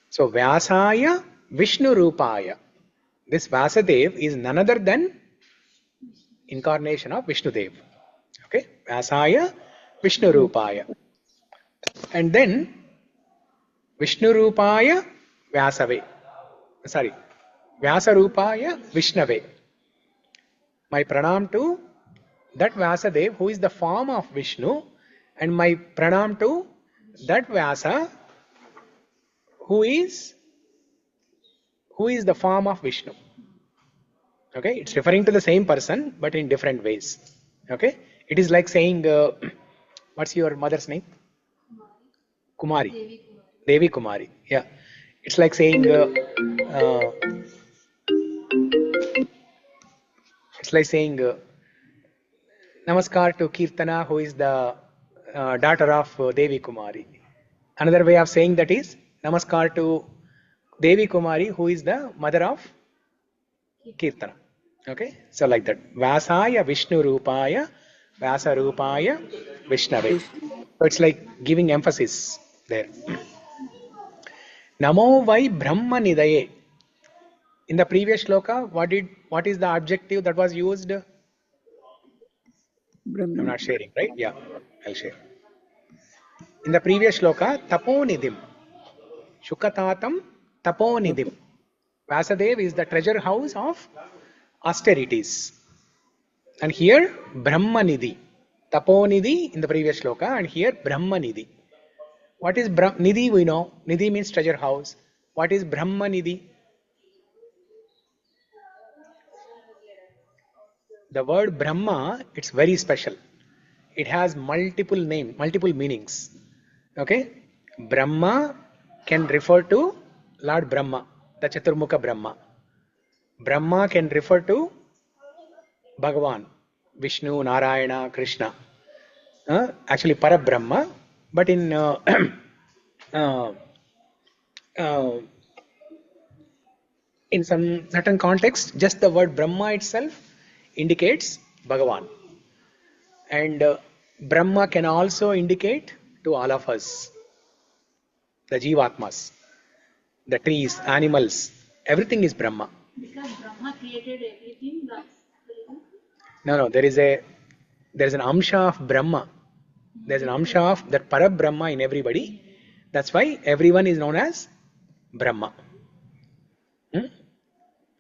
So Vyāsāya Viṣṇu-Rūpāya. This Vyasadeva is none other than incarnation of Vishnudev. Okay, Vyāsāya Viṣṇu-Rūpāya. And then Viṣṇurūpāya Vyāsave. Sorry, Vyāsarūpāya Vishnave. My pranam to that Vyasadeva who is the form of Vishnu, and my pranam to that Vyasa who is the form of Vishnu. Okay, it's referring to the same person but in different ways. Okay, it is like saying, what's your mother's name? Kumari. Devi Kumari. Yeah, it's like saying, Namaskar to Kirtana, who is the daughter of Devi Kumari. Another way of saying that is Namaskar to Devi Kumari, who is the mother of Kirtana. Okay, so like that. Vyāsāya Viṣṇu-Rūpāya, Vyāsarūpāya Vishnave. So it's like giving emphasis there. Namo vai Brahma Nidaye. In the previous shloka, what is the adjective that was used? I'm not sharing, right? Yeah, I'll share. In the previous shloka, Taponidim. Shukatatam Taponidim. Vyasadeva is the treasure house of austerities. And here, Brahmanidhi. Taponidhi in the previous shloka, and here Brahmanidhi. What is Nidhi? We know. Nidhi means treasure house. What is Brahmanidhi? The word Brahma, it's very special. It has multiple meanings. Okay? Brahma can refer to Lord Brahma, the Chaturmukha Brahma. Brahma can refer to Bhagavan, Vishnu, Narayana, Krishna. Actually, Parabrahma. But in In some certain context, just the word Brahma itself indicates Bhagavan. And Brahma can also indicate to all of us, the Jivatmas, the trees, animals, everything is Brahma. Because Brahma created everything, that's the reason. No, there is an amsha of Brahma. There's an amsha of that Parabrahma in everybody. That's why everyone is known as Brahma.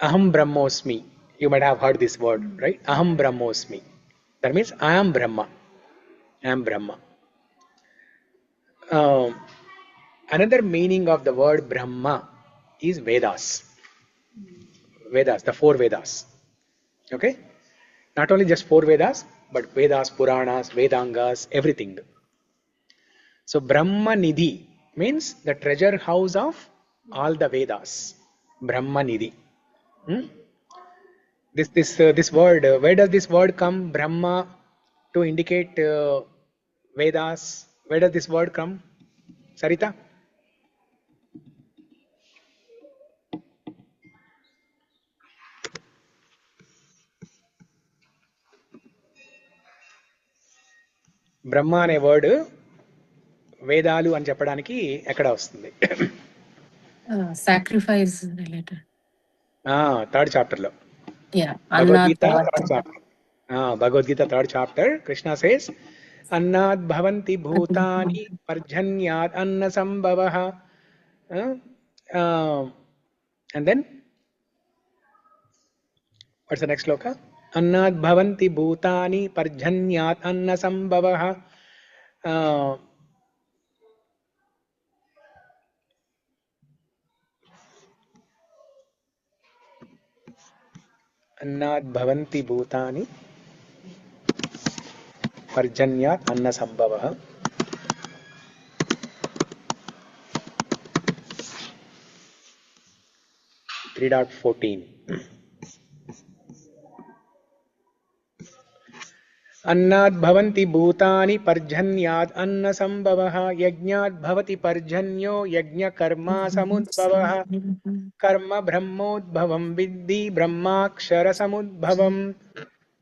Aham Brahmosmi. You might have heard this word, right? Aham Brahmosmi. That means I am Brahma. I am Brahma. Another meaning of the word Brahma is Vedas. Vedas, the 4 Vedas. Okay? Not only just 4 Vedas, but Vedas, Puranas, Vedangas, everything. So Brahma Nidhi means the treasure house of all the Vedas. Brahma Nidhi. This word, where does this word come? Brahma to indicate Vedas. Where does this word come? Sarita? బ్రహ్మ అనే word వేదాలు అని చెప్పడానికి ఎక్కడ వస్తుంది? Sacrifice related. Third chapter లో. Bhagavad Gita Bhagavad Gita third chapter. Krishna says అన్నాద్ భవంతి భూతాని పర్జన్యాద్ అన్న సంభవః. And then what's the next shloka? Annad bhavanti bhutani parjanyat anna sambhavah. Annad bhavanti bhutani parjanyat anna sambhavah. 3.14. अन्नाद् भवन्ति भूतानि पर्जन्याद् अन्न संभवः यज्ञाद् भवति पर्जन्यो यज्ञकर्मा समुद्भवः कर्म ब्रह्मोद्भवं विद्धि ब्रह्माक्षर समुद्भवम्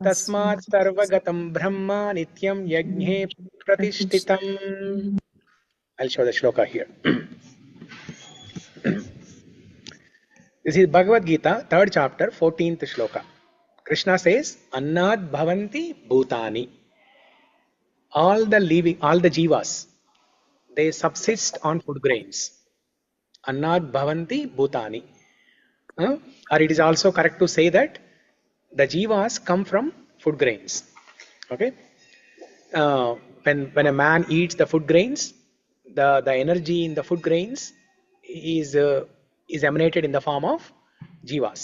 तस्मात् सर्वगतं ब्रह्म नित्यं यज्ञे प्रतिष्ठितम्. I'll show the shloka here. This is Bhagavad Gita, 3rd chapter, 14th shloka. Krishna says, Annad bhavanti bhutani. All the living, all the jivas, they subsist on food grains. Annad bhavanti bhutani. Or it is also correct to say that the jivas come from food grains. Okay? When a man eats the food grains, the energy in the food grains is emanated in the form of jivas.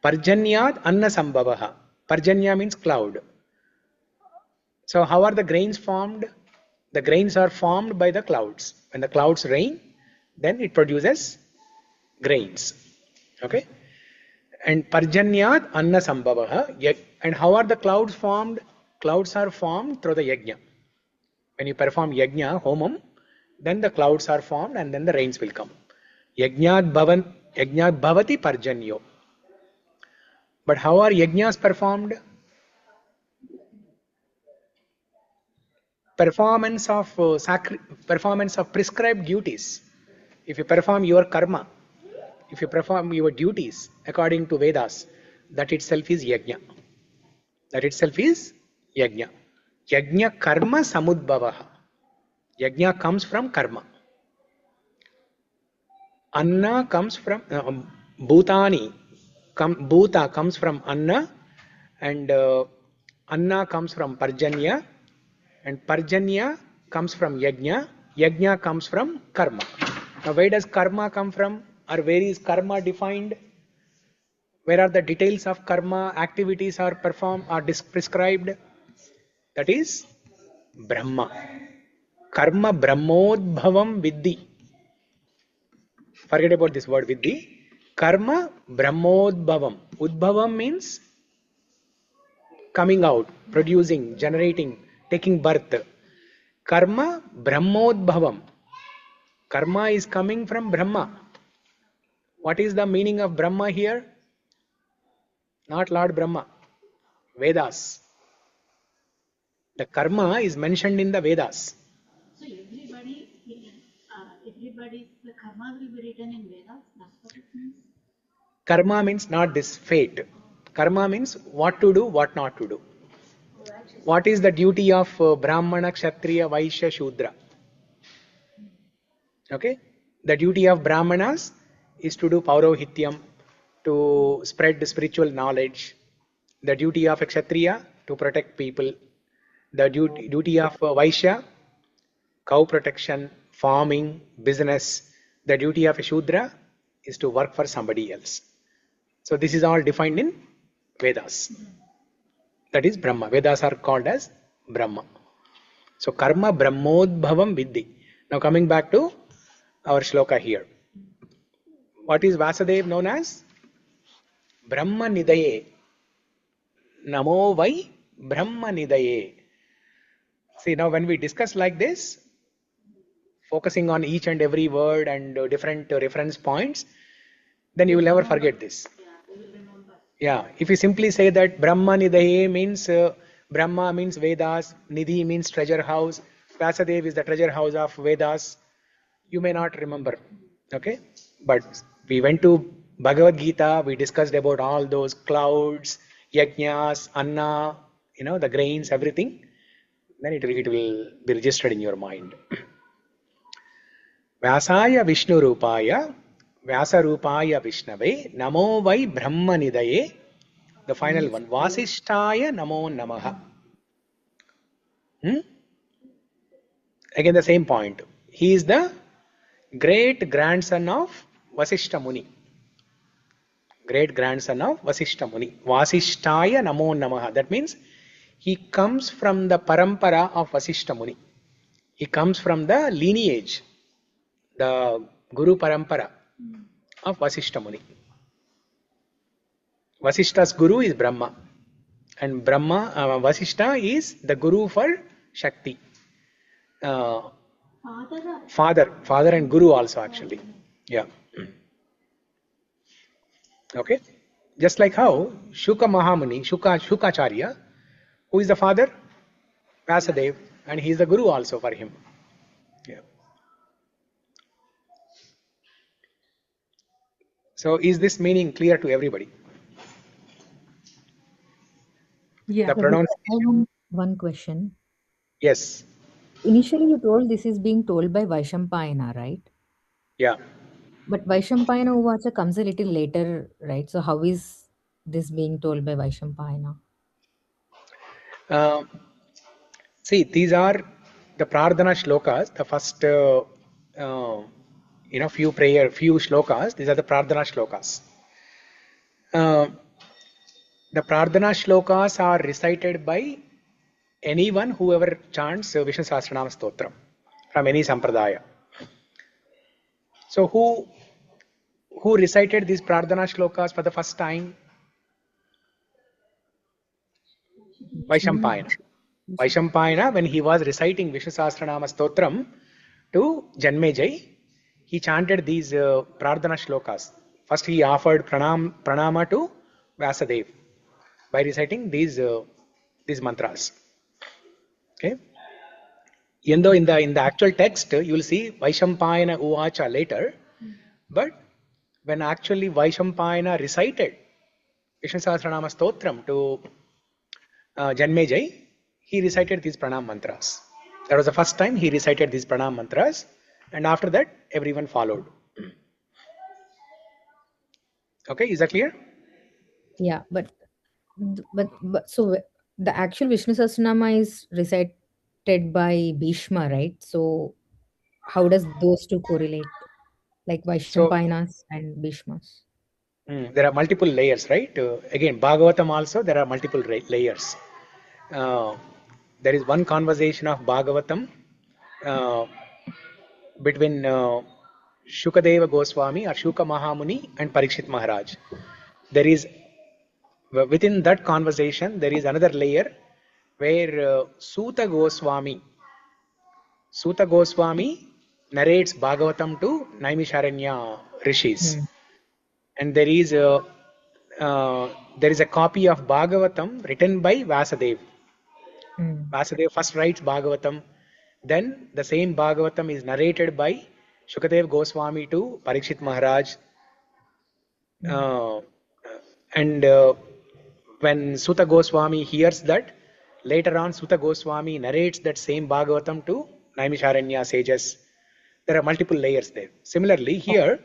Parjanyad anna sambhavaha. Parjanya means cloud. So how are the grains formed? The grains are formed by the clouds. When the clouds rain, then it produces grains. Okay? And parjanyad anna sambhavaha. And how are the clouds formed? Clouds are formed through the yajna. When you perform yajna, homam, then the clouds are formed and then the rains will come. Yajnat bhavati parjanyo. But how are yajnas performed? Performance of prescribed duties. If you perform your karma, if you perform your duties according to Vedas, that itself is yajna. That itself is yajna. Yajna karma samudbhavaha. Yajna comes from karma. Anna comes from bhutani. Bhuta comes from anna, and anna comes from parjanya, and parjanya comes from yajna. Yajna comes from karma. Now, where does karma come from, or where is karma defined? Where are the details of karma? Activities are performed or prescribed? That is Brahma. Karma brahmodbhavam viddhi. Forget about this word viddhi. Karma brahmodbhavam. Udbhavam means coming out, producing, generating, taking birth. Karma brahmodbhavam. Karma is coming from Brahma. What is the meaning of Brahma here? Not Lord Brahma. Vedas. The karma is mentioned in the Vedas. So everybody's the karma will be written in Vedas. That's what it means. Karma means not this fate. Karma means what to do, what not to do. What is the duty of Brahmana, Kshatriya, Vaishya, Shudra? Okay? The duty of Brahmanas is to do Paurohityam, to spread spiritual knowledge. The duty of a Kshatriya, to protect people. The duty of Vaishya, cow protection, farming, business. The duty of a Shudra is to work for somebody else. So this is all defined in Vedas. That is Brahma. Vedas are called as Brahma. So karma brahmodbhavam vidhi. Now coming back to our shloka here. What is Vasudev known as? Brahma nidaye. Namo vai Brahma nidaye. See, now when we discuss like this, focusing on each and every word and different reference points, then you will never forget this. Yeah, if you simply say that Brahma nidaye means Brahma means Vedas, Nidhi means treasure house, Vasudev is the treasure house of Vedas, you may not remember. Okay, but we went to Bhagavad Gita, we discussed about all those clouds, yajnas, anna, the grains, everything. Then it will be registered in your mind. Vyāsāya Viṣṇu-Rūpāya, Vyāsa-Rūpāya Viṣṇave, Namo vai Brahma nidaye. The final one, vasiṣṭhāya Namo Namaha. Again the same point. He is the great grandson of Vasiṣṭha Muni. Great grandson of Vasiṣṭha Muni. Vasiṣṭhāya Namo Namaha. That means he comes from the parampara of Vasiṣṭha Muni. He comes from the lineage, the Guru parampara of Vasiṣṭha Muni. Vasiṣṭha's Guru is Brahma. And Vasiṣṭha is the Guru for Shakti. Father and Guru also actually. Yeah. Okay. Just like how Shuka Mahamuni, Shukacharya, who is the father? Vyasadev, and he is the Guru also for him. Yeah. So is this meaning clear to everybody? Yeah. The pronunciation. One question. Yes. Initially, you told this is being told by Vaishampayana, right? Yeah. But Vaishampayana Uvacha comes a little later, right? So how is this being told by Vaishampayana? See, these are the Prardhana shlokas, the first few shlokas. These are the Prardhana shlokas. The Prardhana shlokas are recited by anyone who ever chants Vishnu Sahasra Nāma Stotram from any sampradaya. So who recited these Prardhana shlokas for the first time? Vaishampayana. Vaishampayana, when he was reciting Vishnu Sahasra Nāma Stotram to Janmejai, he chanted these Prardhana shlokas. First he offered pranama to Vyasadev by reciting these mantras. Okay. Even though in the actual text you will see Vaishampayana Uvacha later, but when actually Vaishampayana recited Vishnu Sahasranama Stotram to Janmejai, he recited these pranam mantras. That was the first time he recited these pranam mantras, and after that everyone followed. Okay, is that clear? Yeah, but so the actual Vishnu Sahasranama is recited by Bhishma, right? So how does those two correlate, like Vaishampayanas and Bhishmas? There are multiple layers, right? Again, Bhagavatam also there are multiple layers. There is one conversation of Bhagavatam between Shukadeva Goswami or Shuka Mahamuni and Parikshit Maharaj. There is within that conversation there is another layer where Suta Goswami narrates Bhagavatam to Naimisharanya rishis. and there is a copy of Bhagavatam written by Vyasadeva. Vyasadeva first writes Bhagavatam, then the same Bhagavatam is narrated by Shukadeva Goswami to Parikshit Maharaj, and when Sutta Goswami hears that, later on Sutta Goswami narrates that same Bhagavatam to Naimisharanya sages. There are multiple layers there. Similarly, here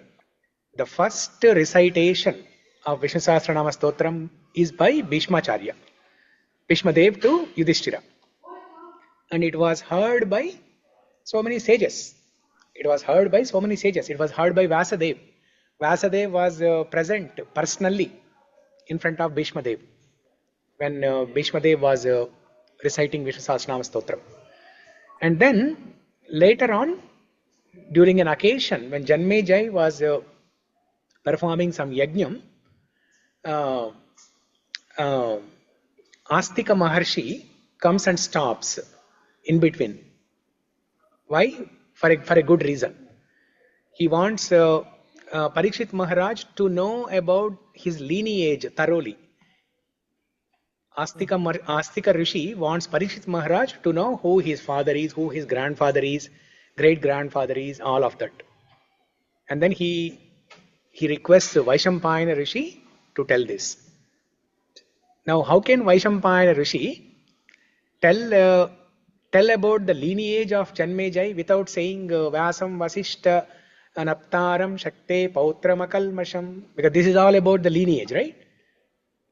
the first recitation of Vishnu Sahasra Nāma Stotram is by Bhishmacharya, Bhishmadev to Yudhishthira, and it was heard by so many sages. It was heard by Vyasadeva. Vyasadeva was present personally in front of Bhishmadev when Bhishmadev was reciting Vishnu Sahasranama Stotram. And then later on, during an occasion when Janmejai was performing some yajnam, Astika Maharshi comes and stops in between. Why? For a good reason. He wants Parikshit Maharaj to know about his lineage thoroughly. Astika Rishi wants Parikshit Maharaj to know who his father is, who his grandfather is, great-grandfather is, all of that. And then he requests Vaishampayana Rishi to tell this. Now, how can Vaishampayana Rishi tell about the lineage of Janmejai without saying Vyāsaṁ Vasiṣṭha-Naptāraṁ Shakte Pautramakalmasham? Because this is all about the lineage, right?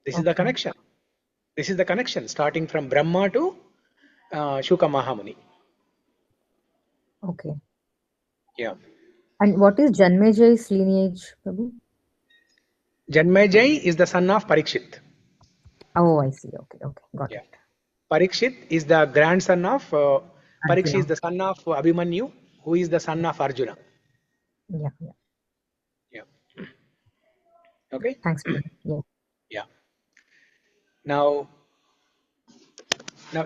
This is the connection. This is the connection starting from Brahma to Shuka Mahamuni. Okay. Yeah. And what is Janmejai's lineage, Prabhu? Janmejai is the son of Parikshit. Oh, I see. Okay, got it. Parikshit is the grandson of Parikshit is the son of Abhimanyu, who is the son of Arjuna. Yeah. Okay. Thanks, Prabhu. Yeah. Now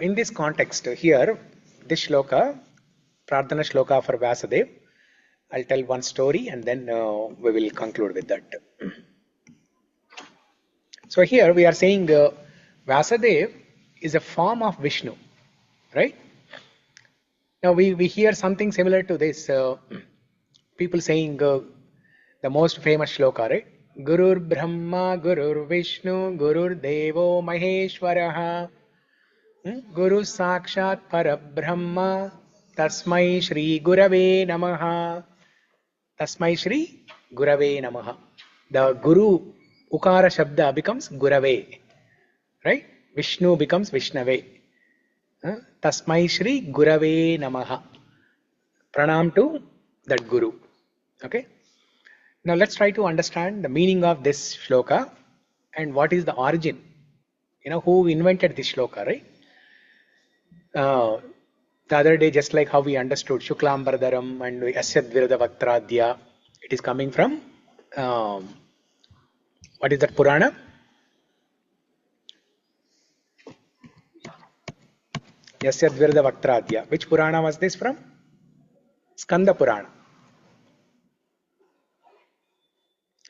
in this context here, this shloka, Prarthana shloka for Vyasadeva, I'll tell one story and then we will conclude with that. So here we are saying Vyasadeva is a form of Vishnu, right? Now we hear something similar to this. People saying the most famous shloka, right? Gurur Brahma, Gurur Vishnu, Gurur Devo Maheshwaraha, Guru Sakshat Parabrahma, Tasmai Shri Gurave Namaha. Tasmai Shri Gurave Namaha. The Guru Ukara Shabda becomes Gurave, right? Vishnu becomes Vishnave. Tasmai Shri Gurave Namaha. Pranam to that Guru. Okay. Now let's try to understand the meaning of this shloka and what is the origin. Who invented this shloka, right? The other day, just like how we understood Shuklambardaram and Asyad Virada Vaktradya, it is coming from what is that Purana? Asyad Virada Vaktradya. Which Purana was this from? Skanda Purana.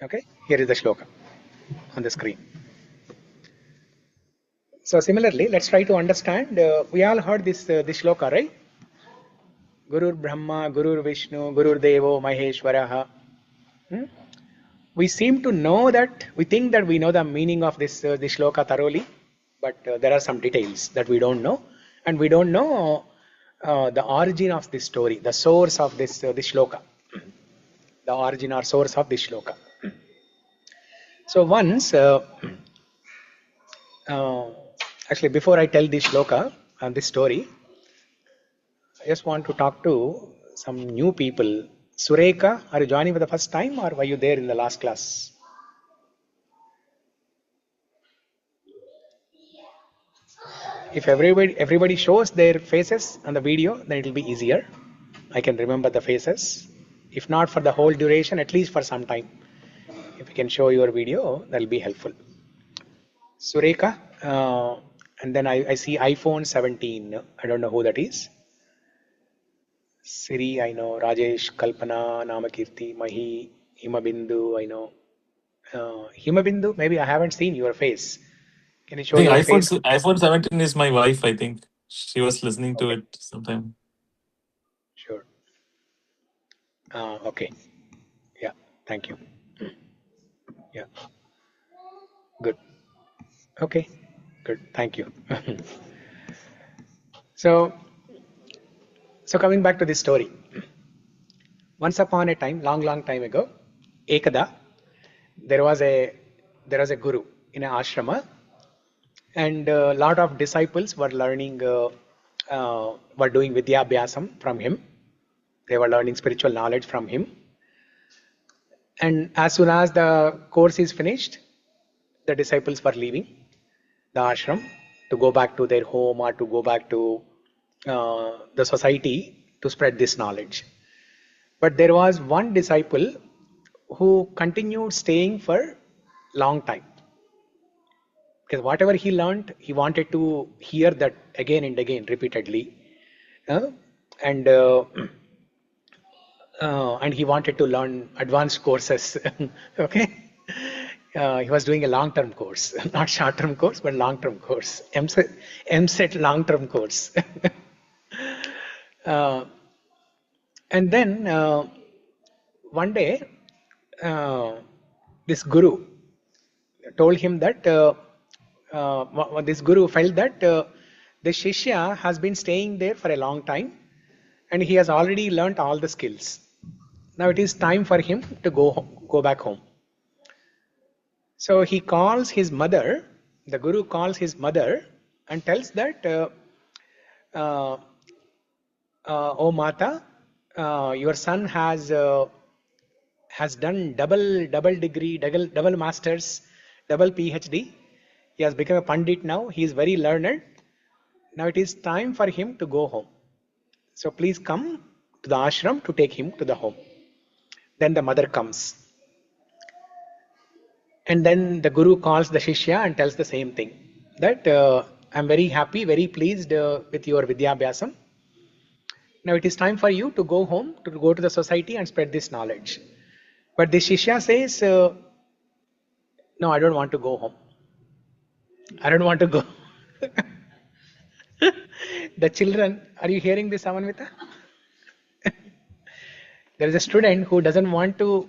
Okay, here is the shloka on the screen. So similarly, let's try to understand. We all heard this shloka, right? Gurur Brahma, Gurur Vishnu, Gurur Devo Maheshwaraha. We seem to know that, we think that we know the meaning of this shloka thoroughly, but there are some details that we don't know, and we don't know the origin of this story, the source of this shloka, the origin or source of this shloka. So once, actually before I tell this shloka and this story, I just want to talk to some new people. Sureka, are you joining for the first time or were you there in the last class? If everybody shows their faces on the video, then it will be easier. I can remember the faces. If not for the whole duration, at least for some time. If you can show your video, that will be helpful. Sureka, and then I see iPhone 17. I don't know who that is. Siri, I know. Rajesh, Kalpana, Namakirti, Mahi, Himabindu, I know. Himabindu, maybe I haven't seen your face. Can you I show think your face? iPhone 17 is my wife, I think. She was listening to Okay, it sometime. sure. Okay. Yeah, thank you. Yeah, good. Okay, good. Thank you. So, coming back to this story. Once upon a time, long time ago, Ekada, there was a guru in an ashrama, and a lot of disciples were learning, were doing Vyāsaṁ from him. They were learning spiritual knowledge from him. And as soon as the course is finished, the disciples were leaving the ashram to go back to their home or to go back to the society to spread this knowledge. But there was one disciple who continued staying for long time. Because whatever he learned, he wanted to hear that again and again, repeatedly. And he wanted to learn advanced courses. Okay. He was doing a long-term course, not short-term course, but long-term course. MSET long-term course. And then one day, this guru told him that this guru felt that the Shishya has been staying there for a long time and he has already learnt all the skills. Now it is time for him to go back home. So he calls his mother, the guru calls his mother and tells that, oh Mata, your son has done double degree, double masters, double PhD. He has become a Pandit now. He is very learned. Now it is time for him to go home. So please come to the ashram to take him to the home. Then the mother comes. And then the guru calls the Shishya and tells the same thing. That I'm very happy, very pleased with your Vyāsaṁ. Now it is time for you to go home, to go to the society and spread this knowledge. But the Shishya says, no, I don't want to go home. I don't want to go. The children, are you hearing this, Amanvita? There is a student who doesn't want to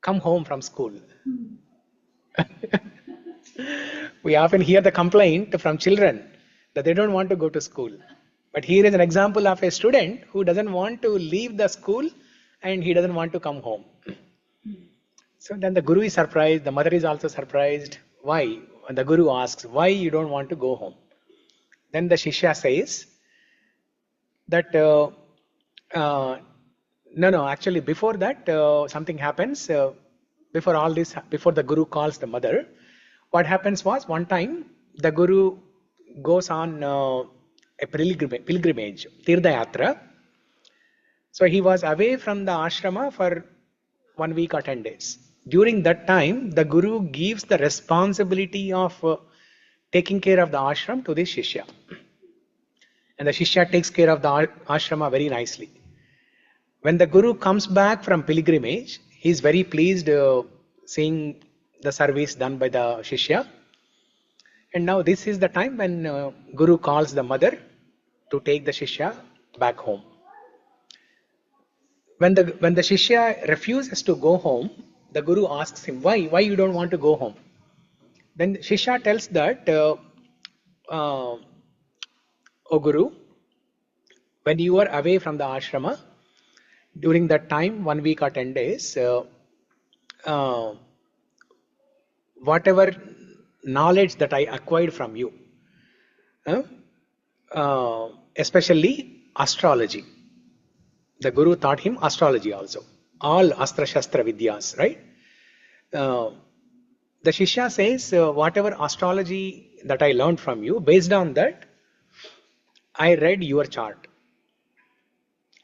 come home from school. We often hear the complaint from children that they don't want to go to school. But here is an example of a student who doesn't want to leave the school and he doesn't want to come home. So then the guru is surprised, the mother is also surprised. Why? And the guru asks, why you don't want to go home? Then the Shishya says that, no, actually before that something happens. Before all this, before the guru calls the mother, what happens was one time the guru goes on a pilgrimage, Tirtha Yatra. So he was away from the ashrama for 1 week or 10 days. During that time, the guru gives the responsibility of taking care of the ashram to this Shishya. And the Shishya takes care of the ashrama very nicely. When the guru comes back from pilgrimage, he is very pleased seeing the service done by the Shishya. And now this is the time when Guru calls the mother to take the Shishya back home. When the Shishya refuses to go home, the Guru asks him, why you don't want to go home? Then Shishya tells that, O Guru, when you are away from the ashrama, during that time, 1 week or 10 days, whatever knowledge that I acquired from you, especially astrology. The Guru taught him astrology also. All Astra Shastra Vidyas, right? The Shishya says, whatever astrology that I learned from you, based on that, I read your chart.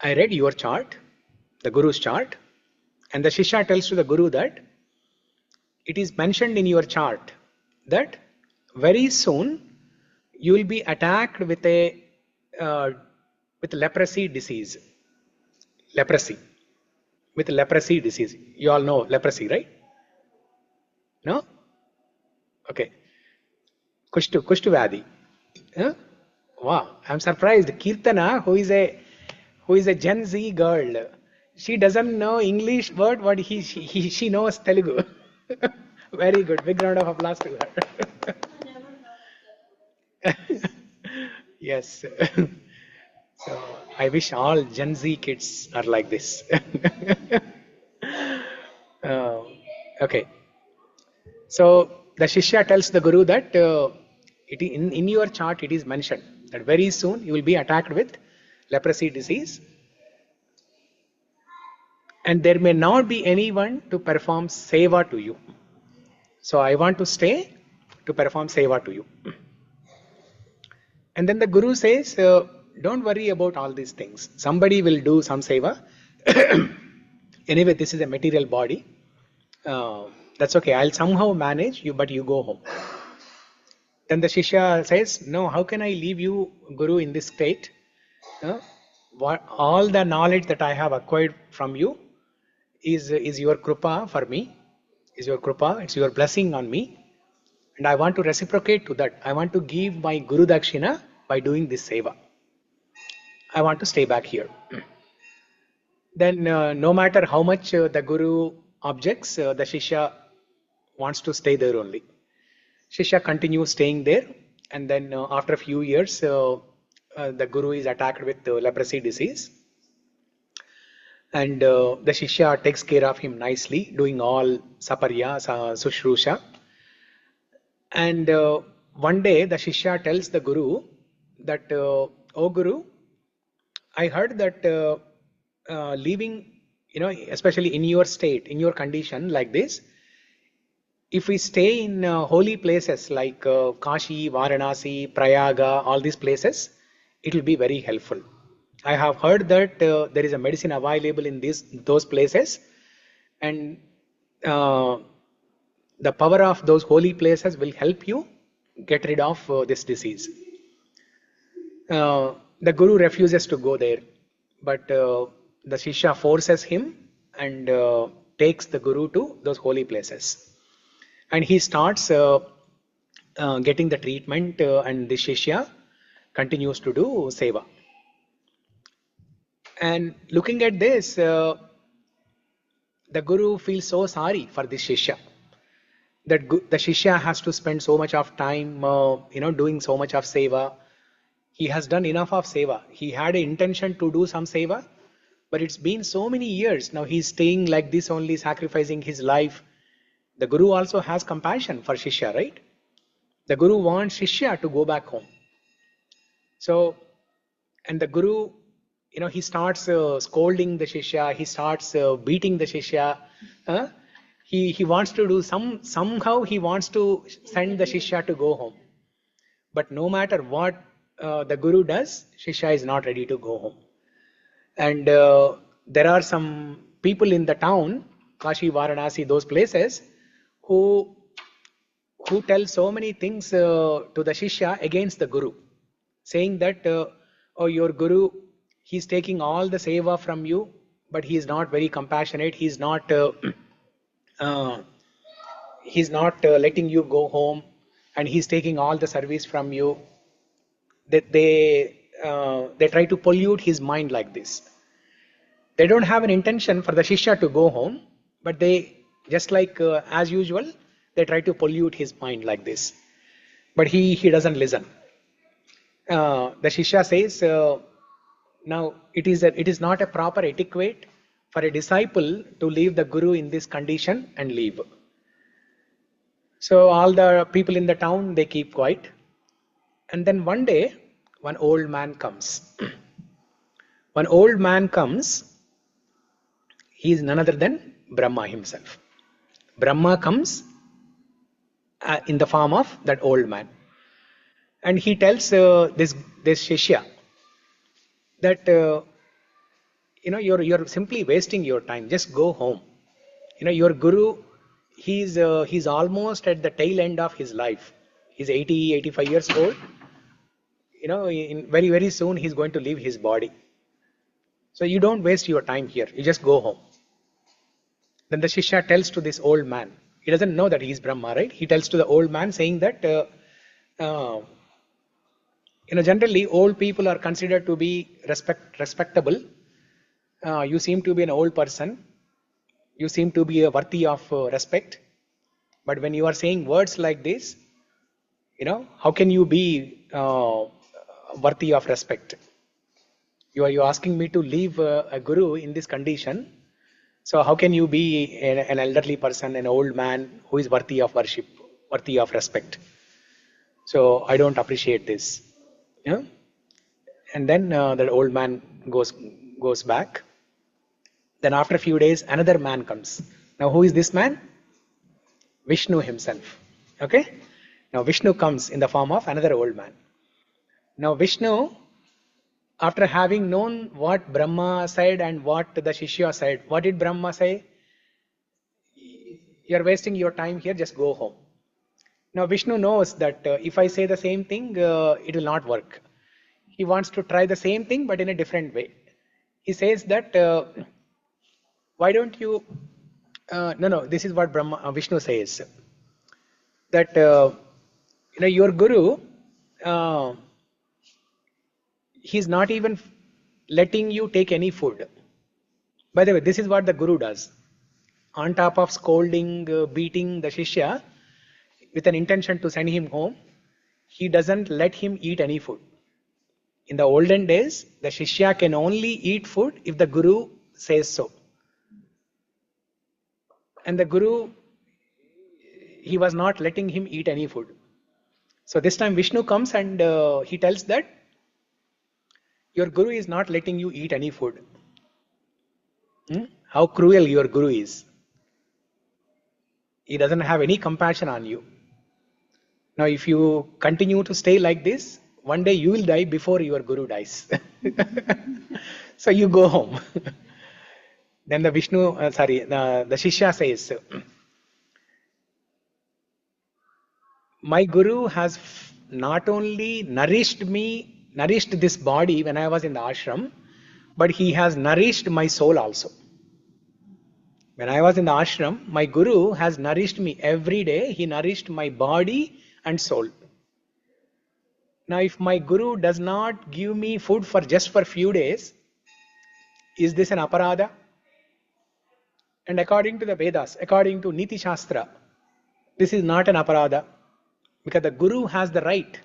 I read your chart, the Guru's chart, and the Shishya tells to the Guru that it is mentioned in your chart that very soon you will be attacked with a with leprosy disease. Leprosy. With leprosy disease. You all know leprosy, right? No? Okay. Kushtu Vyadi. Wow, I'm surprised. Kirtana, who is a Gen Z girl, she doesn't know English word, but she knows Telugu. Very good. Big round of applause to her. Yes. So I wish all Gen Z kids are like this. Okay. So the Shishya tells the Guru that in your chart it is mentioned that very soon you will be attacked with leprosy disease, and there may not be anyone to perform seva to you. So I want to stay to perform seva to you. And then the Guru says, don't worry about all these things. Somebody will do some seva. Anyway, this is a material body. That's okay. I'll somehow manage you, but you go home. Then the Shishya says, no, how can I leave you, Guru, in this state? All the knowledge that I have acquired from you is your krupa for me, is your krupa, it's your blessing on me. And I want to reciprocate to that. I want to give my Guru Dakshina by doing this seva. I want to stay back here. Then no matter how much the Guru objects, the Shishya wants to stay there only. Shishya continues staying there, and then after a few years, the Guru is attacked with leprosy disease. And the Shishya takes care of him nicely, doing all saparya, sushrusha. And one day the Shishya tells the Guru that, oh Guru, I heard that living, especially in your state, in your condition like this, if we stay in holy places like Kashi, Varanasi, Prayaga, all these places, it will be very helpful. I have heard that there is a medicine available in those places, and the power of those holy places will help you get rid of this disease. The Guru refuses to go there, but the Shishya forces him and takes the Guru to those holy places. And he starts getting the treatment, and the Shishya continues to do seva. And looking at this, the Guru feels so sorry for this Shishya, that the Shishya has to spend so much of time, doing so much of seva. He has done enough of seva. He had an intention to do some seva, but it's been so many years. Now he's staying like this only, sacrificing his life. The Guru also has compassion for Shishya, right? The Guru wants Shishya to go back home. So, and the Guru, he starts scolding the Shishya, he starts beating the Shishya. He wants to do somehow he wants to send the Shishya to go home. But no matter what the Guru does, Shishya is not ready to go home. And there are some people in the town, Kashi, Varanasi, those places, who tell so many things to the Shishya against the Guru, saying that, oh, your Guru, he's taking all the seva from you, but he is not very compassionate. He's not letting you go home, and he's taking all the service from you. That they try to pollute his mind like this. They don't have an intention for the Shishya to go home, but they, just like as usual, they try to pollute his mind like this. But he doesn't listen. The Shishya says, now it is not a proper etiquette for a disciple to leave the Guru in this condition and leave. So all the people in the town, they keep quiet. And then one day, one old man comes. One old man comes. He is none other than Brahma himself. Brahma comes in the form of that old man. And he tells this Shishya that, you're simply wasting your time. Just go home. Your Guru, he's almost at the tail end of his life. He's 80, 85 years old. In very, very soon he's going to leave his body. So you don't waste your time here. You just go home. Then the Shishya tells to this old man, He doesn't know that he is Brahma, right? He tells to the old man saying that, generally old people are considered to be respectable. You seem to be an old person. You seem to be worthy of respect. But when you are saying words like this, how can you be worthy of respect? You are asking me to leave a guru in this condition. So how can you be an elderly person, an old man who is worthy of worship, worthy of respect? So I don't appreciate this. Yeah? And then the old man goes back. Then after a few days, another man comes. Now who is this man? Vishnu himself. Okay? Now Vishnu comes in the form of another old man. Now Vishnu, after having known what Brahma said and what the Shishya said, what did Brahma say? You are wasting your time here, just go home. Now Vishnu knows that if I say the same thing, it will not work. He wants to try the same thing but in a different way. He says that, why don't you, this is what Vishnu says. That, your guru, he's not even letting you take any food. By the way, this is what the guru does. On top of scolding, beating the Shishya with an intention to send him home, he doesn't let him eat any food. In the olden days, the Shishya can only eat food if the guru says so. And the guru, he was not letting him eat any food. So this time Vishnu comes and he tells that your guru is not letting you eat any food. How cruel your guru is. He doesn't have any compassion on you. Now if you continue to stay like this, one day you will die before your guru dies. So you go home. Then the the Shishya says, my guru has not only nourished this body when I was in the ashram, but he has nourished my soul also. When I was in the ashram, my guru has nourished me every day. He nourished my body and soul. Now if my guru does not give me food for just for few days, is this an aparada? And according to the Vedas, according to Niti Shastra, this is not an aparada, because the guru has the right.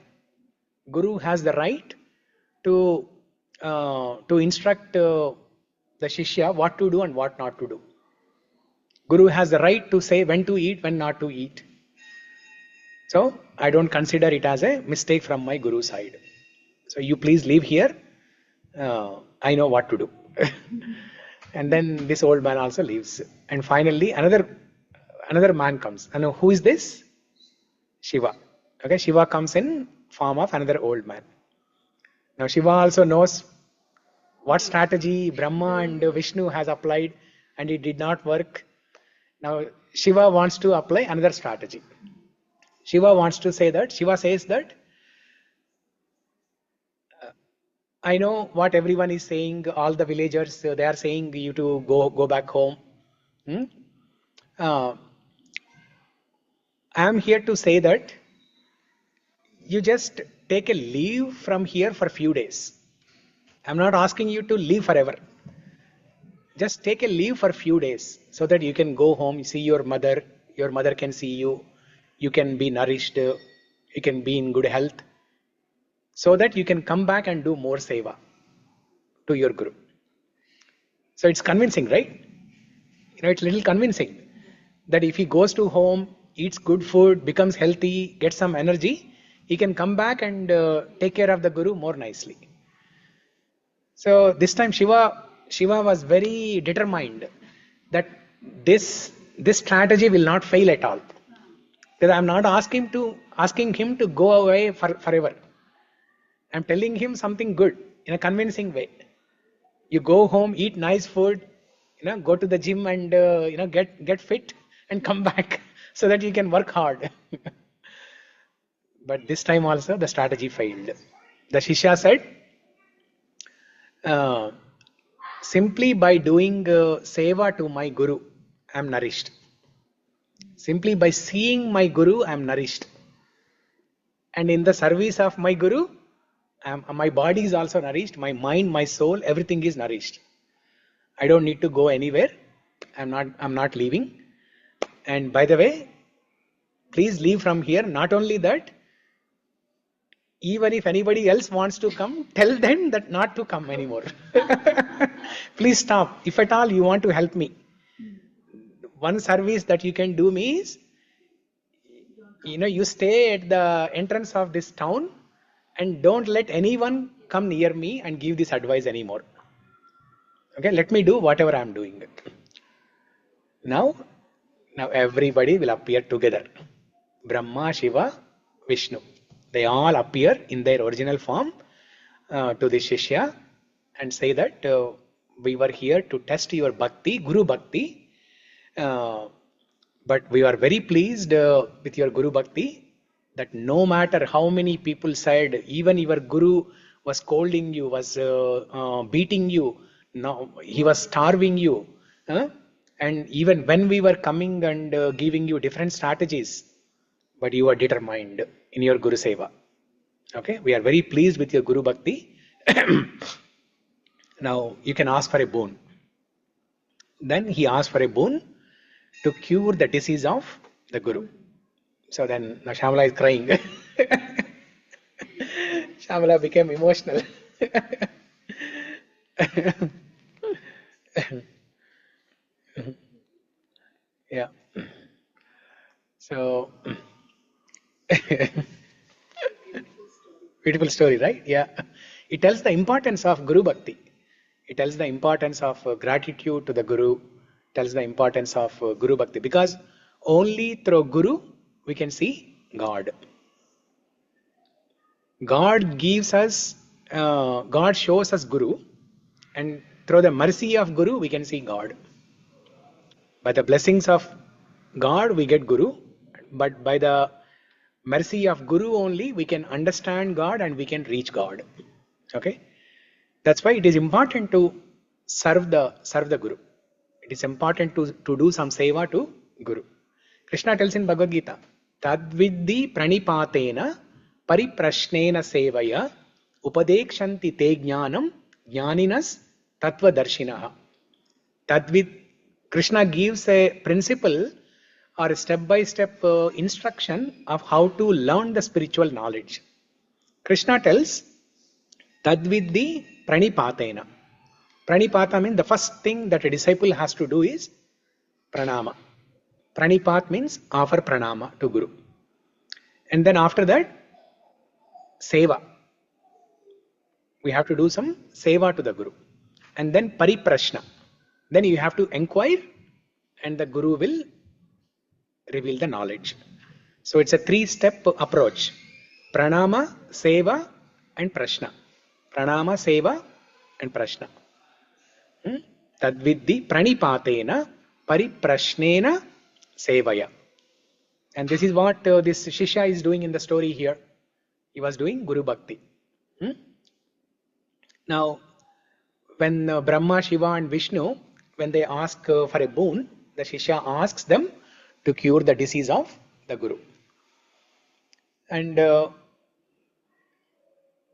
Guru has the right to instruct the Shishya what to do and what not to do. Guru has the right to say when to eat, when not to eat. So I don't consider it as a mistake from my guru side. So you please leave here. I know what to do. And then this old man also leaves. And finally another man comes. And who is this? Shiva. Okay, Shiva comes in form of another old man. Now Shiva also knows what strategy Brahma and Vishnu has applied and it did not work. Now Shiva wants to apply another strategy. Shiva says that I know what everyone is saying, all the villagers, they are saying you to go back home. I am here to say that you just take a leave from here for a few days. I am not asking you to leave forever. Just take a leave for a few days so that you can go home, see your mother can see you, you can be nourished, you can be in good health, so that you can come back and do more seva to your guru. So it's convincing, right? It's a little convincing that if he goes to home, eats good food, becomes healthy, gets some energy, he can come back and take care of the guru more nicely. So this time Shiva was very determined that this strategy will not fail at all. That I am not asking him to go away forever. I am telling him something good in a convincing way. You go home, eat nice food, go to the gym and get fit and come back so that you can work hard. But this time also the strategy failed. The Shishya said, simply by doing seva to my guru, I am nourished. Simply by seeing my Guru, I am nourished. And in the service of my Guru, my body is also nourished, my mind, my soul, everything is nourished. I don't need to go anywhere. I'm not leaving. And by the way, please leave from here. Not only that, even if anybody else wants to come, tell them that not to come anymore. Please stop. If at all you want to help me, one service that you can do me is, you stay at the entrance of this town and don't let anyone come near me and give this advice anymore. Okay, let me do whatever I am doing. Now everybody will appear together. Brahma, Shiva, Vishnu. They all appear in their original form to the Shishya and say that we were here to test your bhakti, Guru Bhakti. But we are very pleased with your Guru Bhakti, that no matter how many people said, even your Guru was scolding you, was beating you, no, he was starving you. And even when we were coming and giving you different strategies, but you are determined in your Guru Seva. Okay, we are very pleased with your Guru Bhakti. Now you can ask for a boon. Then he asked for a boon to cure the disease of the Guru. So then now Shamala is crying. Shamala became emotional. Yeah. So beautiful story, right? Yeah. It tells the importance of Guru Bhakti. It tells the importance of gratitude to the Guru. It tells the importance of Guru Bhakti, because only through Guru we can see God. God gives us, God shows us Guru, and through the mercy of Guru we can see God. By the blessings of God we get Guru, but by the mercy of Guru only we can understand God and we can reach God. Okay, that's why it is important to serve the Guru. It is important to do some seva to Guru. Krishna tells in Bhagavad Gita, Tadvidhi pranipatena pariprashnena sevaya upadekshanti te jnanam jnaninas tattvadarshinaha. Tadvid, Krishna gives a principle or a step-by-step instruction of how to learn the spiritual knowledge. Krishna tells, Tadvidhi pranipatena. Pranipata means the first thing that a disciple has to do is pranama. Pranipat means offer pranama to Guru. And then after that, seva. We have to do some seva to the Guru. And then pariprashna. Then you have to inquire and the Guru will reveal the knowledge. So it's a 3-step approach. Pranama, seva and prashna. Pranama, seva and prashna. Tadvidhi pranipatena pariprashnena sevaya. And this is what this Shishya is doing in the story here. He was doing Guru Bhakti. Now, when Brahma, Shiva and Vishnu, when they ask for a boon, the Shishya asks them to cure the disease of the Guru. And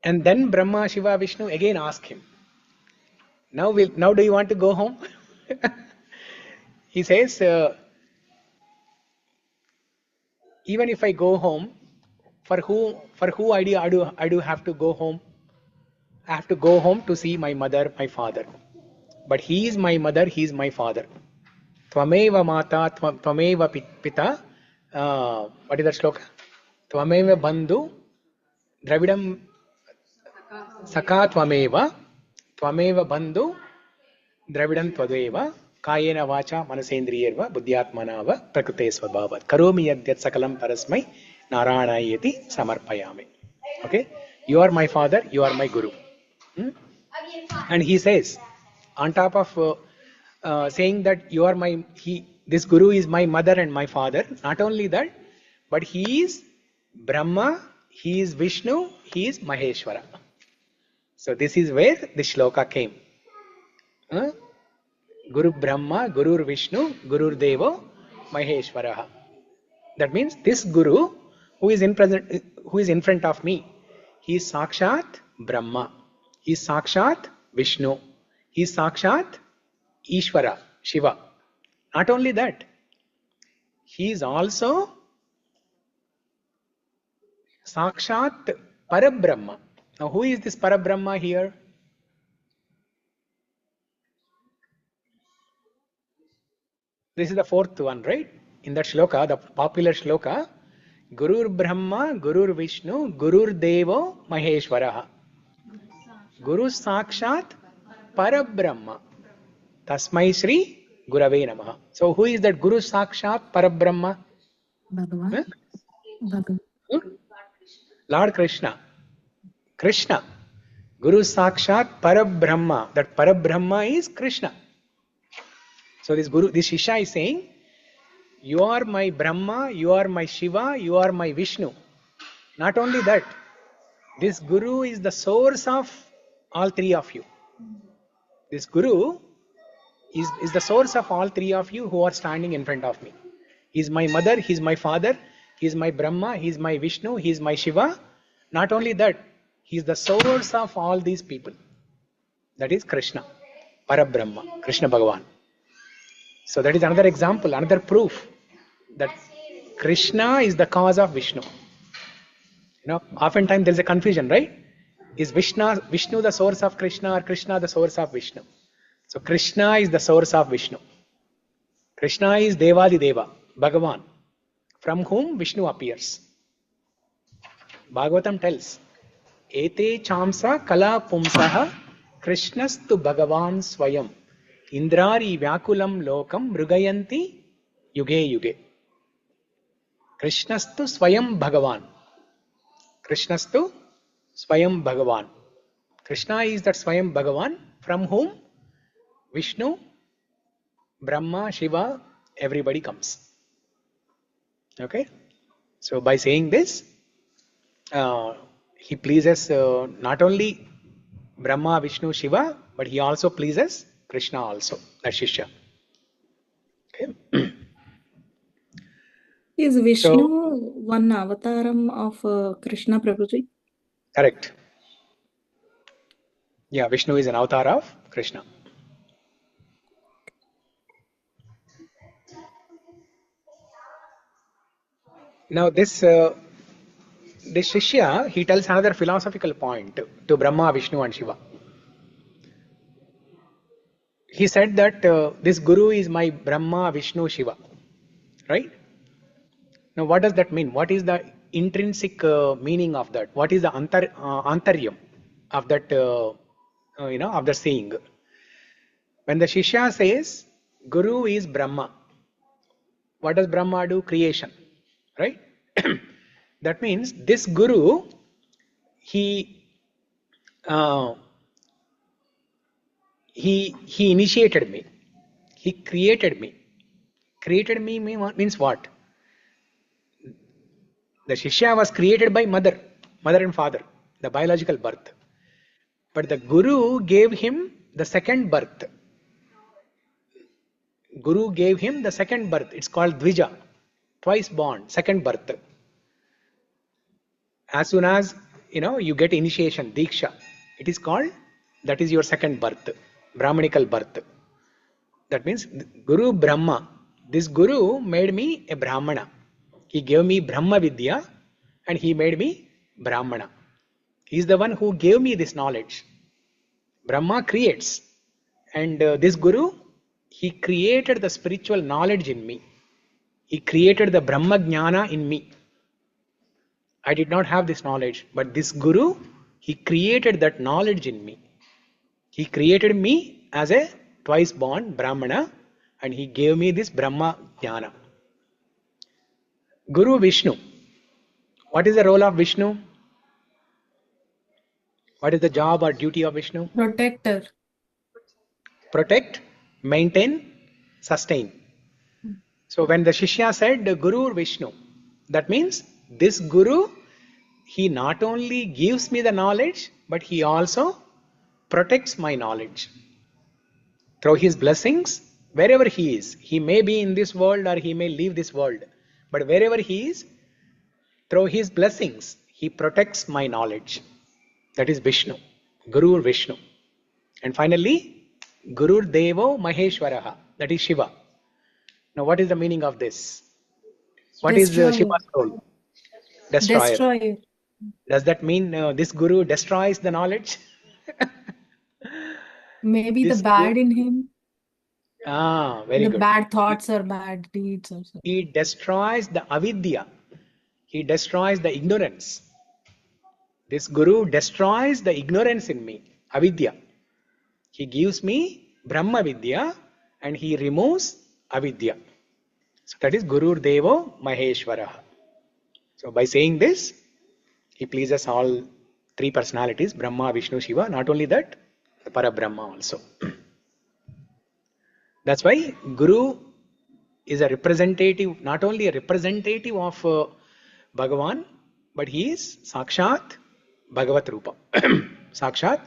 then Brahma, Shiva, Vishnu again ask him, now do you want to go home? He says, even if I go home, for who I do have to go home? I have to go home to see my mother, my father. But he is my mother, he is my father. Tvameva mata, tvameva pita. What is that shloka? Tvameva bandhu, dravidam saka tvameva, tvameva bandhu, dravidam tvadeva, kayena vacha manasendriyerva, buddhyatmanava, prakrute svabhavat. Karomi yadyat sakalam parasmai, naranayeti samarpayami. Okay? You are my father, you are my Guru. And he says, on top of saying that you are this Guru is my mother and my father, not only that, but he is Brahma, he is Vishnu, he is Maheshwara. So this is where the shloka came. Guru Brahma, Guru Vishnu, Guru Devo, Maheshwara. That means this Guru who is in front of me, he is Sakshat Brahma. He is Sakshat Vishnu. He is Sakshat Ishvara, Shiva. Not only that, he is also Sakshat Parabrahma. Now who is this Parabrahma here? This is the fourth one, right? In that shloka, the popular shloka, Gurur Brahma, Gurur Vishnu, Gurur Devo Maheshwaraha. Guru Sakshat Parabrahma. Tasmai Sri Gurave Namaha. So who is that Guru Sakshat Parabrahma? Bhagavan. Huh? Bhagavan. Lord Krishna. Krishna. Guru Sakshat Parabrahma. That Parabrahma is Krishna. So this Shishya is saying, you are my Brahma, you are my Shiva, you are my Vishnu. Not only that, this Guru is the source of all three of you. This Guru is the source of all three of you who are standing in front of me. He is my mother, he is my father, he is my Brahma, he is my Vishnu, he is my Shiva. Not only that, he is the source of all these people. That is Krishna, Parabrahma, Krishna Bhagavan. So that is another example, another proof that Krishna is the cause of Vishnu. Oftentimes there is a confusion, right? Is Vishnu the source of Krishna or Krishna the source of Vishnu? So Krishna is the source of Vishnu. Krishna is Devadi Deva, Bhagavan, from whom Vishnu appears. Bhagavatam tells, Ete chamsa kala pumsaha Krishnastu Bhagavan Swayam Indrari Vyakulam Lokam Mrugayanti Yuge Yuge. Krishnastu Swayam Bhagavan. Krishnastu Swayam Bhagavan. Krishna is that Swayam Bhagavan from whom Vishnu, Brahma, Shiva, everybody comes. Okay? So by saying this, he pleases not only Brahma, Vishnu, Shiva, but he also pleases Krishna also, that Shishya. Okay? Is Vishnu one avataram of Krishna Prabhuji? Correct. Yeah, Vishnu is an avatar of Krishna. Now this Shishya, he tells another philosophical point to Brahma, Vishnu and Shiva. He said that this Guru is my Brahma, Vishnu, Shiva. Right? Now what does that mean? What is the intrinsic meaning of that? What is the antaryam of that, of the saying? When the Shishya says, Guru is Brahma, what does Brahma do? Creation. Right? That means this Guru, he initiated me. He created me. Created me means what? The Shishya was created by mother and father, the biological birth. But the Guru gave him the second birth. Guru gave him the second birth. It's called Dvija, twice born, second birth. As soon as you get initiation, Diksha, it is called, that is your second birth, Brahmanical birth. That means Guru Brahma. This Guru made me a Brahmana. He gave me Brahma Vidya and he made me Brahmana. He is the one who gave me this knowledge. Brahma creates, and this Guru, he created the spiritual knowledge in me. He created the Brahma Jnana in me. I did not have this knowledge, but this Guru, he created that knowledge in me. He created me as a twice born Brahmana and he gave me this Brahma Jnana. Guru Vishnu. What is the role of Vishnu? What is the job or duty of Vishnu? Protector. Protect, maintain, sustain. So when the Shishya said Guru Vishnu, that means this Guru, he not only gives me the knowledge, but he also protects my knowledge. Through his blessings, wherever he is, he may be in this world or he may leave this world, But wherever he is, through his blessings, he protects my knowledge. That is Vishnu, Guru Vishnu. And finally, Guru Devo Maheshwaraha, that is Shiva. Now, what is the meaning of this? What is Destroyer. Shiva's role? Destroyer. Destroyer. Does that mean this Guru destroys the knowledge? Maybe the This bad in him, very the good. bad thoughts or bad deeds or something. He destroys the avidya. He destroys the ignorance. This Guru destroys the ignorance in me, avidya. He gives me Brahma Vidya and he removes avidya. So that is Guru Devo Maheshwaraha. So by saying this, he pleases all three personalities, Brahma, Vishnu, Shiva. Not only that, the Parabrahma also. That's why Guru is a representative, not only a representative of Bhagavan, but he is Sakshat Bhagavat Rupa. Sakshat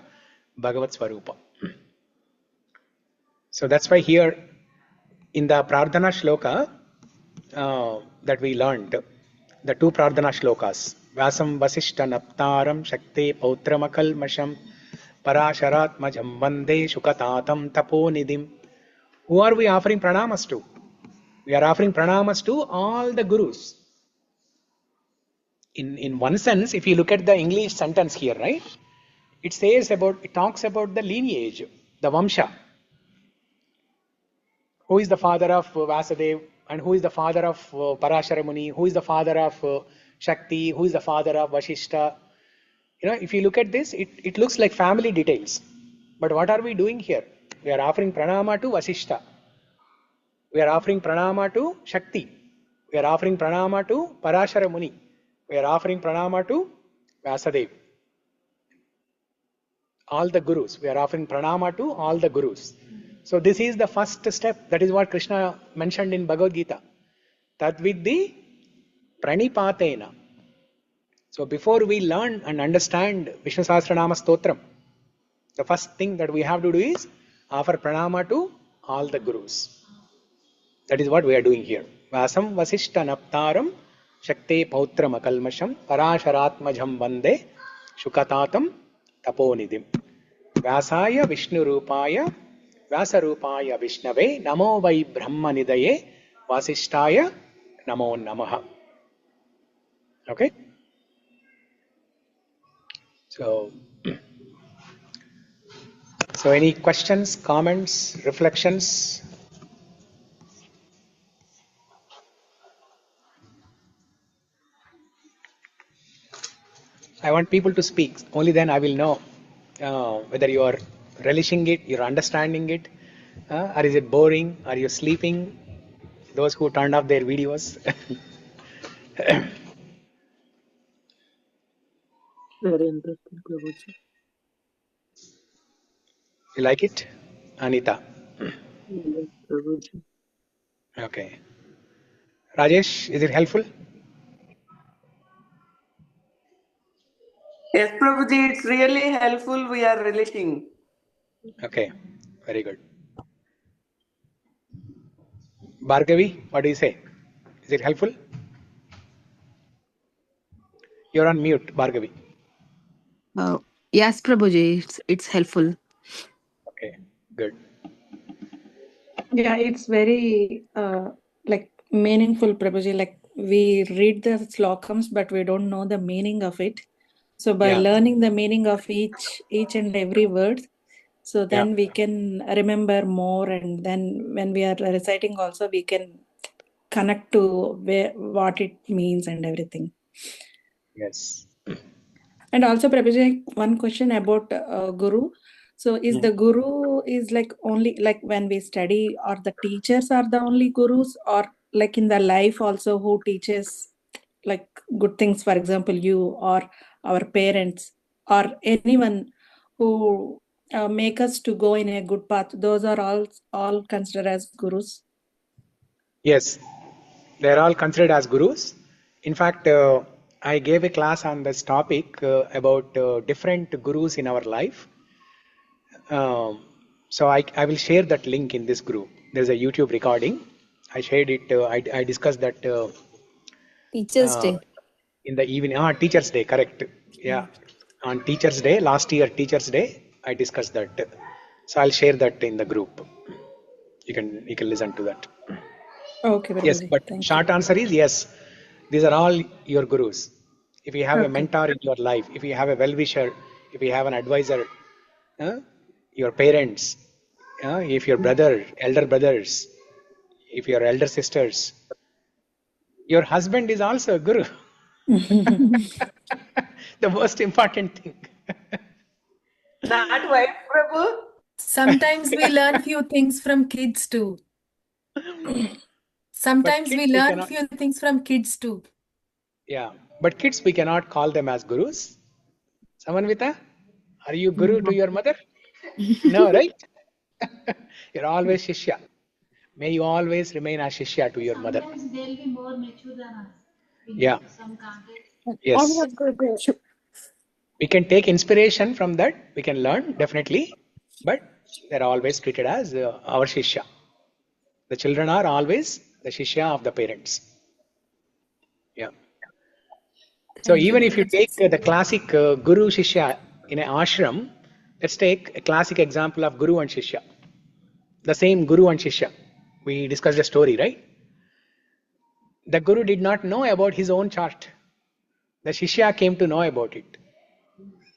Bhagavat Swarupa. So that's why here in the Prardhana Shloka that we learned, the two Prardhana Shlokas, Vyāsaṁ Vasiṣṭha-Naptāraṁ Shakte Pautramakalmasham Parasharatmajam Vande Shukatatam Taponidim. Who are we offering pranamas to? We are offering pranamas to all the gurus. In one sense, if you look at the English sentence here, right? It talks about the lineage, the Vamsha. Who is the father of Vasudev and who is the father of Parashara Muni, who is the father of Shakti, who is the father of Vasishtha. If you look at this, it looks like family details. But what are we doing here? We are offering pranama to Vasishtha. We are offering pranama to Shakti. We are offering pranama to Parashara Muni. We are offering pranama to Vasudev. All the gurus. We are offering pranama to all the gurus. So this is the first step. That is what Krishna mentioned in Bhagavad Gita. Tadviddi pranipatena. So before we learn and understand Vishnu Sahasra Nāma Stotram, the first thing that we have to do is offer pranama to all the gurus. That is what we are doing here. Vyāsaṁ Vasiṣṭha-Naptāraṁ Shakte Pautram Akalmasham Parasharatmajam Vande Shukatatam Taponidim. Vyāsāya Viṣṇu-Rūpāya Vyasa-Rūpāya Viṣṇave Namo Vai Brahma-Nidaye Vasiṣṭhāya Namo Namaha. Okay? So any questions, comments, reflections? I want people to speak. Only then I will know whether you are relishing it, you're understanding it, or is it boring, are you sleeping? Those who turned off their videos. Very interesting, Prabhuji. You like it? Anita. Yes, Prabhuji. Okay. Rajesh, is it helpful? Yes, Prabhuji, it's really helpful. We are relishing. Okay, very good. Bhargavi, what do you say? Is it helpful? You're on mute, Bhargavi. Yes, Prabhuji, it's helpful. Okay, good. Yeah, it's very meaningful, Prabhuji. Like we read the slokams, but we don't know the meaning of it. So by learning the meaning of each and every word, so then we can remember more, and then when we are reciting also, we can connect to what it means and everything. Yes. And also, Prabhuji, one question about Guru. So is the Guru is like only like when we study, or the teachers are the only Gurus, or like in the life also who teaches like good things, for example, you or our parents or anyone who make us to go in a good path, those are all considered as Gurus? Yes, they are all considered as gurus. In fact, I gave a class on this topic about different gurus in our life. So I will share that link in this group. There's a YouTube recording. I shared it. I discussed that Teachers' Day. In the evening. Teachers' Day, correct. Yeah. On Teachers' Day, last year Teachers' Day, I discussed that. So I'll share that in the group. You can listen to that. Okay, Yes, Prabhuji. but Thank short answer is yes. These are all your gurus. If you have a mentor in your life, if you have a well-wisher, if you have an advisor, your parents, if your elder brothers, if your elder sisters, your husband is also a guru. The most important thing. Not wife, Prabhu. Sometimes we learn few things from kids too. Sometimes we learn few things from kids too. Yeah, but kids we cannot call them as gurus. Samanvita, are you guru to your mother? No, right? You're always shishya. May you always remain a shishya to your mother. Sometimes they'll be more mature than us. Yeah. Some context. Yes. We can take inspiration from that. We can learn, definitely. But they're always treated as our shishya. The children are always the shishya of the parents. Yeah. So even if you take the classic guru shishya in an ashram, let's take a classic example of guru and shishya. The same guru and shishya. We discussed the story, right? The guru did not know about his own chart. The shishya came to know about it.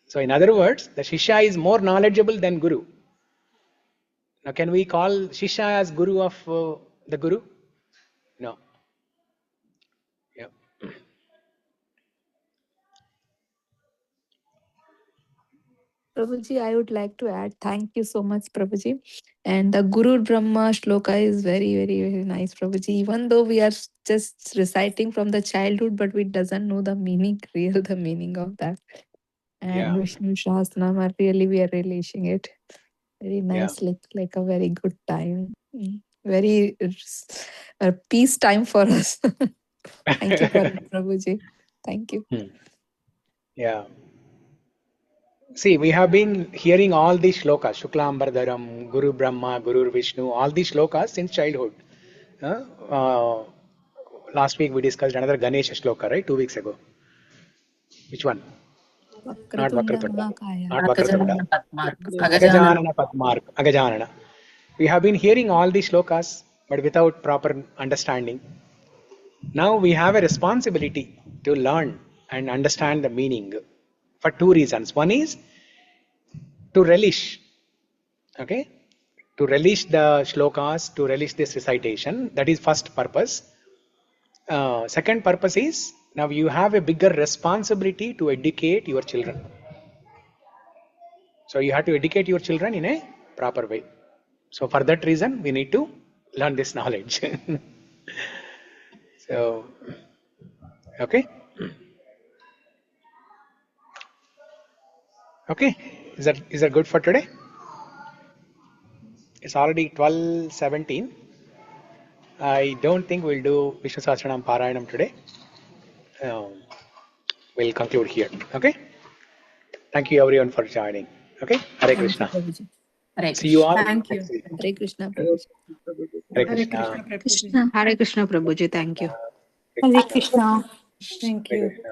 So in other words, the shishya is more knowledgeable than guru. Now can we call shishya as guru of the guru? No. Yeah. Prabhuji, I would like to add, thank you so much, Prabhuji. And the Guru Brahma shloka is very, very, very nice, Prabhuji. Even though we are just reciting from the childhood, but we doesn't know the meaning, the meaning of that. And Vishnu Sahasranama, really, we are relishing it. Very nice, like a very good time. Very peace time for us. Thank you for it, Prabhuji. Thank you. Yeah. See, we have been hearing all these shlokas, Shuklambardaram, Guru Brahma, Guru Vishnu, all these shlokas since childhood. Last week we discussed another Ganesha shloka, right? 2 weeks ago. Which one? Not Vakratunda. Not Vakratunda. Agajanana Padmark. Agajanana. We have been hearing all these shlokas, but without proper understanding. Now we have a responsibility to learn and understand the meaning for 2 reasons. One is to relish, okay? To relish the shlokas, to relish this recitation. That is first purpose. Second purpose is, now you have a bigger responsibility to educate your children. So you have to educate your children in a proper way. So for that reason, we need to learn this knowledge. So, okay. Okay, is that good for today? It's already 12:17. I don't think we'll do Vishnu Sahasranama Parayanam today. We'll conclude here. Okay. Thank you everyone for joining. Okay. Hare Krishna. See you all. Thank you. Hare Krishna, Prabhuji. Hare Krishna. Krishna. Hare Krishna, Prabhuji. Thank you. Hare Krishna. Thank you. Krishna.